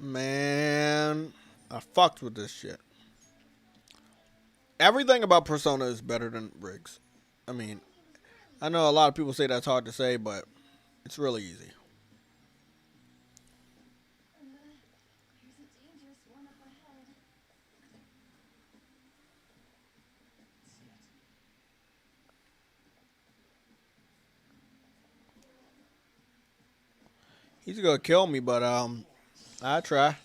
Man, I fucked with this shit. Everything about Persona is better than Riggs. I mean, I know a lot of people say that's hard to say, but it's really easy. He's gonna kill me, but I try.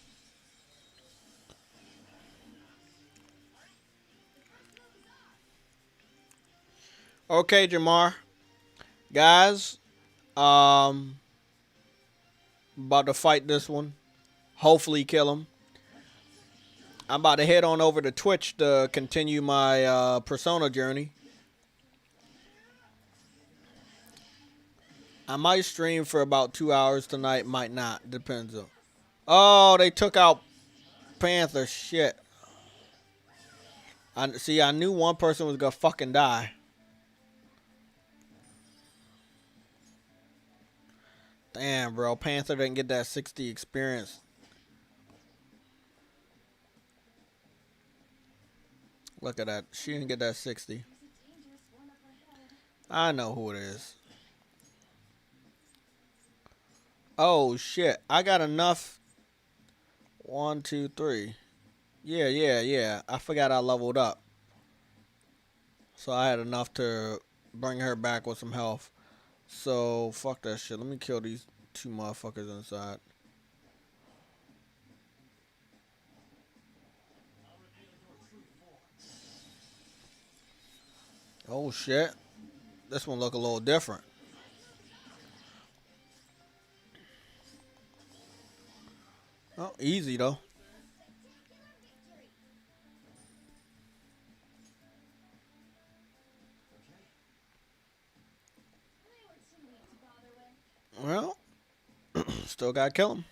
Okay, Jamar. Guys, about to fight this one. Hopefully kill him. I'm about to head on over to Twitch to continue my Persona journey. I might stream for about 2 hours tonight, might not. Depends on. Oh, they took out Panther. Shit. I knew one person was gonna fucking die. Damn, bro. Panther didn't get that 60 experience. Look at that. She didn't get that 60. I know who it is. Oh, shit. I got enough. 1, 2, 3. Yeah. I forgot I leveled up. So I had enough to bring her back with some health. So, fuck that shit. Let me kill these 2 motherfuckers inside. Oh, shit. This one look a little different. Oh, easy, though. Well, still gotta kill him.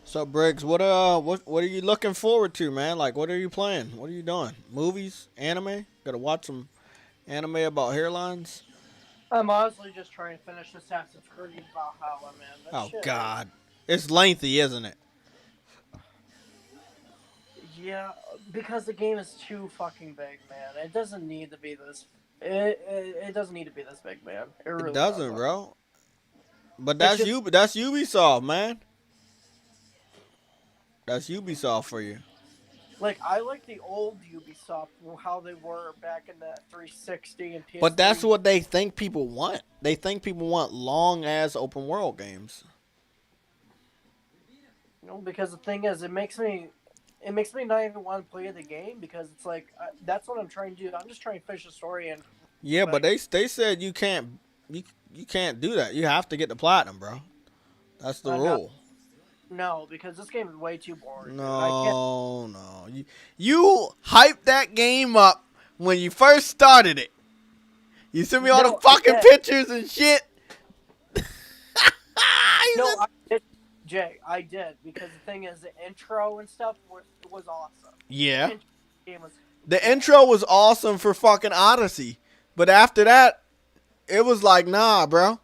So Briggs, what are you looking forward to, man? Like, what are you playing? What are you doing? Movies, anime? Gotta watch some anime about hairlines. I'm honestly just trying to finish Assassin's Creed Valhalla, man. That Oh shit God, it's lengthy, isn't it? Yeah, because the game is too fucking big, man. It doesn't need to be this. It doesn't need to be this big, man. It really It doesn't, doesn't. bro. But It's that's just- you. That's Ubisoft, man. That's Ubisoft for you. Like, I like the old Ubisoft, how they were back in the 360 and PS3. But that's what they think people want. They think people want long ass open world games. You know, because the thing is, it makes me not even want to play the game because it's like that's what I'm trying to do. I'm just trying to finish the story and. Yeah, but they said you can't do that. You have to get the platinum, bro. That's the rule. No, because this game is way too boring. No. You hyped that game up when you first started it. You sent me all the fucking pictures and shit. No, I did, Jay. I did because the thing is, the intro and stuff was awesome. Yeah. The intro was awesome for fucking Odyssey, but after that, it was like, nah, bro.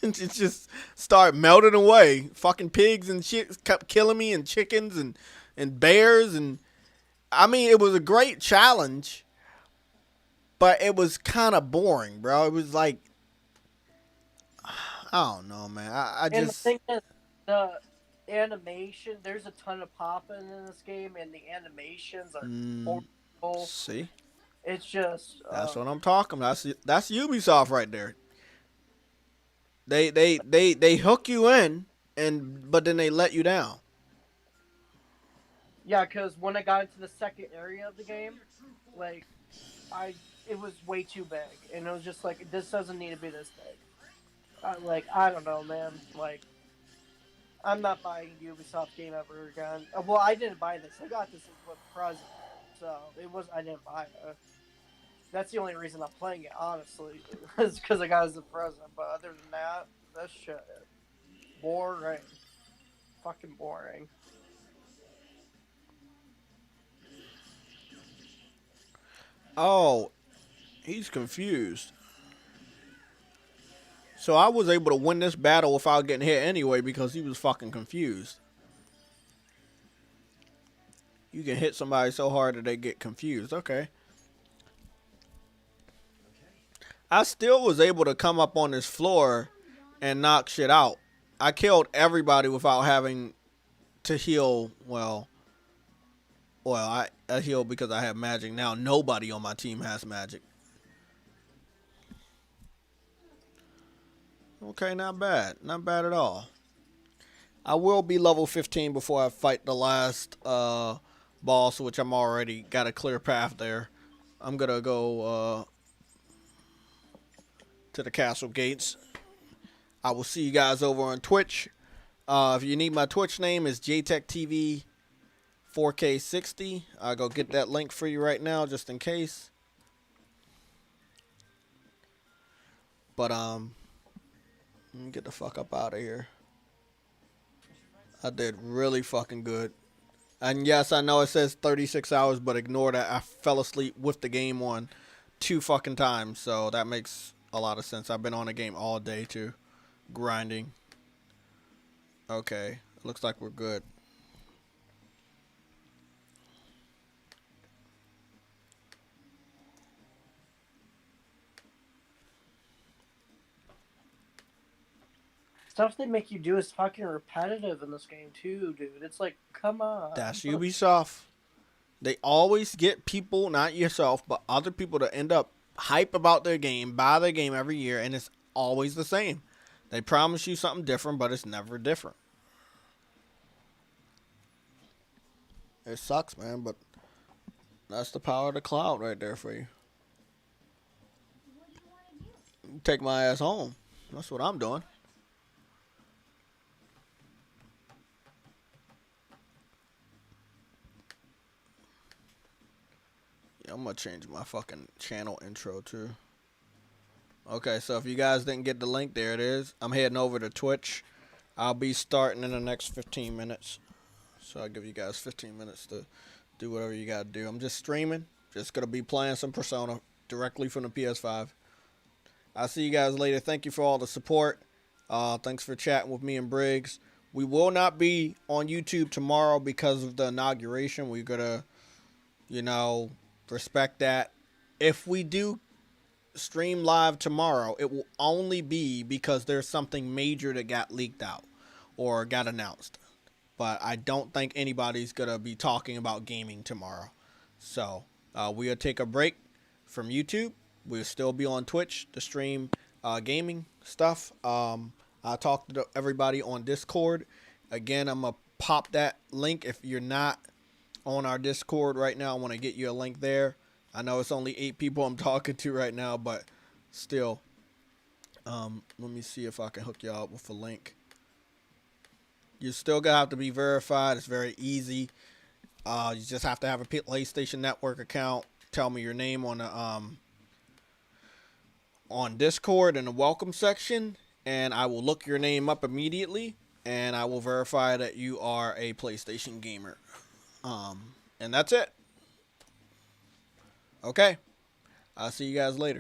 It just started melting away. Fucking pigs and shit kept killing me, and chickens and bears, and I mean it was a great challenge, but it was kind of boring, bro. It was like I don't know, man. I And the just thing is, the animation, there's a ton of popping in this game, and the animations are horrible. see. It's just, That's what I'm talking about. That's Ubisoft right there. They hook you in, but then they let you down. yeah, because when I got into the second area of the game, like, it was way too big, and it was just like, this doesn't need to be this big. I don't know, man. Like, I'm not buying a Ubisoft game ever again. Well, I didn't buy this. I got this as a present, so I didn't buy it. That's the only reason I'm playing it, honestly, is because I got it as a present. But other than that, this shit, boring, fucking boring. Oh, he's confused. So I was able to win this battle without getting hit anyway because he was fucking confused. You can hit somebody so hard that they get confused. Okay. I still was able to come up on this floor and knock shit out. I killed everybody without having to heal. Well, I healed because I have magic. Now nobody on my team has magic. Okay, not bad. Not bad at all. I will be level 15 before I fight the last boss, which I'm already got a clear path there. I'm going to go to the castle gates. I will see you guys over on Twitch. If you need my Twitch name, is JaytechTV 4K60. I'll go get that link for you right now just in case. But let me get the fuck up out of here. I did really fucking good. And yes, I know it says 36 hours, but ignore that. I fell asleep with the game on 2 fucking times, so that makes a lot of sense. I've been on the game all day too, grinding. Okay, looks like we're good. Stuff they make you do is fucking repetitive in this game too, dude. It's like, come on. That's Ubisoft. They always get people, not yourself, but other people to end up hype about their game, buy their game every year, and it's always the same. They promise you something different, but it's never different. It sucks, man, but that's the power of the cloud right there for you. Take my ass home. That's what I'm doing. I'm gonna change my fucking channel intro too. Okay, so if you guys didn't get the link, there it is. I'm heading over to Twitch. I'll be starting in the next 15 minutes. So I'll give you guys 15 minutes to do whatever you gotta do. I'm just streaming. Just gonna be playing some Persona directly from the PS5. I'll see you guys later. Thank you for all the support. Thanks for chatting with me and Briggs. We will not be on YouTube tomorrow because of the inauguration. We're gonna, respect that. If we do stream live tomorrow, it will only be because there's something major that got leaked out or got announced. But I don't think anybody's going to be talking about gaming tomorrow. So we'll take a break from YouTube. We'll still be on Twitch to stream gaming stuff. I'll talk to everybody on Discord. Again, I'm going to pop that link if you're not on our Discord right now. I want to get you a link there. I know it's only 8 people I'm talking to right now, but still, let me see if I can hook y'all up with a link. You still gonna have to be verified. It's very easy. You just have to have a PlayStation Network account. Tell me your name on the on Discord in the welcome section, and I will look your name up immediately, and I will verify that you are a PlayStation gamer. And that's it. Okay. I'll see you guys later.